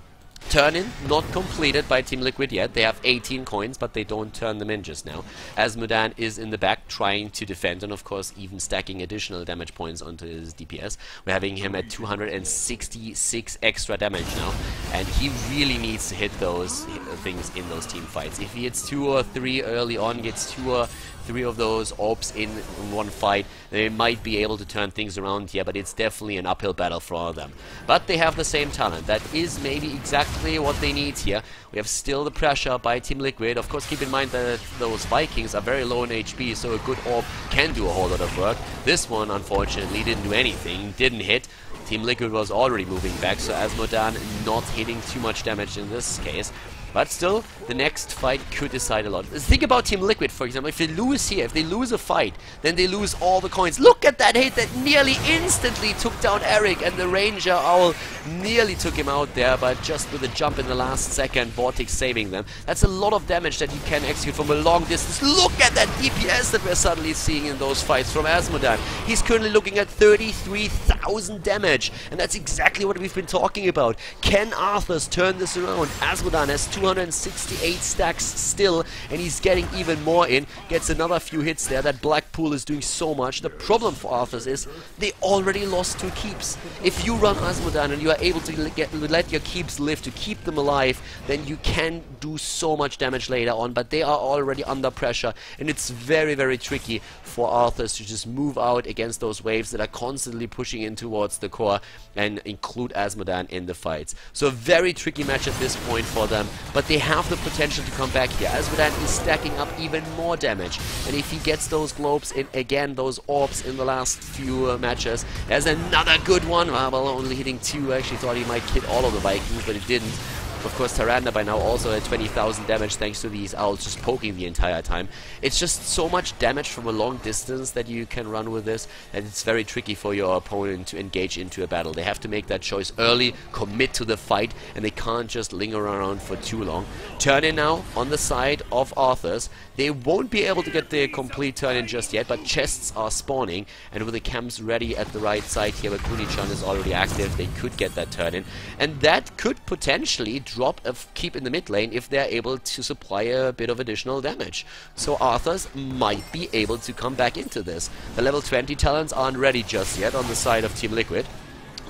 Turn-in not completed by TeamLiquid yet. They have 18 coins, but they don't turn them in just now. Asmodan is in the back trying to defend, and of course even stacking additional damage points onto his DPS. We're having him at 266 extra damage now, and he really needs to hit those things in those team fights. If he hits 2 or 3 early on, gets 2 or 3 of those orbs in one fight, they might be able to turn things around here, but it's definitely an uphill battle for all of them. But they have the same talent. That is maybe exactly what they need here. We have still the pressure by TeamLiquid. Of course, keep in mind that those Vikings are very low in HP, so a good orb can do a whole lot of work. This one, unfortunately, didn't do anything, didn't hit. TeamLiquid was already moving back, so Asmodan not hitting too much damage in this case. But still, the next fight could decide a lot. Think about TeamLiquid, for example. If they lose here, if they lose a fight, then they lose all the coins. Look at that hit that nearly instantly took down Eric, and the Ranger Owl nearly took him out there, but just with a jump in the last second, Vortex saving them. That's a lot of damage that you can execute from a long distance. Look at that DPS that we're suddenly seeing in those fights from Asmodan. He's currently looking at 33,000 damage, and that's exactly what we've been talking about. Can Arthas turn this around? Asmodan has 268 stacks still, and he's getting even more in. Gets another few hits there. That black pool is doing so much. The problem for Arthas is they already lost 2 keeps. If you run Asmodan and you are able to let your keeps live, to keep them alive, then you can do so much damage later on, but they are already under pressure, and it's very, very tricky for Arthas to just move out against those waves that are constantly pushing in towards the core and include Asmodan in the fights. So a very tricky match at this point for them, but they have the potential to come back here. Asmodan is stacking up even more damage, and if he gets those globes in again, those orbs in the last few matches, there's another good one. Well, only hitting 2. Actually thought he might hit all of the Vikings, but it didn't. Of course, Tyrande by now also at 20,000 damage thanks to these owls just poking the entire time. It's just so much damage from a long distance that you can run with this, and it's very tricky for your opponent to engage into a battle. They have to make that choice early, commit to the fight, and they can't just linger around for too long. Turn in now on the side of Arthas. They won't be able to get the complete turn in just yet, but chests are spawning, and with the camps ready at the right side here where Kuni-chan is already active, they could get that turn in, and that could potentially drop a keep in the mid lane if they're able to supply a bit of additional damage. So Arthas might be able to come back into this. The level 20 talents aren't ready just yet on the side of TeamLiquid.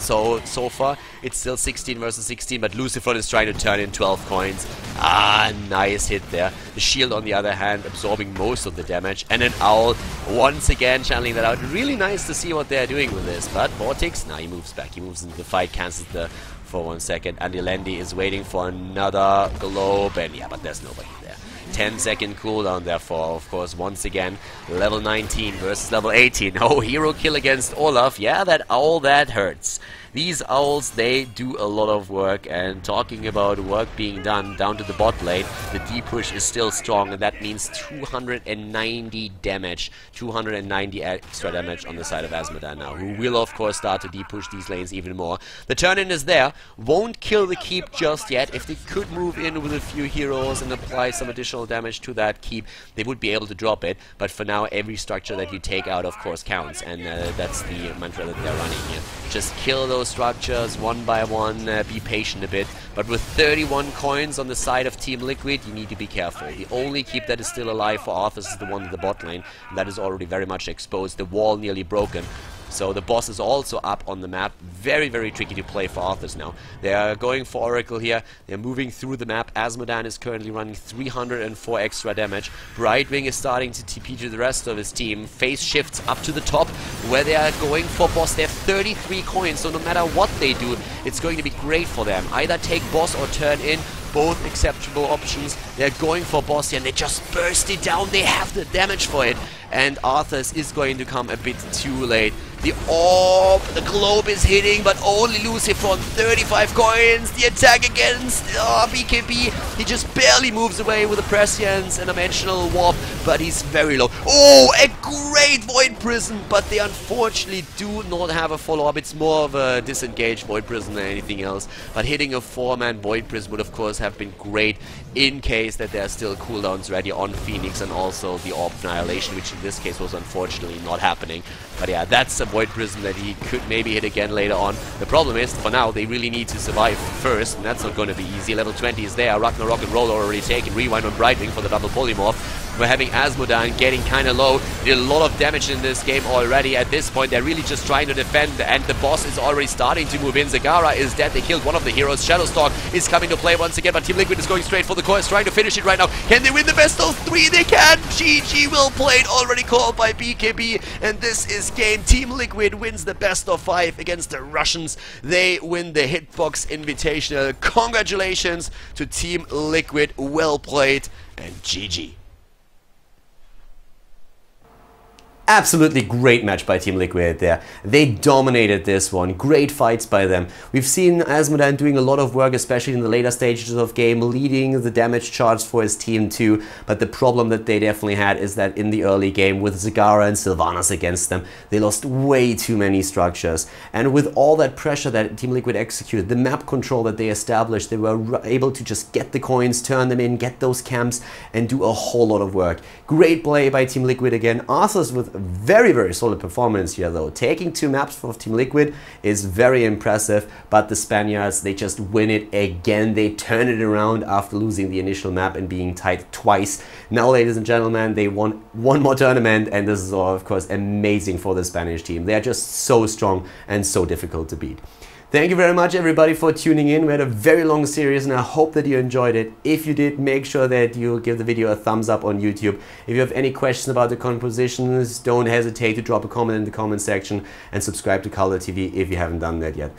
So far, it's still 16 versus 16, but Lucifer is trying to turn in 12 coins. Ah, nice hit there. The shield, on the other hand, absorbing most of the damage. And an Owl, once again, channeling that out. Really nice to see what they're doing with this. But Vortex, now he moves back. He moves into the fight, cancels the for 1 second. And Lendi is waiting for another globe. And yeah, but there's nobody there. 10-second cooldown, therefore, of course, once again, level 19 versus level 18. Oh, hero kill against Olaf. Yeah, that Owl, that hurts. These Owls, they do a lot of work, and talking about work being done down to the bot lane, the D-push is still strong, and that means 290 damage, 290 extra damage on the side of Asmodan now, who will, of course, start to D-push these lanes even more. The turn-in is there, won't kill the keep just yet. If they could move in with a few heroes and apply some additional damage to that keep, they would be able to drop it, but for now, every structure that you take out, of course, counts, and that's the mantra that they're running here. Just kill those structures one by one, be patient a bit, but with 31 coins on the side of TeamLiquid, you need to be careful. The only keep that is still alive for Arthas is the one in the bot lane, and that is already very much exposed, the wall nearly broken. So the boss is also up on the map. Very, very tricky to play for Arthas now. They are going for Oracle here. They're moving through the map. Asmodan is currently running 304 extra damage. Brightwing is starting to TP to the rest of his team. Phase shifts up to the top where they are going for boss. They have 33 coins, so no matter what they do, it's going to be great for them. Either take boss or turn in. Both acceptable options. They're going for boss here and they just burst it down. They have the damage for it. And Arthas is going to come a bit too late. The orb, the globe is hitting, but only Lucifer on 35 coins. The attack against BKB. He just barely moves away with a prescience and a dimensional warp, but he's very low. Oh, a great Void Prison, but they unfortunately do not have a follow-up. It's more of a disengaged Void Prison than anything else. But hitting a 4-man Void Prison would, of course, have been great in case that there are still cooldowns ready on Phoenix and also the Orb Annihilation, which in this case was unfortunately not happening. But yeah, that's a Void Prison that he could maybe hit again later on. The problem is, for now, they really need to survive first, and that's not going to be easy. Level 20 is there. Ragnarok and Roll already taken. Rewind on Brightwing for the double polymorph. We're having Asmodan getting kind of low. Did a lot of damage in this game already. At this point, they're really just trying to defend, and the boss is already starting to move in. Zagara is dead. They killed one of the heroes. Shadowstalk is coming to play once again, but TeamLiquid is going straight for the core. Is trying to finish it right now. Can they win the best of 3? They can. GG well played. Already called by BKB, and this is game. TeamLiquid wins the best of 5 against the Russians. They win the Hitbox Invitational. Congratulations to TeamLiquid. Well played, and GG. Absolutely great match by TeamLiquid there. They dominated this one. Great fights by them. We've seen Asmodan doing a lot of work, especially in the later stages of game, leading the damage charts for his team too. But the problem that they definitely had is that in the early game, with Zagara and Sylvanas against them, they lost way too many structures. And with all that pressure that TeamLiquid executed, the map control that they established, they were able to just get the coins, turn them in, get those camps, and do a whole lot of work. Great play by TeamLiquid again. Arthas with very, very solid performance here though. Taking 2 maps for TeamLiquid is very impressive, but the Spaniards, they just win it again. They turn it around after losing the initial map and being tied twice. Now, ladies and gentlemen, they won one more tournament, and this is all, of course, amazing for the Spanish team. They are just so strong and so difficult to beat. Thank you very much, everybody, for tuning in. We had a very long series, and I hope that you enjoyed it. If you did, make sure that you give the video a thumbs up on YouTube. If you have any questions about the compositions, don't hesitate to drop a comment in the comment section, and subscribe to KhaldorTV if you haven't done that yet.